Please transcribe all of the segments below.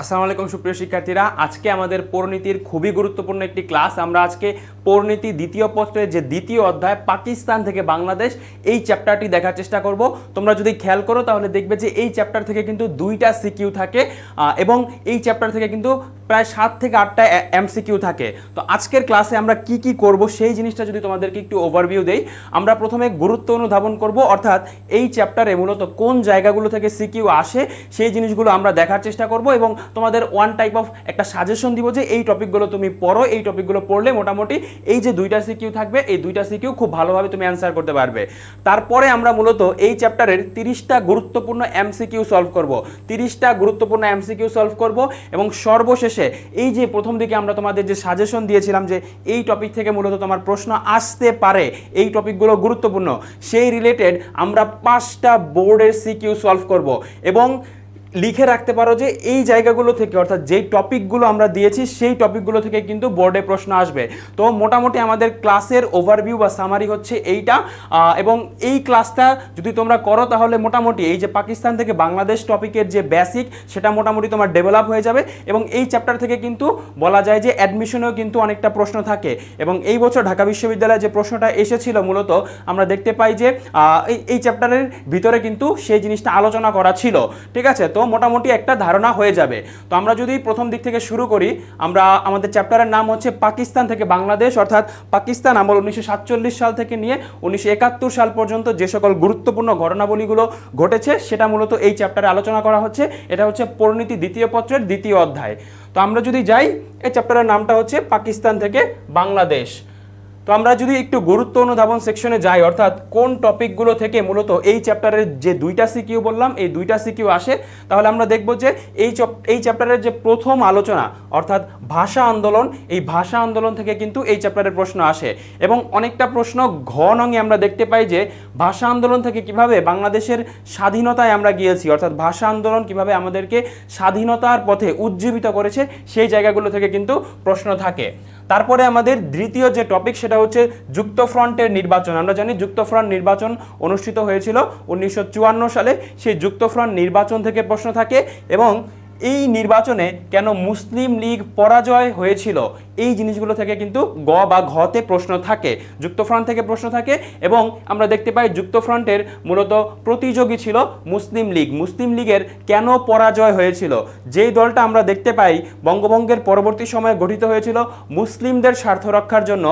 আসসালামু আলাইকুম সুপ্রিয় শিক্ষার্থীরা, আজকে আমাদের পরিনীতির খুবই গুরুত্বপূর্ণ একটি ক্লাস। আমরা আজকে পরিনীতি দ্বিতীয় পত্রের যে দ্বিতীয় অধ্যায় পাকিস্তান থেকে বাংলাদেশ এই চ্যাপ্টারটি দেখার চেষ্টা করব। তোমরা যদি খেয়াল করো তাহলে দেখবে যে এই চ্যাপ্টার থেকে কিন্তু দুইটা সিকিউ থাকে এবং এই চ্যাপ্টার থেকে কিন্তু প্রায় 7 থেকে 8টা এমসিকিউ থাকে। তো আজকের ক্লাসে আমরা কি কি করব সেই জিনিসটা যদি তোমাদেরকে একটু ওভারভিউ দেই। আমরা প্রথমে গুরুত্ব অনুধাবন করব, অর্থাৎ এই চ্যাপ্টারে মূলত কোন জায়গাগুলো থেকে সিকিউ আসে সেই জিনিসগুলো আমরা দেখার চেষ্টা করব এবং তোমাদের ওয়ান টাইপ অফ একটা সাজেশন দিব যে এই টপিকগুলো তুমি পড়ো, এই টপিকগুলো পড়লে মোটামুটি এই যে দুইটা সিকিউ থাকবে এই দুইটা সিকিউ খুব ভালোভাবে তুমি অ্যান্সার করতে পারবে। তারপরে আমরা মূলত এই চ্যাপ্টারের 30টা গুরুত্বপূর্ণ এমসিকিউ সলভ করব, 30টা গুরুত্বপূর্ণ এমসিকিউ সলভ করব এবং সর্বশেষে এই যে প্রথম দিকে আমরা তোমাদের যে সাজেশন দিয়েছিলাম যে এই টপিক থেকে মূলত তোমার প্রশ্ন আসতে পারে, এই টপিকগুলো গুরুত্বপূর্ণ, সেই রিলেটেড আমরা 5টা বোর্ডের সিকিউ সলভ করব এবং লিখে রাখতে পারো যে এই জায়গাগুলো থেকে, অর্থাৎ যেই টপিকগুলো আমরা দিয়েছি সেই টপিকগুলো থেকে কিন্তু বোর্ডে প্রশ্ন আসবে। তো মোটামুটি আমাদের ক্লাসের ওভারভিউ বা সামারি হচ্ছে এইটা এবং এই ক্লাসটা যদি তোমরা করো তাহলে মোটামুটি এই যে পাকিস্তান থেকে বাংলাদেশ টপিকের যে বেসিক সেটা মোটামুটি তোমার ডেভেলপ হয়ে যাবে এবং এই চ্যাপ্টার থেকে কিন্তু বলা যায় যে অ্যাডমিশনেও কিন্তু অনেকটা প্রশ্ন থাকে এবং এই বছর ঢাকা বিশ্ববিদ্যালয়ে যে প্রশ্নটা এসেছিল মূলত আমরা দেখতে পাই যে এই চ্যাপ্টারের ভিতরে কিন্তু সেই জিনিসটা আলোচনা করা ছিল। ঠিক আছে, তো মোটামুটি একটা ধারণা হয়ে যাবে। তো আমরা যদি প্রথম দিক থেকে শুরু করি, আমরা আমাদের চ্যাপ্টারের নাম হচ্ছে পাকিস্তান থেকে বাংলাদেশ, অর্থাৎ পাকিস্তান আমল 1947 সাল থেকে নিয়ে 1971 সাল পর্যন্ত যে সকল গুরুত্বপূর্ণ ঘটনাবলীগুলো ঘটেছে সেটা মূলত এই চ্যাপ্টারে আলোচনা করা হচ্ছে। এটা হচ্ছে পরিনীতি দ্বিতীয় পত্রের দ্বিতীয় অধ্যায়। তো আমরা যদি যাই, এই চ্যাপ্টারের নামটা হচ্ছে পাকিস্তান থেকে বাংলাদেশ। তো আমরা যদি একটু গুরুত্ব অনুধাবন সেকশনে যাই, অর্থাৎ কোন টপিকগুলো থেকে মূলত এই চ্যাপ্টারের যে দুইটা সিকিউ বললাম এই দুইটা সিকিউ আসে, তাহলে আমরা দেখব যে এই চ্যাপ্টারের যে প্রথম আলোচনা অর্থাৎ ভাষা আন্দোলন, এই ভাষা আন্দোলন থেকে কিন্তু এই চ্যাপ্টারের প্রশ্ন আসে এবং অনেকটা প্রশ্ন ঘ নঙে আমরা দেখতে পাই যে ভাষা আন্দোলন থেকে কিভাবে বাংলাদেশের স্বাধীনতায় আমরা গিয়েছি, অর্থাৎ ভাষা আন্দোলন কিভাবে আমাদেরকে স্বাধীনতার পথে উজ্জীবিত করেছে সেই জায়গাগুলো থেকে কিন্তু প্রশ্ন থাকে। তারপরে আমাদের দ্বিতীয় যে টপিক সেটা হচ্ছে যুক্তফ্রন্টের নির্বাচন। আমরা জানি যুক্তফ্রন্ট নির্বাচন অনুষ্ঠিত হয়েছিল 1954 সালে, সেই যুক্তফ্রন্ট নির্বাচন থেকে প্রশ্ন থাকে এবং এই নির্বাচনে কেন মুসলিম লীগ পরাজয় হয়েছিল এই জিনিসগুলো থেকে কিন্তু গ বা ঘতে প্রশ্ন থাকে, যুক্তফ্রন্ট থেকে প্রশ্ন থাকে এবং আমরা দেখতে পাই যুক্তফ্রন্টের মূলত প্রতিযোগী ছিল মুসলিম লীগ। মুসলিম লীগের কেন পরাজয় হয়েছিল, যেই দলটা আমরা দেখতে পাই বঙ্গভঙ্গের পরবর্তী সময়ে গঠিত হয়েছিল মুসলিমদের স্বার্থ রক্ষার জন্য,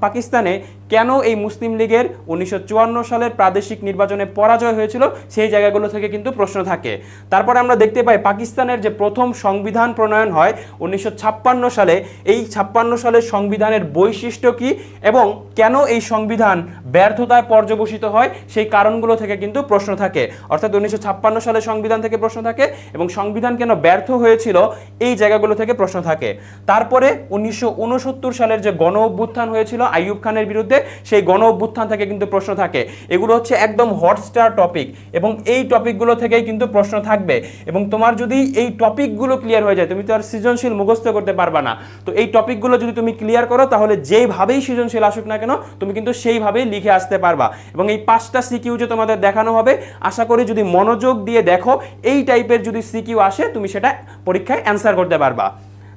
পাকিস্তানে কেন এই মুসলিম লীগের 1954 সালের প্রাদেশিক নির্বাচনে পরাজয় হয়েছিল সেই জায়গাগুলো থেকে কিন্তু প্রশ্ন থাকে। তারপরে আমরা দেখতে পাই পাকিস্তানের যে প্রথম সংবিধান প্রণয়ন হয় 1956 সালে, এই 56 সালের সংবিধানের বৈশিষ্ট্য কি এবং কেন এই সংবিধান ব্যর্থতায় পর্যবসিত হয় সেই কারণগুলো থেকে কিন্তু প্রশ্ন থাকে। অর্থাৎ 1956 সালের সংবিধান থেকে প্রশ্ন থাকে এবং সংবিধান কেন ব্যর্থ হয়েছিল এই জায়গাগুলো থেকে প্রশ্ন থাকে। তারপরে 1969 সালের যে গণ অভ্যুত্থান হয়েছিল আইয়ুব খানের বিরুদ্ধে, সেই গণ অভ্যুত্থান থেকে কিন্তু প্রশ্ন থাকে। এগুলো হচ্ছে একদম হটস্টার টপিক এবং এই টপিকগুলো থেকেই কিন্তু প্রশ্ন থাকবে এবং তোমার যদি এই টপিকগুলো ক্লিয়ার হয়ে যায় তুমি তো আর সৃজনশীল মুখস্থ করতে পারবা না। তো এই টপিকগুলো যদি তুমি ক্লিয়ার করো তাহলে যেইভাবেই সৃজনশীল আসুক না কেন তুমি কিন্তু সেইভাবেই লিখে আসতে পারবা এবং এই 5টা সিকিউ যে তোমাদের দেখানো হবে আশা করি যদি মনোযোগ দিয়ে দেখো এই টাইপের যদি সিকিউ আসে তুমি সেটা পরীক্ষায় অ্যান্সার করতে পারবা।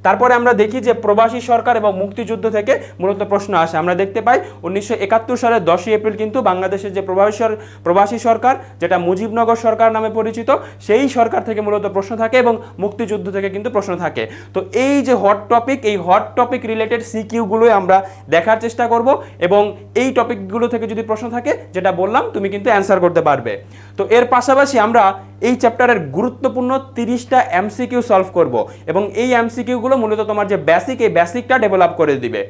তারপরে আমরা দেখি যে প্রবাসী সরকার এবং মুক্তিযুদ্ধ থেকে মূলত প্রশ্ন আসে। আমরা দেখতে পাই 1971 সালের 10ই এপ্রিল কিন্তু বাংলাদেশের যে প্রবাসী সরকার যেটা মুজিবনগর সরকার নামে পরিচিত সেই সরকার থেকে মূলত প্রশ্ন থাকে এবং মুক্তিযুদ্ধ থেকে কিন্তু প্রশ্ন থাকে। তো এই যে হট টপিক, এই হট টপিক রিলেটেড সিকিউগুলোই আমরা দেখার চেষ্টা করব এবং এই টপিকগুলো থেকে যদি প্রশ্ন থাকে যেটা বললাম তুমি কিন্তু অ্যান্সার করতে পারবে। তো এর পাশাপাশি আমরা এই চ্যাপ্টারের গুরুত্বপূর্ণ 30টা এমসিকিউ সলভ করব এবং এই এমসিকিউগুলো মূলত তোমার যে বেসিক এই বেসিকটা ডেভেলপ করে দিবে।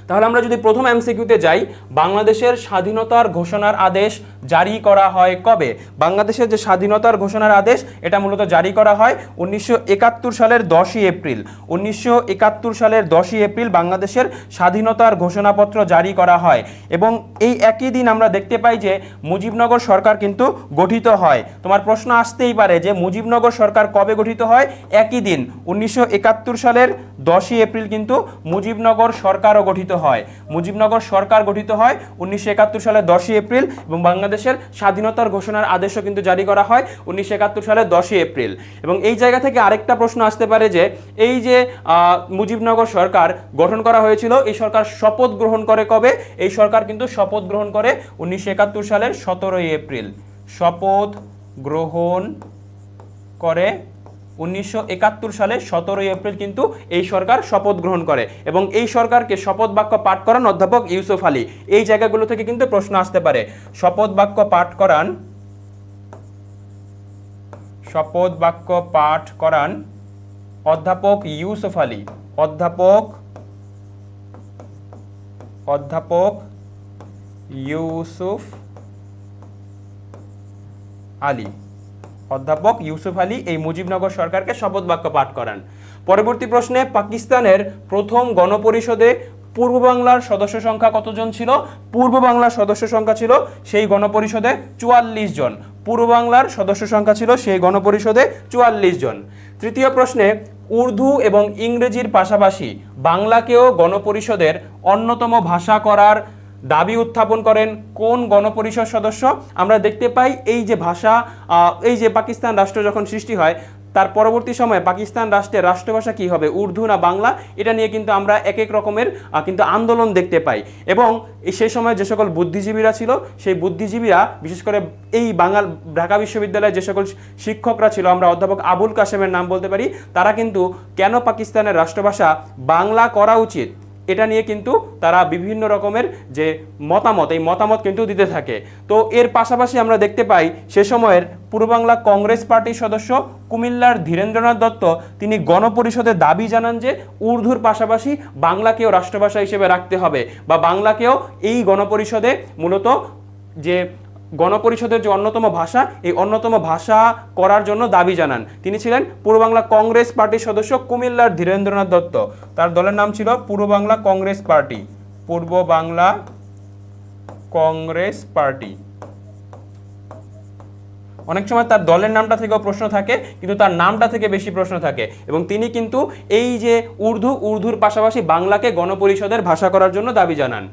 তাহলে আমরা যদি প্রথম এমসিকিউতে যাই, বাংলাদেশের স্বাধীনতার ঘোষণার আদেশ জারি করা হয় কবে? বাংলাদেশের যে স্বাধীনতার ঘোষণার আদেশ এটা মূলত জারি করা হয় 1971 সালের 10ই এপ্রিল। 1971 সালের 10ই এপ্রিল বাংলাদেশের স্বাধীনতার ঘোষণাপত্র জারি করা হয় এবং এই একই দিন আমরা দেখতে পাই যে মুজিবনগর সরকার কিন্তু গঠিত হয়। তোমার প্রশ্ন আসতেই পারে যে মুজিবনগর সরকার কবে গঠিত হয়? একই দিন 1971 সালের 10ই এপ্রিল কিন্তু মুজিবনগর সরকারও গঠিত হয়? মুজিবনগর সরকার গঠিত হয় 1971 সালে 10ই এপ্রিল এবং বাংলাদেশের স্বাধীনতার ঘোষণার আদেশও কিন্তু জারি করা হয় 1971 সালে 10ই এপ্রিল। এবং এই জায়গা থেকে আরেকটা প্রশ্ন আসতে পারে যে এই যে মুজিবনগর সরকার গঠন করা হয়েছিল, এই সরকার শপথ গ্রহণ করে কবে? এই সরকার কিন্তু শপথ গ্রহণ করে 1971 সালের 17ই এপ্রিল। শপথ গ্রহণ করে 1971 সালে 17ই এপ্রিল কিন্তু এই সরকার শপথ গ্রহণ করে এবং এই সরকারকে শপথ বাক্য পাঠ করান অধ্যাপক ইউসুফ আলী। এই জায়গাগুলো থেকে কিন্তু প্রশ্ন আসতে পারে। শপথ বাক্য পাঠ করান অধ্যাপক ইউসুফ আলী। অধ্যাপক ইউসুফ আলী। অধ্যাপক ইউসুফ আলী এই মুজিবনগর সরকারকে শপথ বাক্য পাঠ করান। পরবর্তী প্রশ্নে, পাকিস্তানের প্রথম গণপরিষদে পূর্ব বাংলার সদস্য সংখ্যা কতজন ছিল? পূর্ব বাংলার সদস্য সংখ্যা ছিল সেই গণপরিষদে 44 জন। পূর্ব বাংলার সদস্য সংখ্যা ছিল সেই গণপরিষদে 44 জন। তৃতীয় প্রশ্নে, উর্দু এবং ইংরেজির পাশাপাশি বাংলাকেও গণপরিষদের অন্যতম ভাষা করার দাবি উত্থাপন করেন কোন গণপরিষদ সদস্য? আমরা দেখতে পাই এই যে ভাষা, এই যে পাকিস্তান রাষ্ট্র যখন সৃষ্টি হয় তার পরবর্তী সময়ে পাকিস্তান রাষ্ট্রের রাষ্ট্রভাষা কি হবে, উর্দু না বাংলা, এটা নিয়ে কিন্তু আমরা এক এক রকমের কিন্তু আন্দোলন দেখতে পাই। এবং সেই সময় যে সকল বুদ্ধিজীবীরা ছিল সেই বুদ্ধিজীবীরা বিশেষ করে এই ঢাকা বিশ্ববিদ্যালয়ের যে সকল শিক্ষকরা ছিল, আমরা অধ্যাপক আবুল কাশেমের নাম বলতে পারি, তারা কিন্তু কেন পাকিস্তানের রাষ্ট্রভাষা বাংলা করা উচিত এটা নিয়ে কিন্তু তারা বিভিন্ন রকমের যে মতামত, এই মতামত কিন্তু দিতে থাকে। তো এর পাশাপাশি আমরা দেখতে পাই সে সময়ের পূর্ব বাংলা কংগ্রেস পার্টির সদস্য কুমিল্লার ধীরেন্দ্রনাথ দত্ত তিনি গণপরিষদে দাবি জানান যে উর্দুর পাশাপাশি বাংলাকেও রাষ্ট্রভাষা হিসেবে রাখতে হবে বা বাংলাকেও এই গণপরিষদে মূলত যে গণপরিষদের যে অন্যতম ভাষা, এই অন্যতম ভাষা করার জন্য দাবি জানান। তিনি ছিলেন পূর্ব বাংলা কংগ্রেস পার্টির সদস্য কুমিল্লার ধীরেন্দ্রনাথ দত্ত। তার দলের নাম ছিল পূর্ব বাংলা কংগ্রেস পার্টি। পূর্ব বাংলা কংগ্রেস পার্টি। অনেক সময় তার দলের নামটা থেকেও প্রশ্ন থাকে, কিন্তু তার নামটা থেকে বেশি প্রশ্ন থাকে। এবং তিনি কিন্তু এই যে উর্দুর পাশাপাশি বাংলাকে গণপরিষদের ভাষা করার জন্য দাবি জানান।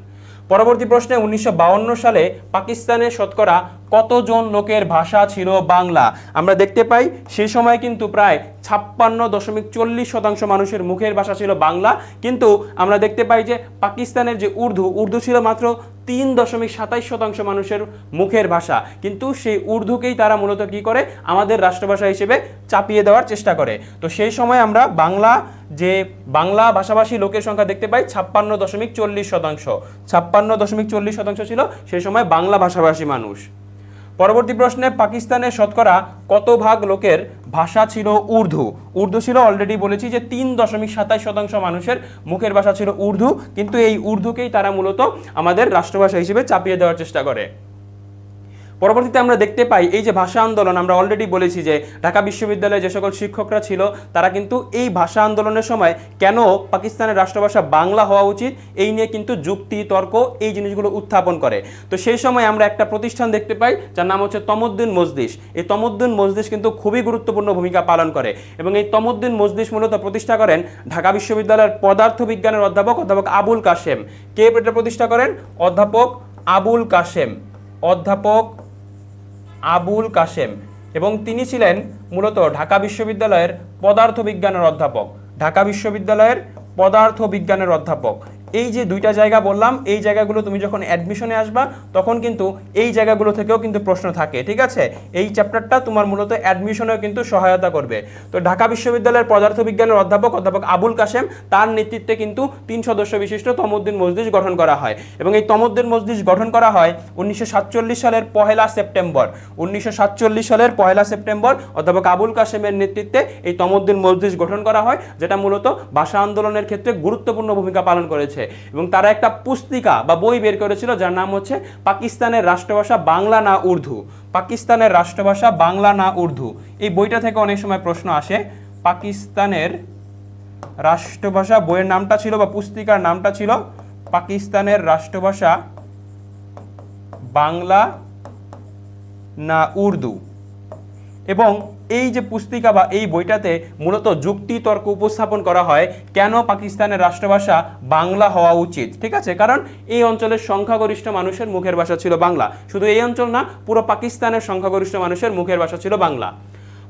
পরবর্তী প্রশ্নে, 1952 সালে পাকিস্তানের শতকরা কতজন লোকের ভাষা ছিল বাংলা? আমরা দেখতে পাই সেই সময় কিন্তু প্রায় 56.40% মানুষের মুখের ভাষা ছিল বাংলা, কিন্তু আমরা দেখতে পাই যে পাকিস্তানের যে উর্দু ছিল মাত্র 3.27% মানুষের মুখের ভাষা, কিন্তু সেই উর্দুকেই তারা মূলত কি করে আমাদের রাষ্ট্রভাষা হিসেবে চাপিয়ে দেওয়ার চেষ্টা করে। তো সেই সময় আমরা বাংলা ভাষাভাষী লোকের সংখ্যা দেখতে পাই 56.40%। 56.40% ছিল সেই সময় বাংলা ভাষাভাষী মানুষ। পরবর্তী প্রশ্নে, পাকিস্তানের শতকরা কত ভাগ লোকের ভাষা ছিল উর্দু ছিল অলরেডি বলেছি যে 3.27% মানুষের মুখের ভাষা ছিল উর্দু, কিন্তু এই উর্দুকেই তারা মূলত আমাদের রাষ্ট্রভাষা হিসেবে চাপিয়ে দেওয়ার চেষ্টা করে। পরবর্তীতে আমরা দেখতে পাই এই যে ভাষা আন্দোলন, আমরা অলরেডি বলেছি যে ঢাকা বিশ্ববিদ্যালয়ে যে সকল শিক্ষকরা ছিল তারা কিন্তু এই ভাষা আন্দোলনের সময় কেন পাকিস্তানের রাষ্ট্রভাষা বাংলা হওয়া উচিত এই নিয়ে কিন্তু যুক্তি তর্ক এই জিনিসগুলো উত্থাপন করে। তো সেই সময় আমরা একটা প্রতিষ্ঠান দেখতে পাই যার নাম হচ্ছে তমদ্দুন মজলিস। এই তমদ্দুন মজলিস কিন্তু খুবই গুরুত্বপূর্ণ ভূমিকা পালন করে এবং এই তমদ্দুন মজলিস মূলত প্রতিষ্ঠা করেন ঢাকা বিশ্ববিদ্যালয়ের পদার্থবিজ্ঞানের অধ্যাপক আবুল কাশেম। কে এটা প্রতিষ্ঠা করেন? অধ্যাপক আবুল কাশেম। অধ্যাপক আবুল কাশেম, এবং তিনি ছিলেন মূলত ঢাকা বিশ্ববিদ্যালয়ের পদার্থবিজ্ঞানের অধ্যাপক। ঢাকা বিশ্ববিদ্যালয়ের পদার্থবিজ্ঞানের অধ্যাপক। এই যে দুইটা জায়গা বললাম, এই জায়গাগুলো তুমি যখন অ্যাডমিশনে আসবা তখন কিন্তু এই জায়গাগুলো থেকেও কিন্তু প্রশ্ন থাকে, ঠিক আছে? এই চ্যাপ্টারটা তোমার মূলত অ্যাডমিশনেও কিন্তু সহায়তা করবে। তো ঢাকা বিশ্ববিদ্যালয়ের পদার্থবিজ্ঞানের অধ্যাপক আবুল কাশেম, তার নেতৃত্বে কিন্তু 3 সদস্য বিশিষ্ট তমদ্দুন মজলিস গঠন করা হয় এবং এই তমদ্দুন মজলিস গঠন করা হয় 1947 সালের 1 সেপ্টেম্বর। 1947 সালের 1 সেপ্টেম্বর অধ্যাপক আবুল কাশেমের নেতৃত্বে এই তমদ্দুন মজলিস গঠন করা হয়, যেটা মূলত ভাষা আন্দোলনের ক্ষেত্রে গুরুত্বপূর্ণ ভূমিকা পালন করেছে। এবং তারা একটা পুস্তিকা বা বই বের করেছিল যার নাম হচ্ছে পাকিস্তানের রাষ্ট্রভাষা বাংলা না উর্দু। পাকিস্তানের রাষ্ট্রভাষা বাংলা না উর্দু। এই বইটা থেকে অনেক সময় প্রশ্ন আসে। পাকিস্তানের রাষ্ট্রভাষা, বইয়ের নামটা ছিল বা পুস্তিকার নামটা ছিল পাকিস্তানের রাষ্ট্রভাষা বাংলা না উর্দু। এবং এই যে পুস্তিকা বা এই বইটাতে মূলত যুক্তি তর্ক উপস্থাপন করা হয় কেন পাকিস্তানের রাষ্ট্রভাষা বাংলা হওয়া উচিত, ঠিক আছে। কারণ এই অঞ্চলের সংখ্যাগরিষ্ঠ মানুষের মুখের ভাষা ছিল বাংলা, শুধু এই অঞ্চল না, পুরো পাকিস্তানের সংখ্যাগরিষ্ঠ মানুষের মুখের ভাষা ছিল বাংলা।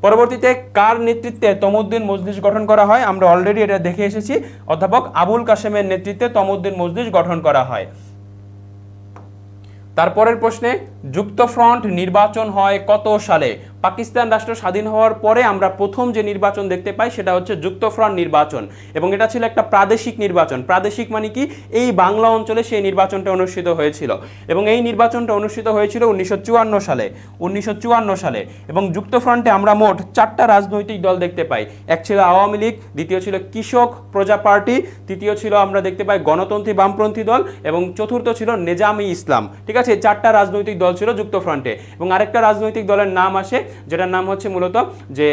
পরবর্তীতে কার নেতৃত্বে তমুদ্দিন মজলিস গঠন করা হয়, আমরা অলরেডি এটা দেখে এসেছি, অধ্যাপক আবুল কাসেমের নেতৃত্বে তমুদ্দিন মজলিস গঠন করা হয়। তারপরের প্রশ্নে, যুক্তফ্রন্ট নির্বাচন হয় কত সালে? পাকিস্তান রাষ্ট্র স্বাধীন হওয়ার পরে আমরা প্রথম যে নির্বাচন দেখতে পাই সেটা হচ্ছে যুক্তফ্রন্ট নির্বাচন, এবং এটা ছিল একটা প্রাদেশিক নির্বাচন। প্রাদেশিক মানে কি, এই বাংলা অঞ্চলে সেই নির্বাচনটা অনুষ্ঠিত হয়েছিল, এবং এই নির্বাচনটা অনুষ্ঠিত হয়েছিল 1954 সালে। 1954 সালে। এবং যুক্তফ্রন্টে আমরা মোট 4টা রাজনৈতিক দল দেখতে পাই। এক ছিল আওয়ামী লীগ, দ্বিতীয় ছিল কৃষক প্রজা পার্টি, তৃতীয় ছিল আমরা দেখতে পাই গণতন্ত্রী বামপন্থী দল, এবং চতুর্থ ছিল নেজামি ইসলাম, ঠিক আছে। 4টা রাজনৈতিক দল ছিল যুক্তফ্রন্টে, এবং আরেকটা রাজনৈতিক দলের নাম আসে যেটার নাম হচ্ছে মূলত যে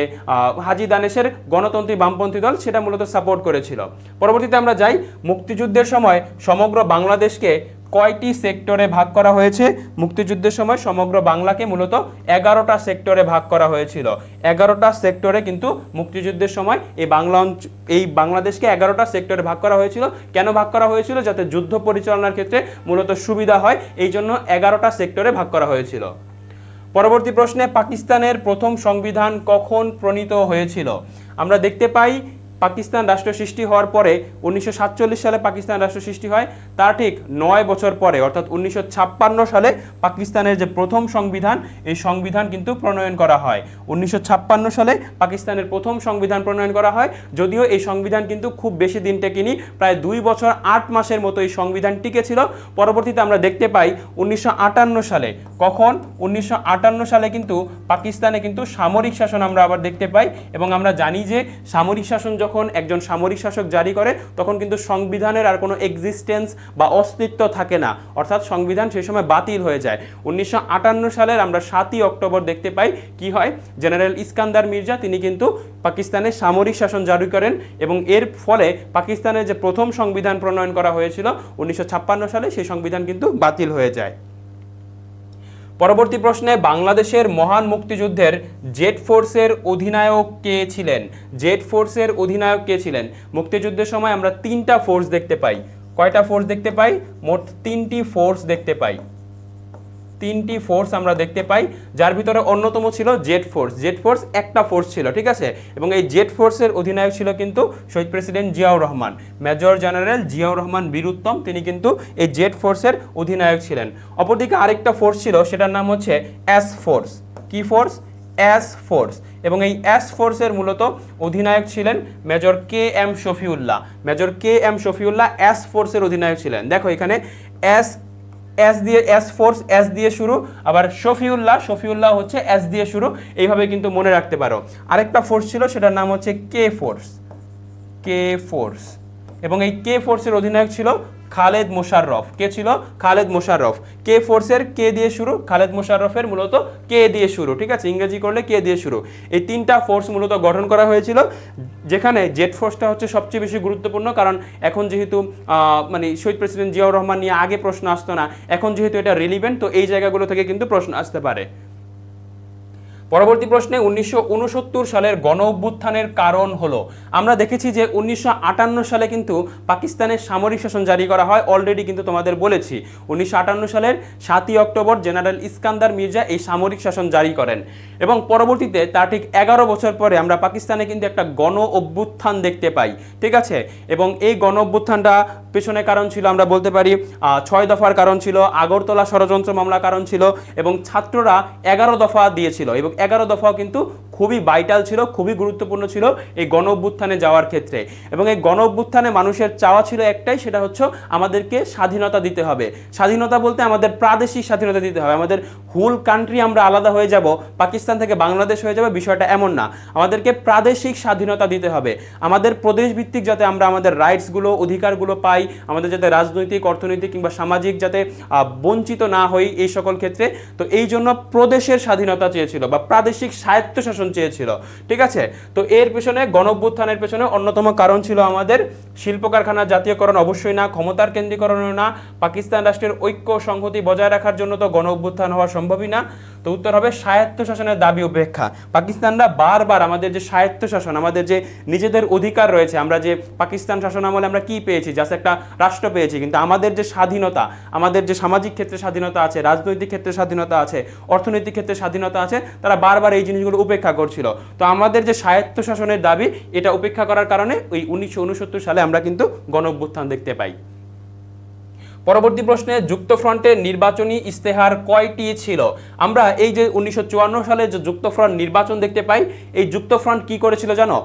হাজি দানেশের গণতন্ত্রী বামপন্থী দল, সেটা মূলত সাপোর্ট করেছিল। পরবর্তীতে আমরা যাই, মুক্তিযুদ্ধের সময় সমগ্র বাংলাদেশকে কয়টি সেক্টরে ভাগ করা হয়েছে? মুক্তিযুদ্ধের সময় সমগ্র বাংলাকে মূলত 11টা সেক্টরে ভাগ করা হয়েছিল। 11টা সেক্টরে কিন্তু মুক্তিযুদ্ধের সময় এই বাংলাদেশকে 11টা সেক্টরে ভাগ করা হয়েছিল। কেন ভাগ করা হয়েছিল? যাতে যুদ্ধ পরিচালনার ক্ষেত্রে মূলত সুবিধা হয়, এই জন্য 11টা সেক্টরে ভাগ করা হয়েছিল। পরবর্তী প্রশ্নে, পাকিস্তানের প্রথম সংবিধান কখন প্রণীত হয়েছিল? আমরা দেখতে পাই পাকিস্তান রাষ্ট্র সৃষ্টি হওয়ার পরে 1947 সালে পাকিস্তান রাষ্ট্র সৃষ্টি হয়, তার ঠিক 9 বছর পরে অর্থাৎ 1956 সালে পাকিস্তানের যে প্রথম সংবিধান, এই সংবিধান কিন্তু প্রণয়ন করা হয়। 1956 সালে পাকিস্তানের প্রথম সংবিধান প্রণয়ন করা হয়, যদিও এই সংবিধান কিন্তু খুব বেশি দিন টেকেনি, প্রায় 2 বছর 8 মাসের মতো এই সংবিধান টিকেছিল। পরবর্তীতে আমরা দেখতে পাই 1958 সালে, কখন? 1958 সালে কিন্তু পাকিস্তানে কিন্তু সামরিক শাসন আমরা আবার দেখতে পাই, এবং আমরা জানি যে সামরিক শাসন যখন একজন সামরিক শাসক জারি করে তখন কিন্তু সংবিধানের আর কোনো এক্সিস্টেন্স বা অস্তিত্ব থাকে না, অর্থাৎ সংবিধান সেই সময় বাতিল হয়ে যায়। 1958 সালের আমরা 7ই অক্টোবর দেখতে পাই কি হয়, জেনারেল ইস্কান্দার মির্জা তিনি কিন্তু পাকিস্তানে সামরিক শাসন জারি করেন, এবং এর ফলে পাকিস্তানের যে প্রথম সংবিধান প্রণয়ন করা হয়েছিল 1956 সালে, সেই সংবিধান কিন্তু বাতিল হয়ে যায়। পরবর্তী প্রশ্নে, বাংলাদেশের মহান মুক্তিযুদ্ধের জেড ফোর্সের অধিনায়ক কে ছিলেন? জেড ফোর্সের অধিনায়ক কে ছিলেন? মুক্তিযুদ্ধের সময় আমরা 3টা ফোর্স দেখতে পাই। কয়টা ফোর্স দেখতে পাই? মোট 3টি ফোর্স দেখতে পাই। 3টি ফোর্স আমরা দেখতে পাই, যার ভিতরে অন্যতম ছিল জেড ফোর্স। জেড ফোর্স একটা ফোর্স ছিল, ঠিক আছে, এবং এই জেড ফোর্সের অধিনায়ক ছিল কিন্তু শহীদ president Ziaur Rahman, major general Ziaur Rahman Bir Uttom, তিনি কিন্তু এই জেড ফোর্সের অধিনায়ক ছিলেন। অপরদিকে আরেকটা ফোর্স ছিল, সেটার নাম হচ্ছে এস ফোর্স। কি ফোর্স? S force. এবং এই এস ফোর্সের মূলত অধিনায়ক ছিলেন major K M Shafiullah. Major K M Shafiullah S ফোর্সের অধিনায়ক ছিলেন। দেখো এখানে এস দিয়ে এস ফোর্স, এস দিয়ে শুরু, আবার শফিউল্লাহ হচ্ছে এস দিয়ে শুরু, এইভাবে কিন্তু মনে রাখতে পারো। আরেকটা ফোর্স ছিল, সেটার নাম হচ্ছে কে ফোর্স। K force. এবং এই কে ফোর্সের অধিনায়ক ছিল খালেদ মোশাররফ। কে ছিল? খালেদ মোশাররফ। কে ফোর্সের কে দিয়ে শুরু, খালেদ মোশাররফের মূলত কে দিয়ে শুরু, ঠিক আছে, ইংরেজি করলে কে দিয়ে শুরু। এই 3টা ফোর্স মূলত গঠন করা হয়েছিল, যেখানে জেড ফোর্সটা হচ্ছে সবচেয়ে বেশি গুরুত্বপূর্ণ, কারণ এখন যেহেতু মানে শহীদ প্রেসিডেন্ট জিয়াউর রহমান নিয়ে আগে প্রশ্ন আসতো না, এখন যেহেতু এটা রিলিভেন্ট, তো এই জায়গাগুলো থেকে কিন্তু প্রশ্ন আসতে পারে। পরবর্তী প্রশ্নে, 1969 সালের গণ অভ্যুত্থানের কারণ হলো, আমরা দেখেছি যে 1958 সালে কিন্তু পাকিস্তানের সামরিক শাসন জারি করা হয়, অলরেডি কিন্তু তোমাদের বলেছি। 1958 সালের 7ই অক্টোবর জেনারেল ইস্কান্দার মির্জা এই সামরিক শাসন জারি করেন, এবং পরবর্তীতে তার ঠিক 11 বছর পরে আমরা পাকিস্তানে কিন্তু একটা গণ অভ্যুত্থান দেখতে পাই, ঠিক আছে। এবং এই গণ অভ্যুত্থানটা পেছনে কারণ ছিল, আমরা বলতে পারি 6 দফার কারণ ছিল, আগরতলা ষড়যন্ত্র মামলা কারণ ছিল, এবং ছাত্ররা 11 দফা দিয়েছিল, এবং 11 দফাও কিন্তু খুবই ভাইটাল ছিল, খুবই গুরুত্বপূর্ণ ছিল এই গণ অভ্যুত্থানে যাওয়ার ক্ষেত্রে। এবং এই গণ অভ্যুত্থানে মানুষের চাওয়া ছিল একটাই, সেটা হচ্ছে আমাদেরকে স্বাধীনতা দিতে হবে। স্বাধীনতা বলতে আমাদের প্রাদেশিক স্বাধীনতা দিতে হবে, আমাদের হোল কান্ট্রি আমরা আলাদা হয়ে যাব, পাকিস্তান থেকে বাংলাদেশ হয়ে যাবে, বিষয়টা এমন না। আমাদেরকে প্রাদেশিক স্বাধীনতা দিতে হবে, আমাদের প্রদেশ ভিত্তিক যাতে আমরা আমাদের রাইটসগুলো, অধিকারগুলো পাই, আমাদের যাতে রাজনৈতিক, অর্থনৈতিক কিংবা সামাজিক যাতে বঞ্চিত না হই এই সকল ক্ষেত্রে। তো এই জন্য প্রদেশের স্বাধীনতা চেয়েছিল বা প্রাদেশিক স্বায়ত্তশাসন চেয়েছিল, ঠিক আছে। তো এর পেছনে, গণ অভ্যুত্থানের পেছনে অন্যতম কারণ ছিল আমাদের শিল্প কারখানার জাতীয়করণ, অবশ্যই না, ক্ষমতার কেন্দ্রীকরণও না, পাকিস্তান রাষ্ট্রের ঐক্য সংহতি বজায় রাখার জন্য তো গণ অভ্যুত্থান হওয়া সম্ভবই না। তো উত্তর হবে স্বায়ত্তশাসনের দাবি উপেক্ষা। পাকিস্তানরা বারবার আমাদের যে স্বায়ত্তশাসন, আমাদের যে নিজেদের অধিকার রয়েছে, আমরা যে পাকিস্তান শাসন আমলে আমরা কি পেয়েছি, জাস্ট একটা রাষ্ট্র পেয়েছি, কিন্তু আমাদের যে স্বাধীনতা, আমাদের যে সামাজিক ক্ষেত্রে স্বাধীনতা আছে, রাজনৈতিক ক্ষেত্রে স্বাধীনতা আছে, অর্থনৈতিক ক্ষেত্রে স্বাধীনতা আছে, তারা বারবার এই জিনিসগুলো উপেক্ষা করছিল। তো আমাদের যে স্বায়ত্তশাসনের দাবি, এটা উপেক্ষা করার কারণে ওই 1969 সালে আমরা কিন্তু গণঅভ্যুত্থান দেখতে পাই। পরবর্তী প্রশ্নে, যুক্তফ্রন্টের নির্বাচনী ইস্তেহার কয়টি ছিল? আমরা এই যে 1954 সালে যে যুক্তফ্রন্ট নির্বাচন দেখতে পাই, এই যুক্তফ্রন্ট কি করেছিল জানো?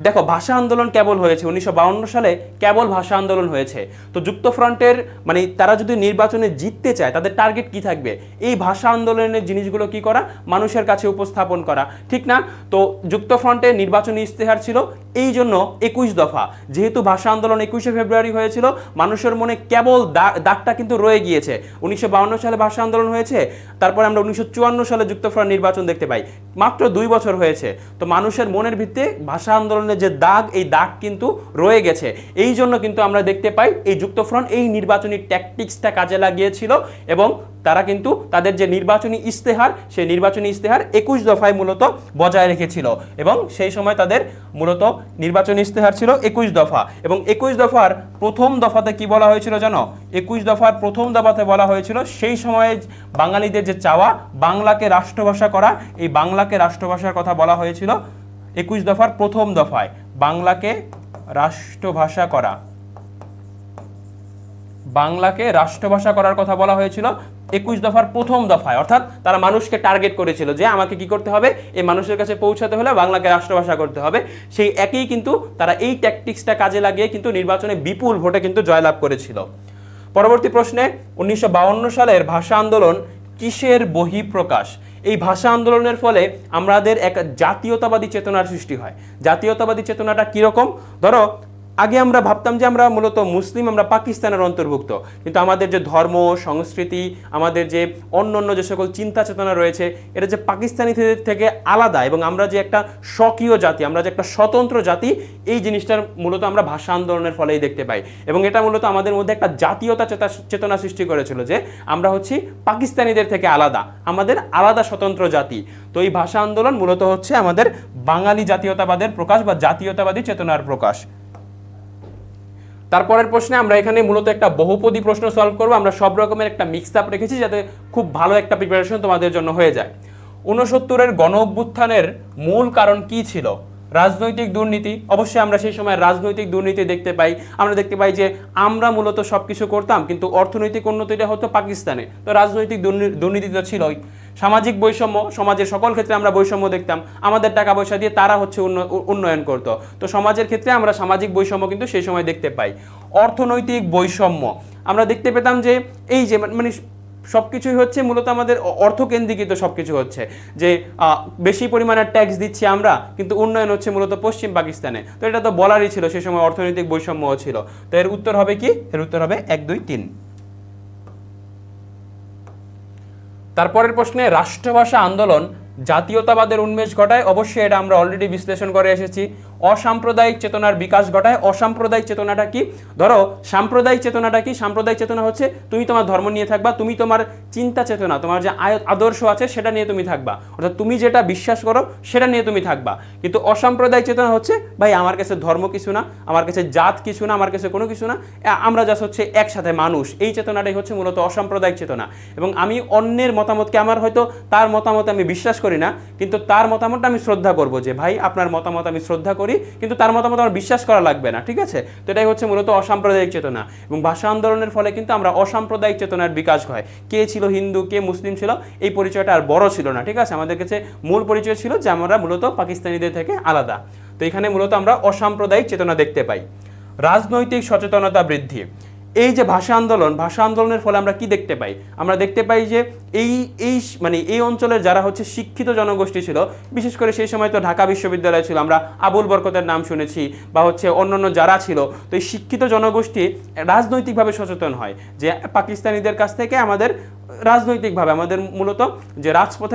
দেখো, ভাষা আন্দোলন কেবল হয়েছে 1952 সালে, কেবল ভাষা আন্দোলন হয়েছে। তো যুক্তফ্রন্টের মানে তারা যদি নির্বাচনে জিততে চায়, তাদের টার্গেট কি থাকবে? এই ভাষা আন্দোলনের জিনিসগুলো কি করা, মানুষের কাছে উপস্থাপন করা, ঠিক না? তো যুক্তফ্রন্টের নির্বাচনী ইস্তেহার ছিল এই জন্য 21 দফা। যেহেতু ভাষা আন্দোলন 21শে ফেব্রুয়ারি হয়েছিল, মানুষের মনে কেবল দাগটা কিন্তু রয়ে গিয়েছে। 1952 সালে ভাষা আন্দোলন হয়েছে, তারপর আমরা 1954 সালে যুক্তফ্রন্ট নির্বাচন দেখতে পাই, মাত্র 2 বছর হয়েছে। তো মানুষের মনের ভিত্তিতে ভাষা আন্দোলনের যে দাগ, এই দাগ কিন্তু রয়ে গেছে। এই জন্য কিন্তু আমরা দেখতে পাই এই যুক্তফ্রন্ট এই নির্বাচনী ট্যাকটিক্সটা কাজে লাগিয়েছিল, এবং তারা কিন্তু তাদের যে নির্বাচনী ইস্তেহার, সেই নির্বাচনী ইস্তেহার 21 দফায় মূলত বজায় রেখেছিল, এবং সেই সময় তাদের মূলত নির্বাচনী ইস্তেহার ছিল 21 দফা। এবং 21 দফার প্রথম দফাতে কি বলা হয়েছিল জানো? 21 দফার প্রথম দফাতে বলা হয়েছিল সেই সময়ে বাঙালিদের যে চাওয়া, বাংলাকে রাষ্ট্রভাষা করা, এই বাংলাকে রাষ্ট্রভাষার কথা বলা হয়েছিল 21 দফার প্রথম দফায়, বাংলাকে রাষ্ট্রভাষা করা, বাংলাকে রাষ্ট্রভাষা করার কথা বলা হয়েছিল 21 দফার প্রথম দফায়। অর্থাৎ তারা মানুষকে টার্গেট করেছিল যে আমাকে কি করতে হবে, এই মানুষের কাছে পৌঁছাতে হলে বাংলাকে রাষ্ট্রভাষা করতে হবে। সেই একই কিন্তু তারা এই ট্যাকটিক্সটা কাজে লাগিয়ে কিন্তু নির্বাচনে বিপুল ভোটে কিন্তু জয়লাভ করেছিল। পরবর্তী প্রশ্নে, 1952 সালের ভাষা আন্দোলন কিসের বহিঃপ্রকাশ? এই ভাষা আন্দোলনের ফলে আমাদের এক জাতীয়তাবাদী চেতনার সৃষ্টি হয়। জাতীয়তাবাদী চেতনাটা কীরকম? ধরো, আগে আমরা ভাবতাম যে আমরা মূলত মুসলিম, আমরা পাকিস্তানের অন্তর্ভুক্ত, কিন্তু আমাদের যে ধর্ম, সংস্কৃতি, আমাদের যে অন্য যে সকল চিন্তা চেতনা রয়েছে, এটা যে পাকিস্তানিদের থেকে আলাদা, এবং আমরা যে একটা স্বকীয় জাতি, আমরা যে একটা স্বতন্ত্র জাতি, এই জিনিসটার মূলত আমরা ভাষা আন্দোলনের ফলেই দেখতে পাই। এবং এটা মূলত আমাদের মধ্যে একটা জাতীয়তা চেতনা সৃষ্টি করেছিল যে আমরা হচ্ছি পাকিস্তানিদের থেকে আলাদা, আমাদের আলাদা স্বতন্ত্র জাতি। তো এই ভাষা আন্দোলন মূলত হচ্ছে আমাদের বাঙালি জাতীয়তাবাদের প্রকাশ বা জাতীয়তাবাদী চেতনার প্রকাশ। তারপরের প্রশ্নে আমরা এখানে মূলত একটা বহুপদী প্রশ্ন সলভ করব। আমরা সব রকমের একটা মিক্স আপ রেখেছি যাতে খুব ভালো একটা প্রিপারেশন তোমাদের জন্য হয়ে যায়। 69-এর গণ অভ্যুত্থানের মূল কারণ কি ছিল? রাজনৈতিক দুর্নীতি। অবশ্যই আমরা সেই সময় রাজনৈতিক দুর্নীতি দেখতে পাই। আমরা দেখতে পাই যে আমরা মূলত সব কিছু করতাম, কিন্তু অর্থনৈতিক উন্নতিটা হতো পাকিস্তানে, তো রাজনৈতিক দুর্নীতি তো ছিলই। সামাজিক বৈষম্য, সমাজের সকল ক্ষেত্রে আমরা বৈষম্য দেখতাম, আমাদের টাকা পয়সা দিয়ে তারা হচ্ছে উন্নয়ন করতো। তো সমাজের ক্ষেত্রে আমরা সামাজিক বৈষম্য কিন্তু সেই সময় দেখতে পাই। অর্থনৈতিক বৈষম্য আমরা দেখতে পেতাম যে এই যে মানে সব কিছুই হচ্ছে মূলত আমাদের অর্থকেন্দ্রিকৃত, সব কিছু হচ্ছে যে বেশি পরিমাণে ট্যাক্স দিচ্ছি আমরা, কিন্তু উন্নয়ন হচ্ছে মূলত পশ্চিম পাকিস্তানে। তো এটা তো বলারই ছিল, সেই সময় অর্থনৈতিক বৈষম্যও ছিল। তো এর উত্তর হবে কি? এর উত্তর হবে 1, 2, 3। তারপরের প্রশ্নে, রাষ্ট্রভাষা আন্দোলন জাতীয়তাবাদের উন্মেষ ঘটায়। অবশ্যই এটা আমরা অলরেডি বিশ্লেষণ করে এসেছি। অসাম্প্রদায়িক চেতনার বিকাশ ঘটায়। অসাম্প্রদায়িক চেতনাটা কি? ধরো, সাম্প্রদায়িক চেতনাটা কি? সাম্প্রদায়িক চেতনা হচ্ছে তুমি তোমার ধর্ম নিয়ে থাকবা, তুমি তোমার চিন্তা চেতনা, তোমার যে আদর্শ আছে সেটা নিয়ে তুমি থাকবা, অর্থাৎ তুমি যেটা বিশ্বাস করো সেটা নিয়ে তুমি থাকবা। কিন্তু অসাম্প্রদায়িক চেতনা হচ্ছে ভাই আমার কাছে ধর্ম কিছু না, আমার কাছে জাত কিছু না, আমার কাছে কোনো কিছু না, আমরা জাস্ট হচ্ছে একসাথে মানুষ। এই চেতনাটাই হচ্ছে মূলত অসাম্প্রদায়িক চেতনা। এবং আমি অন্যের মতামতকে, আমার হয়তো তার মতামত আমি বিশ্বাস করি না, কিন্তু তার মতামতটা আমি শ্রদ্ধা করব, যে ভাই আপনার মতামত আমি শ্রদ্ধা করি, কিন্তু তার মতামত আমার বিশ্বাস করা লাগবে না, ঠিক আছে? তো এটাই হচ্ছে মূলত অসাম্প্রদায়িক চেতনা। এবং ভাষা আন্দোলনের ফলে কিন্তু আমরা অসাম্প্রদায়িক চেতনার বিকাশ হয়। কে ছিল হিন্দু, কে মুসলিম ছিল, এই পরিচয়টা আর বড় ছিল না, ঠিক আছে? আমাদের কাছে মূল পরিচয় ছিল যে আমরা মূলত পাকিস্তানিদের থেকে আলাদা। তো এখানে মূলত আমরা অসাম্প্রদায়িক চেতনা দেখতে পাই। রাজনৈতিক সচেতনতা বৃদ্ধি। এই যে ভাষা আন্দোলনের ফলে আমরা কি দেখতে পাই? আমরা দেখতে পাই যে এই অঞ্চলের যারা হচ্ছে শিক্ষিত জনগোষ্ঠী ছিল, বিশেষ করে সেই সময় তো ঢাকা বিশ্ববিদ্যালয় ছিল, আমরা আবুল বরকতের নাম শুনেছি, বা হচ্ছে অন্যান্য যারা ছিল, তো এই শিক্ষিত জনগোষ্ঠী রাজনৈতিকভাবে সচেতন হয় যে পাকিস্তানিদের কাছ থেকে আমাদের রাজনৈতিকভাবে আমাদের মূলত যে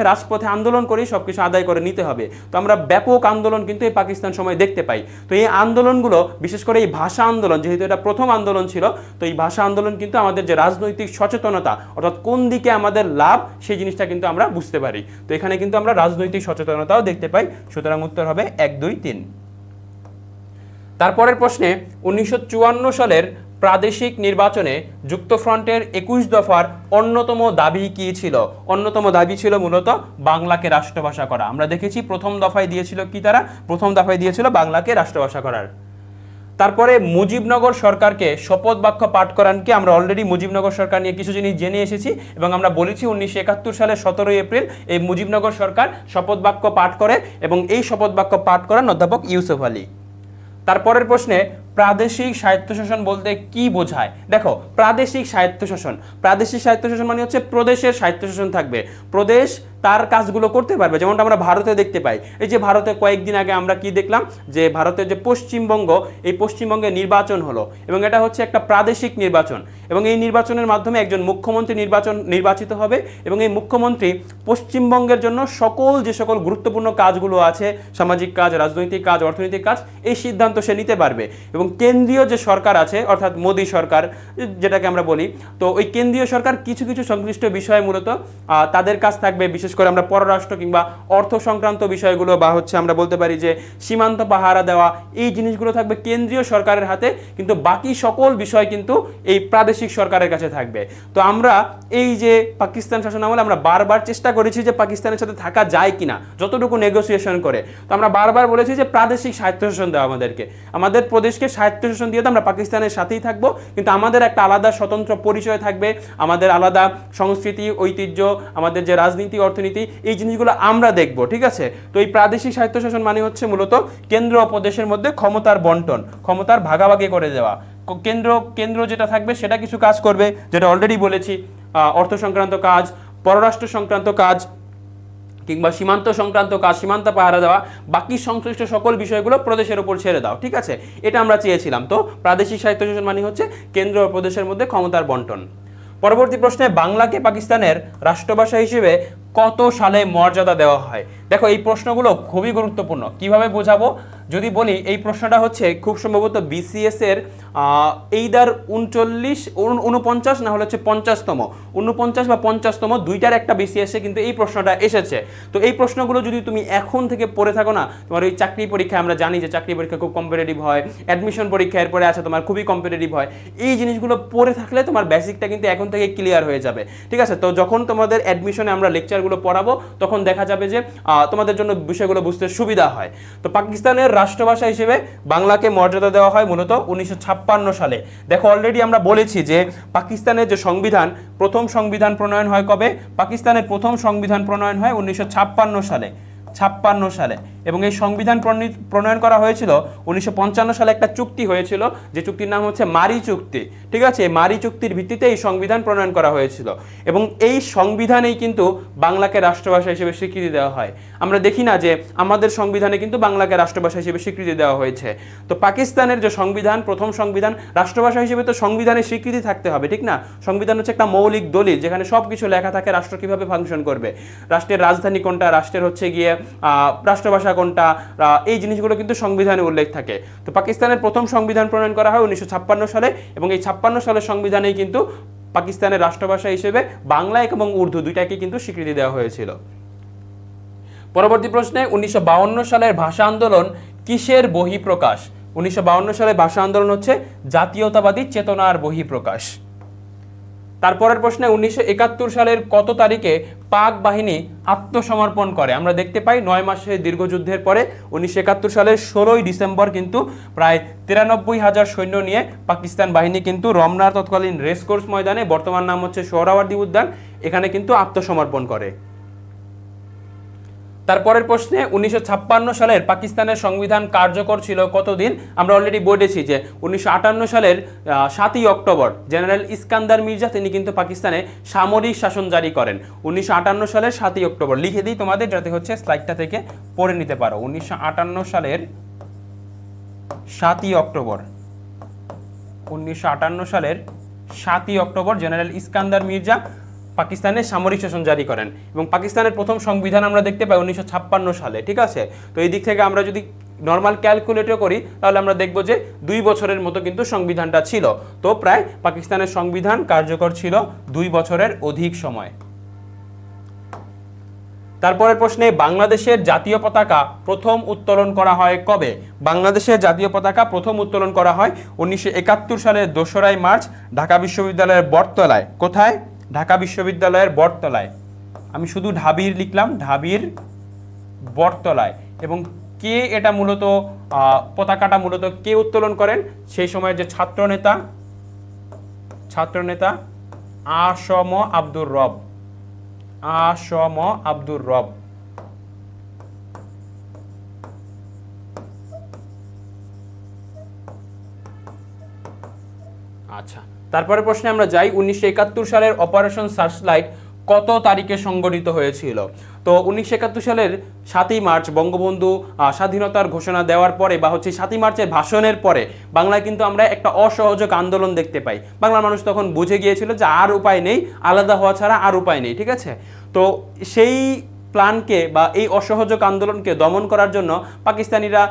রাজপথে আন্দোলন করেই সব কিছু আদায় করে নিতে হবে। তো আমরা ব্যাপক আন্দোলন কিন্তু এই পাকিস্তান সময় দেখতে পাই। তো এই আন্দোলনগুলো বিশেষ করে এই ভাষা আন্দোলন, যেহেতু এটা প্রথম আন্দোলন ছিল, তো এই ভাষা আন্দোলন কিন্তু আমাদের যে রাজনৈতিক সচেতনতা, অর্থাৎ কোন দিকে আমাদের লাভ, সেই জিনিসটা কিন্তু আমরা বুঝতে পারি। তো এখানে কিন্তু আমরা রাজনৈতিক সচেতনতাও দেখতে পাই। সুতরাং উত্তর হবে 1, 2, 3। তারপরের প্রশ্নে 1954 সালের প্রাদেশিক নির্বাচনে যুক্তফ্রন্টের 21 দফার অন্যতম দাবি কি ছিল? অন্যতম দাবি ছিল মূলত বাংলাকে রাষ্ট্রভাষা করা। আমরা দেখেছি প্রথম দফায় দিয়েছিল কি, তারা প্রথম দফায় দিয়েছিল বাংলাকে রাষ্ট্রভাষা করার। তারপরে মুজিবনগর সরকারকে শপথ বাক্য পাঠ করানকে, আমরা অলরেডি মুজিবনগর সরকার নিয়ে কিছু জিনিস জেনে এসেছি এবং আমরা বলেছি 1971 সালের 17 এপ্রিল এই মুজিবনগর সরকার শপথ বাক্য পাঠ করে এবং এই শপথ বাক্য পাঠ করান অধ্যাপক ইউসুফ আলী। তারপরের প্রশ্নে প্রাদেশিক স্বায়ত্তশাসন বলতে কি বোঝায়? দেখো, প্রাদেশিক স্বায়ত্তশাসন মানে হচ্ছে প্রদেশের স্বায়ত্তশাসন থাকবে, প্রদেশ তার কাজগুলো করতে পারবে। যেমনটা আমরা ভারতে দেখতে পাই, এই যে ভারতে কয়েকদিন আগে আমরা কি দেখলাম, যে ভারতের যে পশ্চিমবঙ্গ, এই পশ্চিমবঙ্গে নির্বাচন হলো এবং এটা হচ্ছে একটা প্রাদেশিক নির্বাচন এবং এই নির্বাচনের মাধ্যমে একজন মুখ্যমন্ত্রী নির্বাচিত হবে এবং এই মুখ্যমন্ত্রী পশ্চিমবঙ্গের জন্য যে সকল গুরুত্বপূর্ণ কাজগুলো আছে, সামাজিক কাজ, রাজনৈতিক কাজ, অর্থনৈতিক কাজ, এই সিদ্ধান্ত সে নিতে পারবে। এবং কেন্দ্রীয় যে সরকার আছে, অর্থাৎ মোদী সরকার যেটাকে আমরা বলি, তো ওই কেন্দ্রীয় সরকার কিছু কিছু সংশ্লিষ্ট বিষয়ে মূলত তাদের কাজ থাকবে, বিশেষ করে আমরা পররাষ্ট্র কিংবা অর্থ সংক্রান্ত বিষয়গুলো, বা হচ্ছে আমরা বলতে পারি যে সীমান্ত পাহারা দেওয়া, এই জিনিসগুলো থাকবে কেন্দ্রীয় সরকারের হাতে, কিন্তু বাকি সকল বিষয় কিন্তু এই প্রাদেশিক সরকারের কাছে থাকবে। তো আমরা এই যে পাকিস্তান শাসন আমলে আমরা বারবার চেষ্টা করেছি যে পাকিস্তানের সাথে থাকা যায় কিনা, যতটুকু নেগোসিয়েশন করে। তো আমরা বারবার বলেছি যে প্রাদেশিক স্বায়ত্তশাসন দেওয়া আমাদেরকে, আমাদের প্রদেশকে স্বায়ত্তশাসন দিয়ে আমরা পাকিস্তানের সাথেই থাকবো, কিন্তু আমাদের একটা আলাদা স্বতন্ত্র পরিচয় থাকবে, আমাদের আলাদা সংস্কৃতি, ঐতিহ্য, আমাদের যে রাজনীতি, অর্থনীতি, এই জিনিসগুলো আমরা দেখব, ঠিক আছে? তো এই প্রাদেশিক স্বায়ত্তশাসন মানে হচ্ছে মূলত কেন্দ্র ও প্রদেশের মধ্যে ক্ষমতার বন্টন, ক্ষমতার ভাগাভাগি করে দেওয়া। কেন্দ্র যেটা থাকবে সেটা কিছু কাজ করবে, যেটা অলরেডি বলেছি, অর্থ সংক্রান্ত কাজ, পররাষ্ট্র সংক্রান্ত কাজ কিংবা সীমান্ত সংক্রান্ত কাজ, সীমান্ত পাহারা দেওয়া, বাকি সংশ্লিষ্ট সকল বিষয়গুলো প্রদেশের উপর ছেড়ে দাও, ঠিক আছে? এটা আমরা চেয়েছিলাম। তো প্রাদেশিক স্বায়ত্তশাসন মানে হচ্ছে কেন্দ্র ও প্রদেশের মধ্যে ক্ষমতার বন্টন। পরবর্তী প্রশ্নে বাংলাকে পাকিস্তানের রাষ্ট্রভাষা হিসেবে কত সালে মর্যাদা দেওয়া হয়? দেখো, এই প্রশ্নগুলো খুবই গুরুত্বপূর্ণ। কিভাবে বোঝাবো যদি বলি, এই প্রশ্নটা হচ্ছে খুব সম্ভবত বিসিএস এর এইদার 49 না হলে হচ্ছে 50তম, 49 বা 50তম, দুইটার একটা বিসিএস এ কিন্তু এই প্রশ্নটা এসেছে। তো এই প্রশ্নগুলো যদি তুমি এখন থেকে পড়ে থাকো না, তোমার ওই চাকরি পরীক্ষায়, আমরা জানি যে চাকরি পরীক্ষা খুব কম্পিটিটিভ হয়, অ্যাডমিশন পরীক্ষা এরপরে আছে তোমার খুবই কম্পিটিটিভ হয়, এই জিনিসগুলো পড়ে থাকলে তোমার বেসিকটা কিন্তু এখন থেকে ক্লিয়ার হয়ে যাবে, ঠিক আছে? তো যখন তোমাদের অ্যাডমিশনে আমরা লেকচারগুলো পড়াবো, তখন দেখা যাবে যে তোমাদের জন্য বিষয়গুলো বুঝতে সুবিধা হয়। তো পাকিস্তানের রাষ্ট্রভাষা হিসেবে বাংলাকে মর্যাদা দেওয়া হয় মূলত 1956 সালে। দেখো, অলরেডি আমরা বলেছি যে পাকিস্তানের যে সংবিধান, প্রথম সংবিধান প্রণয়ন হয় কবে? পাকিস্তানের প্রথম সংবিধান প্রণয়ন হয় 1956 সালে, 56 সালে। এবং এই সংবিধান প্রণয়ন করা হয়েছিল 1955 সালে। একটা চুক্তি হয়েছিল, যে চুক্তির নাম হচ্ছে মারি চুক্তি, ঠিক আছে? মারি চুক্তির ভিত্তিতে এই সংবিধান প্রণয়ন করা হয়েছিল এবং এই সংবিধানেই কিন্তু বাংলাকে রাষ্ট্রভাষা হিসেবে স্বীকৃতি দেওয়া হয়। আমরা দেখি না যে আমাদের সংবিধানে কিন্তু বাংলাকে রাষ্ট্রভাষা হিসেবে স্বীকৃতি দেওয়া হয়েছে। তো পাকিস্তানের যে সংবিধান, প্রথম সংবিধান, রাষ্ট্রভাষা হিসেবে তো সংবিধানের স্বীকৃতি থাকতে হবে, ঠিক না? সংবিধান হচ্ছে একটা মৌলিক দলিল, যেখানে সব কিছু লেখা থাকে, রাষ্ট্র কিভাবে ফাংশন করবে, রাষ্ট্রের রাজধানী কোনটা, রাষ্ট্রের হচ্ছে গিয়ে রাষ্ট্রভাষা কোনটা, এই জিনিসগুলো কিন্তু সংবিধানে উল্লেখ থাকে। তো পাকিস্তানের প্রথম সংবিধান প্রণয়ন করা হয় 1956 সালে এবং এই 56 সালের সংবিধানেই কিন্তু পাকিস্তানের রাষ্ট্রভাষা হিসেবে বাংলা এবং উর্দু দুইটাকে কিন্তু স্বীকৃতি দেওয়া হয়েছিল। পরবর্তী প্রশ্নে 1952 সালের ভাষা আন্দোলন কিসের বহিঃপ্রকাশ? 1952 সালের ভাষা আন্দোলন হচ্ছে জাতীয়তাবাদী চেতনার বহিঃপ্রকাশ। তারপরের প্রশ্নে 1971 সালের কত তারিখে পাক বাহিনী আত্মসমর্পণ করে? আমরা দেখতে পাই 9 মাসের দীর্ঘ যুদ্ধের পরে 1971 সালের 16 ডিসেম্বর কিন্তু প্রায় 93,000 সৈন্য নিয়ে পাকিস্তান বাহিনী কিন্তু রমনার তৎকালীন রেসকোর্স ময়দানে, বর্তমান নাম হচ্ছে সোহরাওয়ার্দী উদ্যান, এখানে কিন্তু আত্মসমর্পণ করে। তারপরের প্রশ্নে 1956 সালের পাকিস্তানের সংবিধান কার্যকর ছিল কতদিন? আমরা অলরেডি বলেছি যে 1958 সালের 7ই অক্টোবর জেনারেল ইস্কান্দার মির্জা তিনি কিন্তু পাকিস্তানে সামরিক শাসন জারি করেন। 1958 সালের 7ই অক্টোবর, লিখে দিই তোমাদের যাতে হচ্ছে স্লাইডটা থেকে পড়ে নিতে পারো। 1958 সালের 7ই অক্টোবর, 1958 সালের 7ই অক্টোবর জেনারেল ইস্কান্দার মির্জা পাকিস্তানে সামরিক শাসন জারি করেন এবং পাকিস্তানের প্রথম সংবিধান আমরা দেখতে পাই 1956 সালে, ঠিক আছে। তো এই দিক থেকে আমরা যদি নর্মাল ক্যালকুলেটও করি তাহলে আমরা দেখব যে 2 বছরের মতো কিন্তু সংবিধানটা ছিল। তো প্রায় পাকিস্তানের সংবিধান কার্যকর ছিল 2 বছরের অধিক সময়। তারপরের প্রশ্নে বাংলাদেশের জাতীয় পতাকা প্রথম উত্তোলন করা হয় কবে? বাংলাদেশের জাতীয় পতাকা প্রথম উত্তোলন করা হয় 1971 সালের 2রা মার্চ ঢাকা বিশ্ববিদ্যালয়ের বটতলায়। কোথায়? ঢাকা বিশ্ববিদ্যালয়ের বটতলায়। আমি শুধু ঢাবির লিখলাম, ঢাবির বটতলায়। এবং কে এটা মূলত পতাকাটা মূলত কে উত্তোলন করেন? সেই সময়ের যে ছাত্রনেতা আসম আব্দুর রব। আসম আব্দুর রব। আচ্ছা, তারপরে প্রশ্নে আমরা যাই। 1971 সালের অপারেশন সার্চলাইট কত তারিখে সংগঠিত হয়েছিল? তো 1971 সালের 7ই মার্চ বঙ্গবন্ধু স্বাধীনতার ঘোষণা দেওয়ার পরে বা 7ই মার্চের ভাষণের পরে বাংলায় কিন্তু আমরা একটা অসহযোগ আন্দোলন দেখতে পাই। বাংলার মানুষ তখন বুঝে গিয়েছিল যে আর উপায় নেই, আলাদা হওয়া ছাড়া আর উপায় নেই, ঠিক আছে। তো সেই প্ল্যানকে বা এই অসহযোগ আন্দোলনকে দমন করার জন্য পাকিস্তানিরা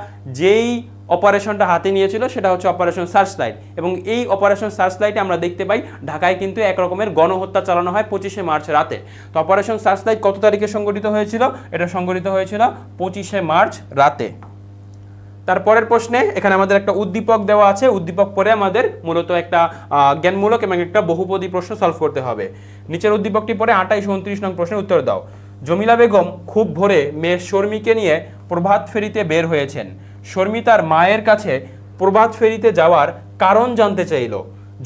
যেই অপারেশনটা হাতে নিয়েছিল সেটা হচ্ছে অপারেশন সার্চলাইট। এবং এই অপারেশন সার্চলাইটে আমরা দেখতে পাই ঢাকায় কিন্তু এক রকমের গণহত্যা চালানো হয় 25শে মার্চ রাতে। তো অপারেশন সার্চলাইট কত তারিখে সংগঠিত হয়েছিল? এটা সংগঠিত হয়েছিল 25শে মার্চ রাতে। তারপরের প্রশ্নে এখানে আমাদের একটা উদ্দীপক দেওয়া আছে। উদ্দীপক পরে আমাদের মূলত একটা জ্ঞানমূলক এবং একটা বহুপদী প্রশ্ন সলভ করতে হবে। নিচের উদ্দীপকটি পরে 28 ও 29 নং প্রশ্নের উত্তর দাও। জমিলা বেগম খুব ভোরে মেয়ে শর্মিকে নিয়ে প্রভাত ফেরিতে বের হয়েছেন। শর্মি তার মায়ের কাছে প্রভাত ফেরিতে যাওয়ার কারণ জানতে চাইল।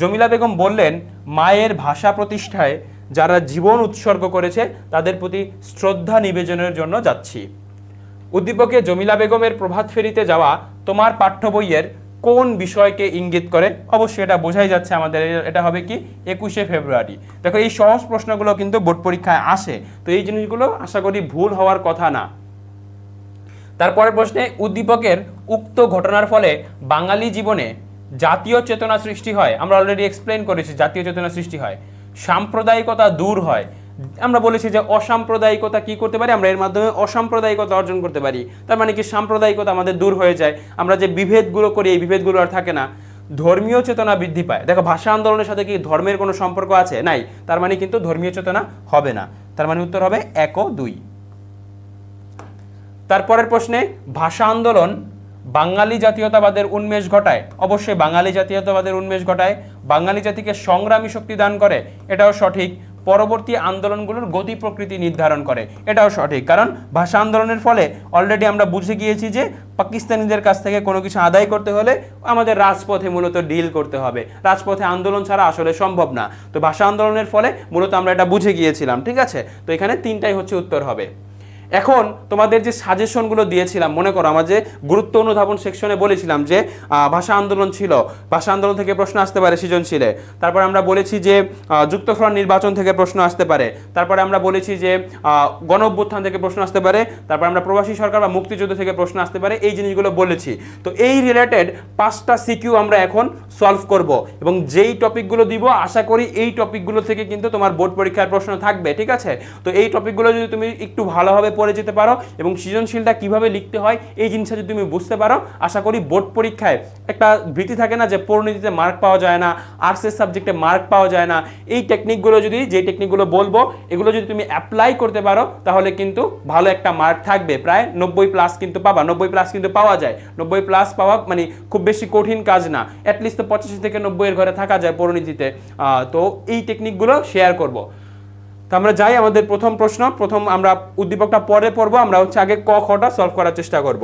জমিলা বেগম বললেন, মায়ের ভাষা প্রতিষ্ঠায় যারা জীবন উৎসর্গ করেছে তাদের প্রতি শ্রদ্ধা নিবেদনের জন্য যাচ্ছি। উদ্দীপকে জমিলা বেগমের প্রভাত ফেরিতে যাওয়া তোমার পাঠ্য বইয়ের কোন বিষয়কে ইঙ্গিত করে? অবশ্যই এটা বোঝাই যাচ্ছে আমাদের, এটা হবে কি 21শে ফেব্রুয়ারি। দেখো এই সহজ প্রশ্নগুলো কিন্তু বোর্ড পরীক্ষায় আসে, তো এই জিনিসগুলো আশা করি ভুল হওয়ার কথা না। তারপরের প্রশ্নে উদ্দীপকের উক্ত ঘটনার ফলে বাঙালি জীবনে জাতীয় চেতনা সৃষ্টি হয়। আমরা অলরেডি এক্সপ্লেন করেছি জাতীয় চেতনা সৃষ্টি হয়, সাম্প্রদায়িকতা দূর হয়। আমরা বলেছি যে অসাম্প্রদায়িকতা কি করতে পারি? আমরা এর মাধ্যমে অসাম্প্রদায়িকতা অর্জন করতে পারি। তার মানে কি সাম্প্রদায়িকতা আমাদের দূর হয়ে যায়, আমরা যে বিভেদগুলো করি এই বিভেদগুলো আর থাকে না। ধর্মীয় চেতনা বৃদ্ধি পায়। দেখো ভাষা আন্দোলনের সাথে কি ধর্মের কোনো সম্পর্ক আছে? নাই। তার মানে কিন্তু ধর্মীয় চেতনা হবে না। তার মানে উত্তর হবে 1 ও 2। তারপরের প্রশ্নে ভাষা আন্দোলন বাঙালি জাতীয়তাবাদের উন্মেষ ঘটায়। অবশ্যই বাঙালি জাতীয়তাবাদের উন্মেষ ঘটায়। বাঙালি জাতিকে সংগ্রামী শক্তি দান করে, এটাও সঠিক। পরবর্তী আন্দোলনগুলোর গতি প্রকৃতি নির্ধারণ করে, এটাও সঠিক। কারণ ভাষা আন্দোলনের ফলে অলরেডি আমরা বুঝে গিয়েছি যে পাকিস্তানিদের কাছ থেকে কোনো কিছু আদায় করতে হলে আমাদের রাজপথে মূলত ডিল করতে হবে, রাজপথে আন্দোলন ছাড়া আসলে সম্ভব না। তো ভাষা আন্দোলনের ফলে মূলত আমরা এটা বুঝে গিয়েছিলাম, ঠিক আছে। তো এখানে 3টাই হচ্ছে উত্তর হবে। এখন তোমাদের যে সাজেশনগুলো দিয়েছিলাম, মনে করো আমার যে গুরুত্ব অনুধাবন সেকশনে বলেছিলাম যে ভাষা আন্দোলন ছিল, ভাষা আন্দোলন থেকে প্রশ্ন আসতে পারে সৃজনশীলে। তারপর আমরা বলেছি যে যুক্তফ্রন্ট নির্বাচন থেকে প্রশ্ন আসতে পারে। তারপরে আমরা বলেছি যে গণ অভ্যুত্থান থেকে প্রশ্ন আসতে পারে। তারপর আমরা প্রবাসী সরকার বা মুক্তিযুদ্ধ থেকে প্রশ্ন আসতে পারে, এই জিনিসগুলো বলেছি। তো এই রিলেটেড 5টা সিকিউ আমরা এখন সলভ করব এবং যেই টপিকগুলো দিব আশা করি এই টপিকগুলো থেকে কিন্তু তোমার বোর্ড পরীক্ষার প্রশ্ন থাকবে, ঠিক আছে। তো এই টপিকগুলো যদি তুমি একটু ভালোভাবে পড়ে যেতে পারো এবং সৃজনশীলটা কিভাবে লিখতে হয় এই জিনিসটা যদি তুমি বুঝতে পারো, আশা করি বোর্ড পরীক্ষায় একটা ভীতি থাকে না যে পরিণতিতে মার্ক পাওয়া যায় না, আর্টসের সাবজেক্টে মার্ক পাওয়া যায় না, এই টেকনিকগুলো যদি, যে টেকনিকগুলো বলবো এগুলো যদি তুমি অ্যাপ্লাই করতে পারো তাহলে কিন্তু ভালো একটা মার্ক থাকবে। প্রায় 90+ কিন্তু পাবা, 90+ কিন্তু পাওয়া যায়। 90+ পাওয়া মানে খুব বেশি কঠিন কাজ না, অ্যাটলিস্ট তো 85 থেকে 90 এর ঘরে থাকা যায় পরিণতিতে। তো এই টেকনিকগুলো শেয়ার করব। তো আমরা যাই আমাদের প্রথম প্রশ্ন। প্রথম আমরা উদ্দীপকটা পরে পড়বো, আমরা হচ্ছে আগে ক খটা সলভ করার চেষ্টা করব।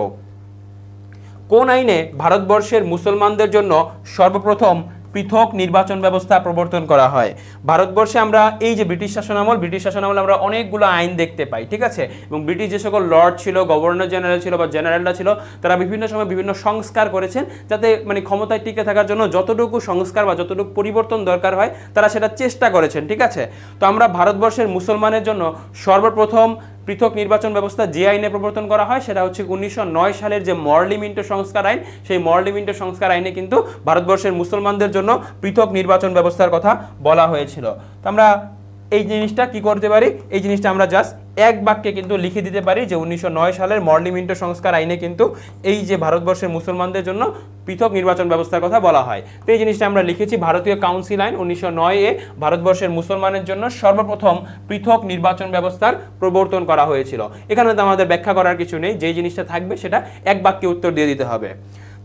কোন আইনে ভারতবর্ষের মুসলমানদের জন্য সর্বপ্রথম পৃথক নির্বাচন ব্যবস্থা প্রবর্তন করা হয়? ভারতবর্ষে আমরা এই যে ব্রিটিশ শাসনামল আমরা অনেকগুলো আইন দেখতে পাই, ঠিক আছে। এবং ব্রিটিশ যে সকল লর্ড ছিল, গভর্নর জেনারেল ছিল বা জেনারেলরা ছিল, তারা বিভিন্ন সময় বিভিন্ন সংস্কার করেছেন যাতে মানে ক্ষমতায় টিকে থাকার জন্য যতটুকু সংস্কার বা যতটুকু পরিবর্তন দরকার হয় তারা সেটা চেষ্টা করেছেন, ঠিক আছে। তো আমরা ভারতবর্ষের মুসলমানের জন্য সর্বপ্রথম পৃথক নির্বাচন ব্যবস্থা যে আইনে প্রবর্তন করা হয় সেটা হচ্ছে 1909 সালের যে মরলি মিন্টো সংস্কার আইন। সেই মরলি মিন্টো সংস্কার আইনে কিন্তু ভারতবর্ষের মুসলমানদের জন্য পৃথক নির্বাচন ব্যবস্থার কথা বলা হয়েছিল। তো আমরা এই জিনিসটা কি করতে পারি, এই জিনিসটা আমরা জাস্ট এক বাক্যে কিন্তু লিখে দিতে পারি যে 1909 সালের মর্লি মিন্টো সংস্কার আইনে কিন্তু এই যে ভারতবর্ষের মুসলমানদের জন্য পৃথক নির্বাচন ব্যবস্থার কথা বলা হয়। তো এই জিনিসটা আমরা লিখেছি, ভারতীয় কাউন্সিল আইন 1909 ভারতবর্ষের মুসলমানের জন্য সর্বপ্রথম পৃথক নির্বাচন ব্যবস্থার প্রবর্তন করা হয়েছিল। এখানে তো আমাদের ব্যাখ্যা করার কিছু নেই, যেই জিনিসটা থাকবে সেটা এক বাক্যে উত্তর দিয়ে দিতে হবে।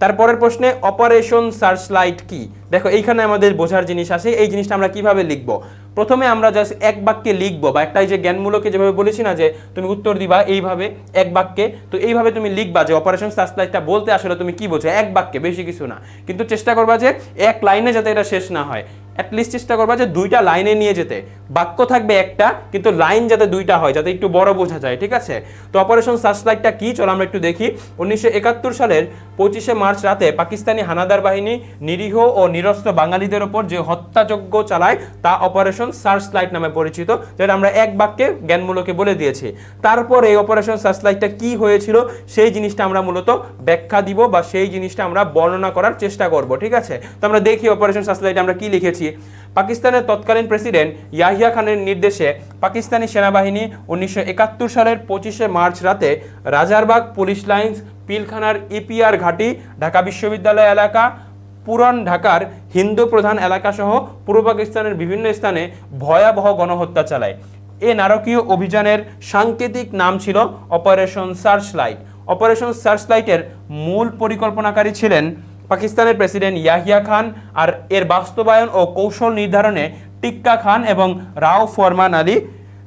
তারপরের প্রশ্নে অপারেশন সার্চলাইট কি? দেখো এইখানে আমাদের বোঝার জিনিস আছে, এই জিনিসটা আমরা কিভাবে লিখব। প্রথমে আমরা জাস্ট এক বাক্যে লিখবো, বা একটা যে জ্ঞানমূলকে যেভাবে বলেছি না যে তুমি উত্তর দিবা এইভাবে এক বাক্যে, তো এইভাবে তুমি লিখবা যে অপারেশন সার্চলাইটটা বলতে আসলে তুমি কি বোঝো, এক বাক্যে, বেশি কিছু না। কিন্তু চেষ্টা করবা যে এক লাইনে যাতে এটা শেষ না হয়, অ্যাটলিস্ট চেষ্টা করবা যে দুইটা লাইনে নিয়ে যেতে। বাক্য থাকবে একটা, কিন্তু লাইন যাতে দুইটা হয়, যাতে একটু বড় বোঝা যায়, ঠিক আছে? তো অপারেশন সার্চলাইটটা কি, চলো আমরা একটু দেখি। 1971 সালের 25শে মার্চ রাতে পাকিস্তানি হানাদার বাহিনী নিরীহ ও নিরস্ত্র বাঙালিদের ওপর যে হত্যাযজ্ঞ চালায় তা অপারেশন সার্চলাইট নামে পরিচিত, যেটা আমরা এক বাক্যে জ্ঞানমূলকে বলে দিয়েছি। তারপর এই অপারেশন সার্চলাইটটা কি হয়েছিল সেই জিনিসটা আমরা মূলত ব্যাখ্যা দিব, বা সেই জিনিসটা আমরা বর্ণনা করার চেষ্টা করব, ঠিক আছে? তো আমরা দেখি অপারেশন সার্চলাইট আমরা কি লিখেছি। পাকিস্তানের তৎকালীন প্রেসিডেন্ট ইয়াহিয়া খানের নির্দেশে পাকিস্তানি সেনাবাহিনী 1971 সালের 25শে মার্চ রাতে রাজারবাগ পুলিশ লাইন্স, পিলখানার ইপিআর ঘাটি, ঢাকা বিশ্ববিদ্যালয় এলাকা, পুরান ঢাকার হিন্দু প্রধান এলাকা সহ পূর্ব পাকিস্তানের বিভিন্ন স্থানে ভয়াবহ গণহত্যা চালায়। এ নারকীয় অভিযানের সাংকেতিক নাম ছিল অপারেশন সার্চলাইট। অপারেশন সার্চলাইটের মূল পরিকল্পনাকারী ছিলেন পাকিস্তানের প্রেসিডেন্ট ইয়াহিয়া খান, আর এর বাস্তবায়ন ও কৌশল নির্ধারণে টিক্কা খান এবং রাও ফরমান আলী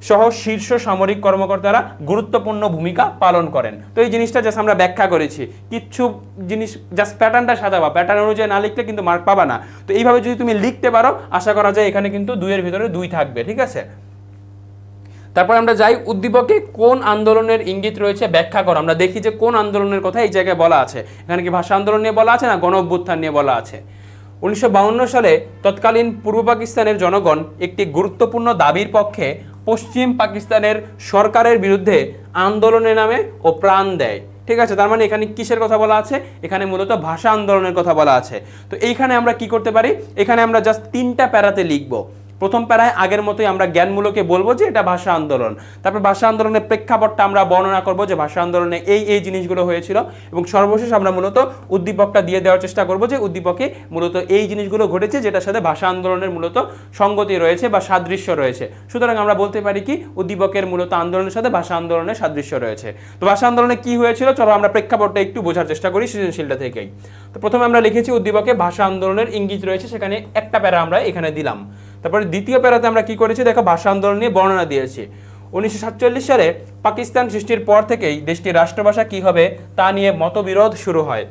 সহ শীর্ষ সামরিক কর্মকর্তারা গুরুত্বপূর্ণ ভূমিকা পালন করেন। তো এই জিনিসটা জাস্ট আমরা ব্যাখ্যা করেছি, কিচ্ছু জিনিস জাস্ট প্যাটার্নটা সাজাবা, প্যাটার্ন অনুযায়ী না লিখলে কিন্তু মার্ক পাবা না। তো এইভাবে যদি তুমি লিখতে পারো, আশা করা যায় এখানে কিন্তু দুইয়ের ভিতরে দুই থাকবে, ঠিক আছে? তারপর আমরা যাই উদ্দীপকে কোন আন্দোলনের ইঙ্গিত রয়েছে ব্যাখ্যা করো। আমরা দেখি যে কোন আন্দোলনের কথা এই জায়গায় বলা আছে। এখানে কি ভাষা আন্দোলন নিয়ে বলা আছে না গণ অভ্যুত্থান নিয়ে বলা আছে। 1952 সালে তৎকালীন পূর্ব পাকিস্তানের জনগণ একটি গুরুত্বপূর্ণ দাবির পক্ষে পশ্চিম পাকিস্তানের সরকারের বিরুদ্ধে আন্দোলনের নামে ও প্রাণ দেয়, ঠিক আছে? তার মানে এখানে কিসের কথা বলা আছে? এখানে মূলত ভাষা আন্দোলনের কথা বলা আছে। তো এইখানে আমরা কি করতে পারি, এখানে আমরা জাস্ট তিনটা প্যারাতে লিখবো। প্রথম প্যারায় আগের মতোই আমরা জ্ঞানমূলকে বলবো যে এটা ভাষা আন্দোলন। তারপর ভাষা আন্দোলনের প্রেক্ষাপটটা আমরা বর্ণনা করব যে ভাষা আন্দোলনে এই জিনিসগুলো হয়েছিল, এবং সর্বশেষ আমরা মূলত উদ্দীপকটা দিয়ে দেওয়ার চেষ্টা করব যে উদ্দীপকে মূলত এই জিনিসগুলো ঘটেছে যেটার সাথে ভাষা আন্দোলনের মূলত সঙ্গতি রয়েছে বা সাদৃশ্য রয়েছে। সুতরাং আমরা বলতে পারি কি উদ্দীপকের মূলত আন্দোলনের সাথে ভাষা আন্দোলনের সাদৃশ্য রয়েছে। তো ভাষা আন্দোলনে কি হয়েছিল, চলো আমরা প্রেক্ষাপটটা একটু বোঝার চেষ্টা করি সৃজনশীলটা থেকেই। তো প্রথমে আমরা লিখেছি উদ্দীপকে ভাষা আন্দোলনের ইঙ্গিত রয়েছে, সেখানে একটা প্যারা আমরা এখানে দিলাম। তারপরে দ্বিতীয় প্যারাতে আমরা কি করেছি, দেখো ভাষা আন্দোলন নিয়ে বর্ণনা দিয়েছি। 1947 সালে পাকিস্তান সৃষ্টির পর থেকেই দেশটির রাষ্ট্রভাষা কি হবে তা নিয়ে মতবিরোধ শুরু হয়।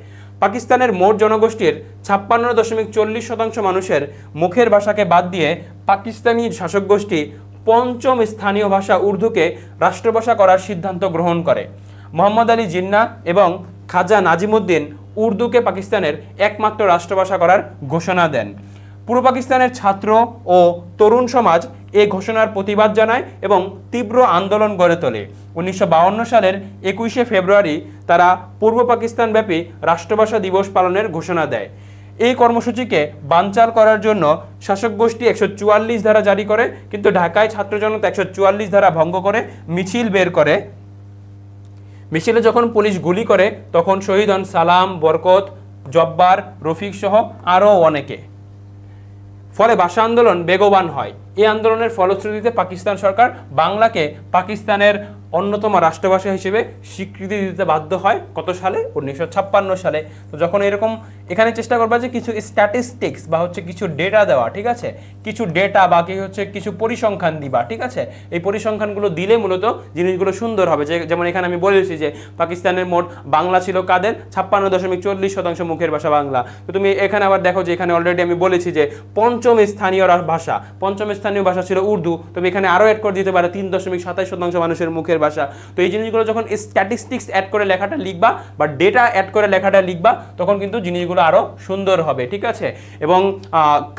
পাকিস্তানের মোট জনগোষ্ঠীর 56.40% মানুষের মুখের ভাষাকে বাদ দিয়ে পাকিস্তানি শাসক গোষ্ঠী পঞ্চম স্থানীয় ভাষা উর্দুকে রাষ্ট্রভাষা করার সিদ্ধান্ত গ্রহণ করে। মোহাম্মদ আলী জিন্নাহ এবং খাজা নাজিমুদ্দিন উর্দুকে পাকিস্তানের একমাত্র রাষ্ট্রভাষা করার ঘোষণা দেন। পূর্ব পাকিস্তানের ছাত্র ও তরুণ সমাজ এই ঘোষণার প্রতিবাদ জানায় এবং তীব্র আন্দোলন গড়ে তোলে। 1952 সালের 21শে ফেব্রুয়ারি তারা পূর্ব পাকিস্তানব্যাপী রাষ্ট্রভাষা দিবস পালনের ঘোষণা দেয়। এই কর্মসূচিকে বানচাল করার জন্য শাসক গোষ্ঠী 144 ধারা জারি করে, কিন্তু ঢাকায় ছাত্র জনতা 144 ধারা ভঙ্গ করে মিছিল বের করে। মিছিলে যখন পুলিশ গুলি করে তখন শহীদ হন সালাম, বরকত, জব্বার, রফিক সহ আরও অনেকে। ফলে ভাষা আন্দোলন বেগবান হয়। এই আন্দোলনের ফলশ্রুতিতে পাকিস্তান সরকার বাংলাকে পাকিস্তানের অন্যতম রাষ্ট্রভাষা হিসেবে স্বীকৃতি দিতে বাধ্য হয়। কত সালে? 1956 সালে। তো যখন এরকম এখানে চেষ্টা করবা যে কিছু স্ট্যাটিস্টিক্স বা হচ্ছে কিছু ডেটা দেওয়া, ঠিক আছে? কিছু ডেটা বা কি হচ্ছে কিছু পরিসংখ্যান দিবা, ঠিক আছে? এই পরিসংখ্যানগুলো দিলে মূলত জিনিসগুলো সুন্দর হবে। যেমন এখানে আমি বলেছি যে পাকিস্তানের মোট বাংলা ছিল কাদের 56.40% মুখের ভাষা বাংলা। তো তুমি এখানে আবার দেখো যে এখানে অলরেডি আমি বলেছি যে পঞ্চম স্থানীয় ভাষা ছিল উর্দু। তুমি এখানে আরও অ্যাড করে দিতে পারো 3.27% মানুষের মুখের গণিতের ভাষা। তো এই জিনিসগুলো যখন স্ট্যাটিস্টিক্স অ্যাড করে লেখাটা লিখবা বা ডেটা অ্যাড করে লেখাটা লিখবা তখন কিন্তু জিনিসগুলো আরও সুন্দর হবে, ঠিক আছে। এবং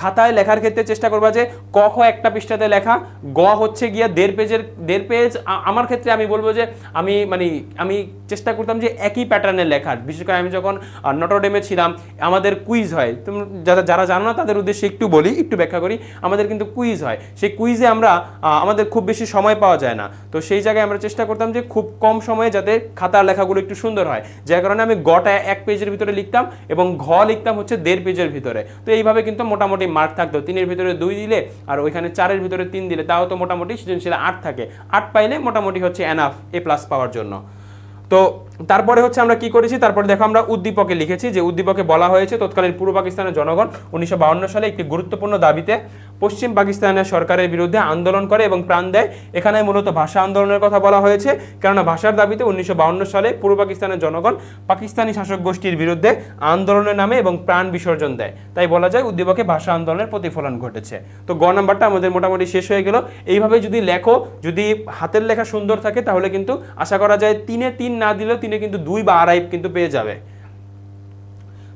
খাতায় লেখার ক্ষেত্রে চেষ্টা করবা যে ক খ একটা পৃষ্ঠাতে লেখা, গ হচ্ছে গিয়া 1.5 পেজ। আমার ক্ষেত্রে আমি বলবো যে আমি চেষ্টা করতাম যে একই প্যাটার্নের লেখার। বিশেষ করে আমি যখন নটরডেমে ছিলাম আমাদের কুইজ হয়, তুমি যারা জানো না তাদের উদ্দেশ্যে একটু বলি, একটু ব্যাখ্যা করি। আমাদের কিন্তু কুইজ হয়, সেই কুইজে আমরা আমাদের খুব বেশি সময় পাওয়া যায় না, তো সেই জায়গায় আমরা চেষ্টা করতাম যে খুব কম সময়ে যাতে খাতার লেখাগুলো একটু সুন্দর হয়, যার কারণে আমি গটা 1 পেজের ভিতরে লিখতাম এবং ঘ লিখতাম হচ্ছে 1.5 পেজের ভিতরে। তো এইভাবে কিন্তু মোটামুটি মার্ক থাকতো, 3-এর ভিতরে 2 দিলে আর ওইখানে 4-এর ভিতরে 3 দিলে তাও তো মোটামুটি সৃজনশীল 8 থাকে, 8 পাইলে মোটামুটি হচ্ছে এনাফ A+ পাওয়ার জন্য। তো তারপরে হচ্ছে আমরা কি করেছি, তারপরে দেখো আমরা উদ্দীপকে লিখেছি যে উদ্দীপকে বলা হয়েছে তৎকালীন পূর্ব পাকিস্তানের জনগণ 1952 সালে একটি গুরুত্বপূর্ণ দাবিতে পশ্চিম পাকিস্তানের সরকারের বিরুদ্ধে আন্দোলন করে এবং প্রাণ দেয়। এখানে মূলত ভাষা আন্দোলনের কথা বলা হয়েছে, কেননা ভাষার দাবিতে 1952 সালে পূর্ব পাকিস্তানের জনগণ পাকিস্তানি শাসক গোষ্ঠীর বিরুদ্ধে আন্দোলনের নামে এবং প্রাণ বিসর্জন দেয়, তাই বলা যায় উদ্দীপকে ভাষা আন্দোলনের প্রতিফলন ঘটেছে। তো গ নাম্বারটা আমাদের মোটামুটি শেষ হয়ে গেল। এইভাবে যদি লেখো, যদি হাতের লেখা সুন্দর থাকে তাহলে কিন্তু আশা করা যায় 3-এ 3 না দিলেও 3-এ কিন্তু 2 বা আড়াই কিন্তু পেয়ে যাবে।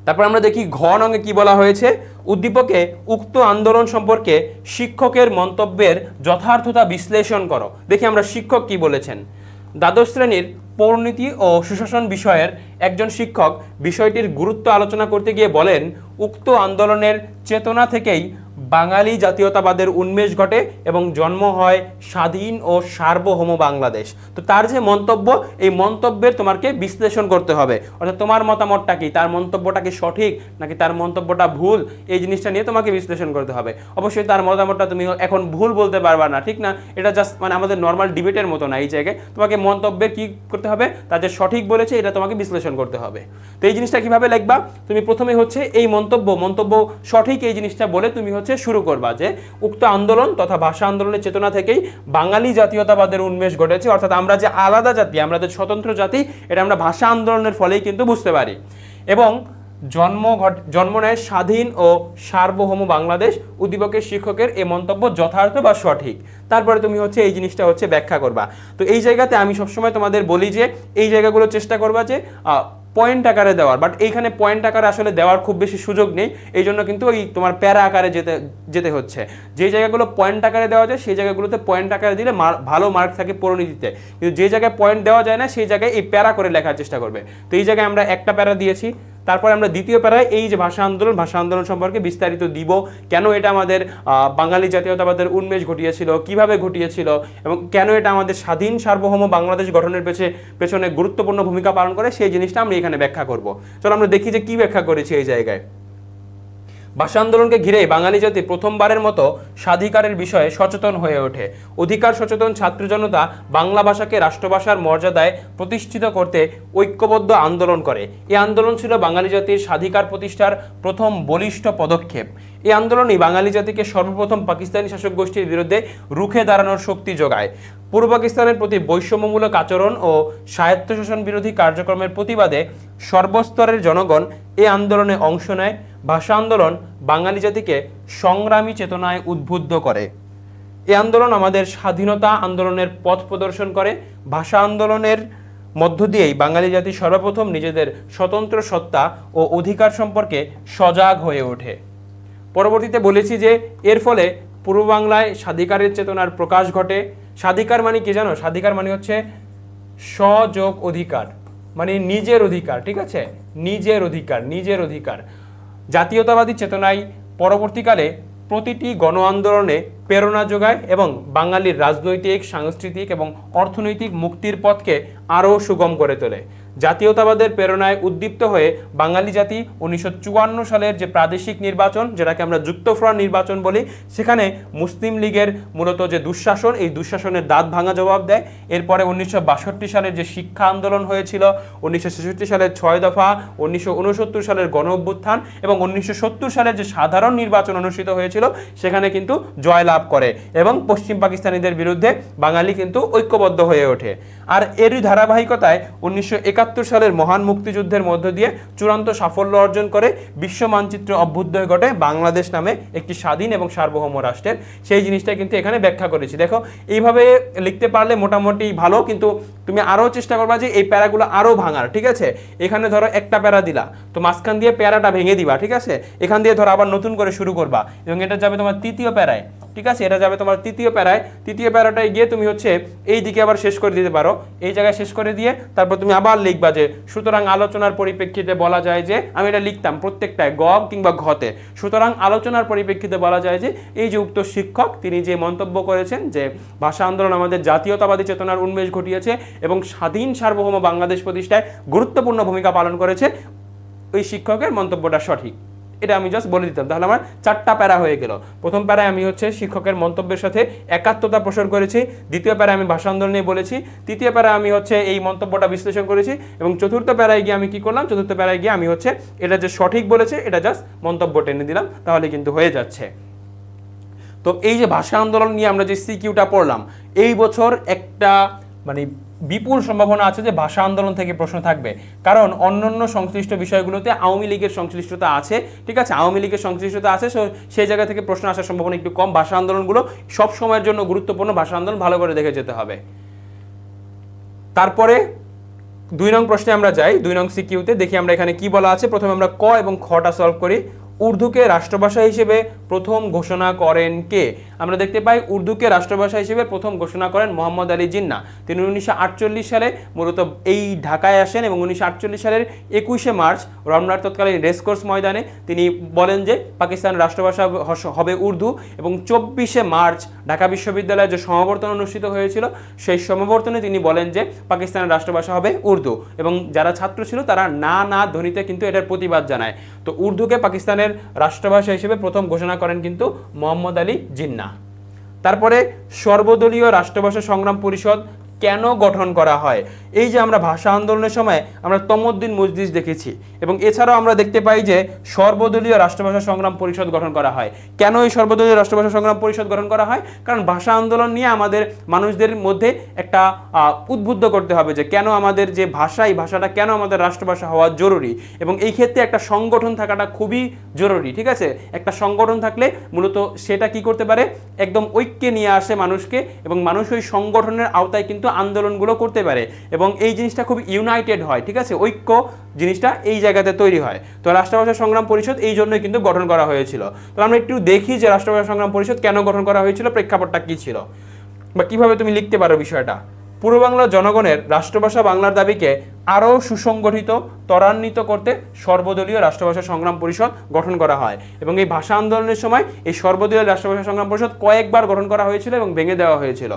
তারপর আমরা দেখি ঘ নঙে কি বলা হয়েছে, উদ্দীপকে উক্ত আন্দোলন সম্পর্কে শিক্ষকের মন্তব্যের যথার্থতা বিশ্লেষণ করো। দেখি আমরা শিক্ষক কি বলেছেন। দ্বাদশ শ্রেণীর পৌরনীতি ও সুশাসন বিষয়ের একজন শিক্ষক বিষয়টির গুরুত্ব আলোচনা করতে গিয়ে বলেন, উক্ত আন্দোলনের চেতনা থেকেই বাঙালি জাতীয়তাবাদের উন্মেষ ঘটে এবং জন্ম হয় স্বাধীন ও সার্বভৌম বাংলাদেশ। তো তার যে মন্তব্য, এই মন্তব্যের তোমাকে বিশ্লেষণ করতে হবে, অর্থাৎ তোমার মতামতটা কি, তার মন্তব্যটা কি সঠিক নাকি তার মন্তব্যটা ভুল, এই জিনিসটা নিয়ে তোমাকে বিশ্লেষণ করতে হবে। অবশ্যই তার মতামতটা তুমি এখন ভুল বলতে পারবা না, ঠিক না, এটা জাস্ট আমাদের নর্মাল ডিবেটের মতো না। এই জায়গায় তোমাকে মন্তব্যে কি করতে হবে, তার যে সঠিক বলেছে এটা তোমাকে বিশ্লেষণ করতে হবে। তো এই জিনিসটা কিভাবে লিখবা, তুমি প্রথমে হচ্ছে এই মন্তব্য সঠিক এই জিনিসটা বলে তুমি হচ্ছে শুরু করবা যে উক্ত আন্দোলন তথা ভাষা আন্দোলনের চেতনা থেকেই বাঙালি জাতীয়তাবাদের উন্মেষ ঘটেছে, অর্থাৎ আমরা যে আলাদা জাতি, আমরা যে স্বতন্ত্র জাতি, এটা আমরা ভাষা আন্দোলনের ফলেই কিন্তু বুঝতে পারি, এবং জন্ম নেয় স্বাধীন ও সার্বভৌম বাংলাদেশ। উদ্দীপকের শিক্ষকের এই মন্তব্য যথার্থ বা সঠিক। তারপরে তুমি হচ্ছে এই জিনিসটা হচ্ছে ব্যাখ্যা করবা। তো এই জায়গাতে আমি সবসময় তোমাদের বলি যে এই জায়গাগুলো চেষ্টা করবা যে পয়েন্ট আকারে দেওয়ার, বাট এইখানে পয়েন্ট আকারে আসলে দেওয়ার খুব বেশি সুযোগ নেই, এই জন্য কিন্তু ওই তোমার প্যারা আকারে যেতে হচ্ছে। যে জায়গাগুলো পয়েন্ট আকারে দেওয়া যায় সেই জায়গাগুলোতে পয়েন্ট আকারে দিলে ভালো মার্ক থাকে পরিণতিতে, কিন্তু যে জায়গায় পয়েন্ট দেওয়া যায় না সেই জায়গায় এই প্যারা করে লেখার চেষ্টা করবে। তো এই জায়গায় আমরা একটা প্যারা দিয়েছি, তারপরে আমরা দ্বিতীয় প্যারায় এই যে ভাষা আন্দোলন সম্পর্কে বিস্তারিত দিব, কেন এটা আমাদের বাঙালি জাতীয়তাবাদের উন্মেষ ঘটিয়েছিল, কিভাবে ঘটিয়েছিল, এবং কেন এটা আমাদের স্বাধীন সার্বভৌম বাংলাদেশ গঠনের পেছনে গুরুত্বপূর্ণ ভূমিকা পালন করে, সেই জিনিসটা আমরা এখানে ব্যাখ্যা করব। চলো আমরা দেখি যে কি ব্যাখ্যা করেছি এই জায়গায়। ভাষা আন্দোলনকে ঘিরে বাঙালি জাতি প্রথমবারের মতো স্বাধিকারের বিষয়ে সচেতন হয়ে ওঠে। অধিকার সচেতন ছাত্র জনতা বাংলা ভাষাকে রাষ্ট্রভাষার মর্যাদায় প্রতিষ্ঠিত করতে ঐক্যবদ্ধ আন্দোলন করে। এই আন্দোলন ছিল বাঙালি জাতির স্বাধিকার প্রতিষ্ঠার প্রথম বলিষ্ঠ পদক্ষেপ। এই আন্দোলনই বাঙালি জাতিকে সর্বপ্রথম পাকিস্তানি শাসক গোষ্ঠীর বিরুদ্ধে রুখে দাঁড়ানোর শক্তি যোগায়। পূর্ব পাকিস্তানের প্রতি বৈষম্যমূলক আচরণ ও স্বায়ত্তশাসন বিরোধী কার্যক্রমের প্রতিবাদে সর্বস্তরের জনগণ এই আন্দোলনে অংশ নেয়। ভাষা আন্দোলন বাঙালি জাতিকে সংগ্রামী চেতনায় উদ্বুদ্ধ করে। এই আন্দোলন আমাদের স্বাধীনতা আন্দোলনের পথ প্রদর্শন করে। ভাষা আন্দোলনের মধ্য দিয়েই বাঙালি জাতি সর্বপ্রথম নিজেদের স্বতন্ত্র সত্তা ও অধিকার সম্পর্কে সজাগ হয়ে ওঠে। পরবর্তীতে বলেছি যে এর ফলে পূর্ব বাংলায় স্বাধিকারের চেতনার প্রকাশ ঘটে। স্বাধিকার মানে কি জানো? স্বাধিকার মানে হচ্ছে স্বযোগ অধিকার, মানে নিজের অধিকার, ঠিক আছে, নিজের অধিকার। জাতীয়তাবাদী চেতনায় পরবর্তীকালে প্রতিটি গণ আন্দোলনে প্রেরণা যোগায় এবং বাঙালির রাজনৈতিক, সাংস্কৃতিক এবং অর্থনৈতিক মুক্তির পথকে আরও সুগম করে তোলে। জাতীয়তাবাদের প্রেরণায় উদ্দীপ্ত হয়ে বাঙালি জাতি 1954 সালের যে প্রাদেশিক নির্বাচন, যেটাকে আমরা যুক্তফ্রন্ট নির্বাচন বলি, সেখানে মুসলিম লীগের মূলত যে দুঃশাসন, এই দুঃশাসনের দাঁত ভাঙা জবাব দেয়। এরপরে 1962 সালের যে শিক্ষা আন্দোলন হয়েছিল, 1966 সালের 6 দফা, 1969 সালের গণ অভ্যুত্থান এবং 1970 সালের যে সাধারণ নির্বাচন অনুষ্ঠিত হয়েছিল, সেখানে কিন্তু জয়লাভ করে এবং পশ্চিম পাকিস্তানিদের বিরুদ্ধে বাঙালি কিন্তু ঐক্যবদ্ধ হয়ে ওঠে। আর এরই ধারাবাহিকতায় 1971 1971 সালের মহান মুক্তিযুদ্ধের মধ্য দিয়ে চূড়ান্ত সাফল্য অর্জন করে বিশ্ব মানচিত্রে অভ্যুদয় ঘটে বাংলাদেশ নামে একটি স্বাধীন এবং সার্বভৌম রাষ্ট্রের। সেই জিনিসটা কিন্তু এখানে ব্যাখ্যা করেছি। দেখো এইভাবে লিখতে পারলে মোটামুটি ভালো, কিন্তু তুমি আরও চেষ্টা করবা যে এই প্যারাগুলো আরও ভাঙার, ঠিক আছে? এখানে ধরো একটা প্যারা দিলা, তো মাঝখান দিয়ে প্যারাটা ভেঙে দিবা, ঠিক আছে? এখান দিয়ে ধরো আবার নতুন করে শুরু করবা এবং এটা যাবে তোমার তৃতীয় প্যারায়, ঠিক আছে? এটা যাবে তোমার তৃতীয় প্যারায়। তৃতীয় প্যারাটায় গিয়ে তুমি হচ্ছে এই দিকে আবার শেষ করে দিতে পারো, এই জায়গায় শেষ করে দিয়ে তারপর তুমি আবার লিখবা যে সুতরাং আলোচনার পরিপ্রেক্ষিতে বলা যায় যে, আমি এটা লিখতাম প্রত্যেকটায় গ কিংবা ঘতে, সুতরাং আলোচনার পরিপ্রেক্ষিতে বলা যায় যে এই যে উক্ত শিক্ষক তিনি যে মন্তব্য করেছেন যে ভাষা আন্দোলন আমাদের জাতীয়তাবাদী চেতনার উন্মেষ ঘটিয়েছে এবং স্বাধীন সার্বভৌম বাংলাদেশ প্রতিষ্ঠায় গুরুত্বপূর্ণ ভূমিকা পালন করেছে, ওই শিক্ষকের মন্তব্যটা সঠিক। এটা আমি জাস্ট বলে দিতাম, তাহলে আমার 4টা প্যারা হয়ে গেল। প্রথম প্যারায় আমি হচ্ছে শিক্ষকের মন্তব্যের সাথে একাত্মতা পোষণ করেছি, দ্বিতীয় প্যারায় আমি ভাষা আন্দোলন নিয়ে বলেছি, তৃতীয় প্যারায় আমি হচ্ছে এই মন্তব্যটা বিশ্লেষণ করেছি এবং চতুর্থ প্যারায় গিয়ে আমি কি করলাম, চতুর্থ প্যারায় গিয়ে আমি হচ্ছে এটা যে সঠিক বলেছে এটা জাস্ট মন্তব্য টেনে দিলাম, তাহলে কিন্তু হয়ে যাচ্ছে। তো এই যে ভাষা আন্দোলন নিয়ে আমরা যে সিকিউটা পড়লাম, এই বছর একটা মানে বিপুল সম্ভাবনা আছে যে ভাষা আন্দোলন থেকে প্রশ্ন থাকবে, কারণ অন্যান্য সংশ্লিষ্ট বিষয়গুলোতে আওয়ামী লীগের সংশ্লিষ্টতা আছে, ঠিক আছে? আওয়ামী লীগের সংশ্লিষ্টতা আছে, সেই জায়গা থেকে প্রশ্ন আসার সম্ভাবনা একটু কম। ভাষা আন্দোলনগুলো সব সময়ের জন্য গুরুত্বপূর্ণ, ভাষা আন্দোলন ভালো করে দেখে যেতে হবে। তারপরে 2 নং প্রশ্নে আমরা যাই, 2 নং সিকিউতে দেখি আমরা এখানে কি বলা আছে। প্রথমে আমরা ক এবং খটা সলভ করি। উর্দুকে রাষ্ট্রভাষা হিসেবে প্রথম ঘোষণা করেন কে? আমরা দেখতে পাই উর্দুকে রাষ্ট্রভাষা হিসেবে প্রথম ঘোষণা করেন মোহাম্মদ আলী জিন্নাহ। তিনি 1948 সালে মূলত এই ঢাকায় আসেন এবং 1948 সালের 21শে মার্চ রমনার তৎকালীন রেসকোর্স ময়দানে তিনি বলেন যে পাকিস্তান রাষ্ট্রভাষা হবে উর্দু, এবং 24শে মার্চ ঢাকা বিশ্ববিদ্যালয়ে যে সমাবর্তন অনুষ্ঠিত হয়েছিল সেই সমাবর্তনে তিনি বলেন যে পাকিস্তানের রাষ্ট্রভাষা হবে উর্দু, এবং যারা ছাত্র ছিল তারা না না ধ্বনিতে কিন্তু এটার প্রতিবাদ জানায়। তো উর্দুকে পাকিস্তানের রাষ্ট্রভাষা হিসেবে প্রথম ঘোষণা করেন কিন্তু মোহাম্মদ আলী জিন্নাহ। তারপরে সর্বদলীয় রাষ্ট্রভাষা সংগ্রাম পরিষদ কেন গঠন করা হয়? এই যে আমরা ভাষা আন্দোলনের সময় আমরা তমদ্দিন মজলিস দেখেছি, এবং এছাড়াও আমরা দেখতে পাই যে সর্বদলীয় রাষ্ট্রভাষা সংগ্রাম পরিষদ গঠন করা হয়। কেন এই সর্বদলীয় রাষ্ট্রভাষা সংগ্রাম পরিষদ গঠন করা হয়? কারণ ভাষা আন্দোলন নিয়ে আমাদের মানুষদের মধ্যে একটা উদ্বুদ্ধ করতে হবে যে কেন আমাদের যে ভাষা, এই ভাষাটা কেন আমাদের রাষ্ট্রভাষা হওয়া জরুরি, এবং এই ক্ষেত্রে একটা সংগঠন থাকাটা খুবই জরুরি, ঠিক আছে? একটা সংগঠন থাকলে মূলত সেটা কি করতে পারে, একদম ঐক্যে নিয়ে আসে মানুষকে, এবং মানুষ ওই সংগঠনের আওতায় কিন্তু আন্দোলনগুলো করতে পারে, এবং এই জিনিসটা খুব ইউনাইটেড হয়, ঠিক আছে? ঐক্য জিনিসটা এই জায়গাতে তৈরি হয়। তো রাষ্ট্রভাষা সংগ্রাম পরিষদ এই জন্যই কিন্তু গঠন করা হয়েছিল। তো আমরা একটু দেখি যে রাষ্ট্রভাষা সংগ্রাম পরিষদ কেন গঠন করা হয়েছিল, প্রেক্ষাপটটা কি ছিল বা কিভাবে তুমি লিখতে পারো বিষয়টা। পূর্ব বাংলার জনগণের রাষ্ট্রভাষা বাংলার দাবিকে আরও সুসংগঠিত ত্বরান্বিত করতে সর্বদলীয় রাষ্ট্রভাষা সংগ্রাম পরিষদ গঠন করা হয়, এবং এই ভাষা আন্দোলনের সময় এই সর্বদলীয় রাষ্ট্রভাষা সংগ্রাম পরিষদ কয়েকবার গঠন করা হয়েছিল এবং ভেঙে দেওয়া হয়েছিল।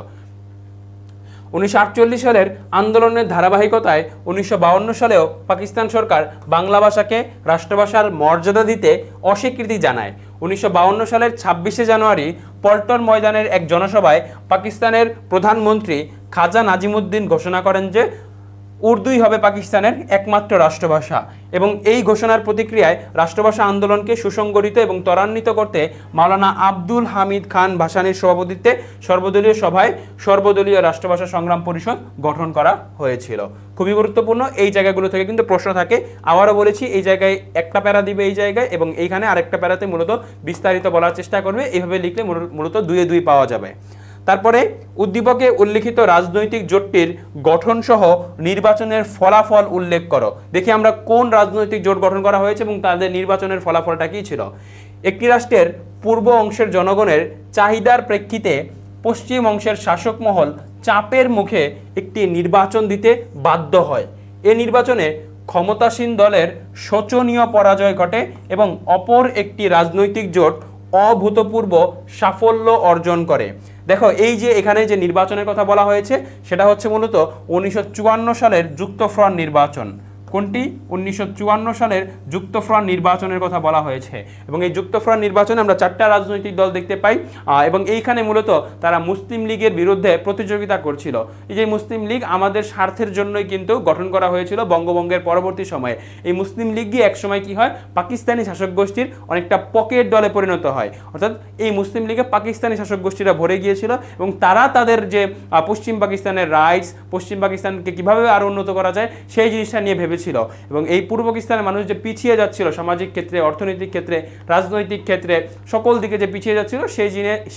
1948 সালের আন্দোলনের ধারাবাহিকতায় 1952 সালেও পাকিস্তান সরকার বাংলা ভাষাকে রাষ্ট্রভাষার মর্যাদা দিতে অস্বীকৃতি জানায়। 1952 সালের 26শে জানুয়ারি পল্টন ময়দানের এক জনসভায় পাকিস্তানের প্রধানমন্ত্রী খাজা নাজিমুদ্দিন ঘোষণা করেন যে উর্দুই হবে পাকিস্তানের একমাত্র রাষ্ট্রভাষা, এবং এই ঘোষণার প্রতিক্রিয়ায় রাষ্ট্রভাষা আন্দোলনকে সুসংগঠিত এবং ত্বরান্বিত করতে মাওলানা আব্দুল হামিদ খান ভাসানীর সভাপতিত্বে সর্বদলীয় সভায় সর্বদলীয় রাষ্ট্রভাষা সংগ্রাম পরিষদ গঠন করা হয়েছিল। খুবই গুরুত্বপূর্ণ, এই জায়গাগুলো থেকে কিন্তু প্রশ্ন থাকে। আবারও বলেছি, এই জায়গায় একটা প্যারা দিবে এই জায়গায়, এবং এইখানে আরেকটা প্যারাতে মূলত বিস্তারিত বলার চেষ্টা করবে। এইভাবে লিখলে মূলত 2-2 পাওয়া যাবে। তারপরে উদ্দীপকে উল্লিখিত রাজনৈতিক জোটটির গঠন সহ নির্বাচনের ফলাফল উল্লেখ করো। দেখি আমরা কোন রাজনৈতিক জোট গঠন করা হয়েছে এবং তাদের নির্বাচনের ফলাফলটা কী ছিল। একটি রাষ্ট্রের পূর্ব অংশের জনগণের চাহিদার প্রেক্ষিতে পশ্চিম অংশের শাসক মহল চাপের মুখে একটি নির্বাচন দিতে বাধ্য হয়। এ নির্বাচনে ক্ষমতাসীন দলের শোচনীয় পরাজয় ঘটে এবং অপর একটি রাজনৈতিক জোট অভূতপূর্ব সাফল্য অর্জন করে। দেখো, এই যে এখানে যে নির্বাচনের কথা বলা হয়েছে সেটা হচ্ছে মূলত 1954 সালের যুক্তফ্রন্ট নির্বাচন। কোনটি? 1954 সালের যুক্তফ্রন্ট নির্বাচনের কথা বলা হয়েছে। এবং এই যুক্তফ্রন্ট নির্বাচনে আমরা 4টা রাজনৈতিক দল দেখতে পাই, এবং এইখানে মূলত তারা মুসলিম লীগের বিরুদ্ধে প্রতিযোগিতা করছিল। এই যে মুসলিম লীগ আমাদের স্বার্থের জন্যই কিন্তু গঠন করা হয়েছিল বঙ্গভঙ্গের পরবর্তী সময়ে। এই মুসলিম লীগই একসময় কি হয়, পাকিস্তানি শাসক গোষ্ঠীর অনেকটা পকেট দলে পরিণত হয়। অর্থাৎ এই মুসলিম লীগে পাকিস্তানি শাসক গোষ্ঠীরা ভরে গিয়েছিল এবং তারা তাদের যে পশ্চিম পাকিস্তানের রাইটস, পশ্চিম পাকিস্তানকে কিভাবে আরও উন্নত করা যায় সেই জিনিসটা নিয়ে ভেবেছিল। এবং এই পূর্ব পাকিস্তানের মানুষ যে পিছিয়ে যাচ্ছিল সামাজিক ক্ষেত্রে, অর্থনৈতিক ক্ষেত্রে, রাজনৈতিক ক্ষেত্রে, সকল দিকে যে পিছিয়ে যাচ্ছিল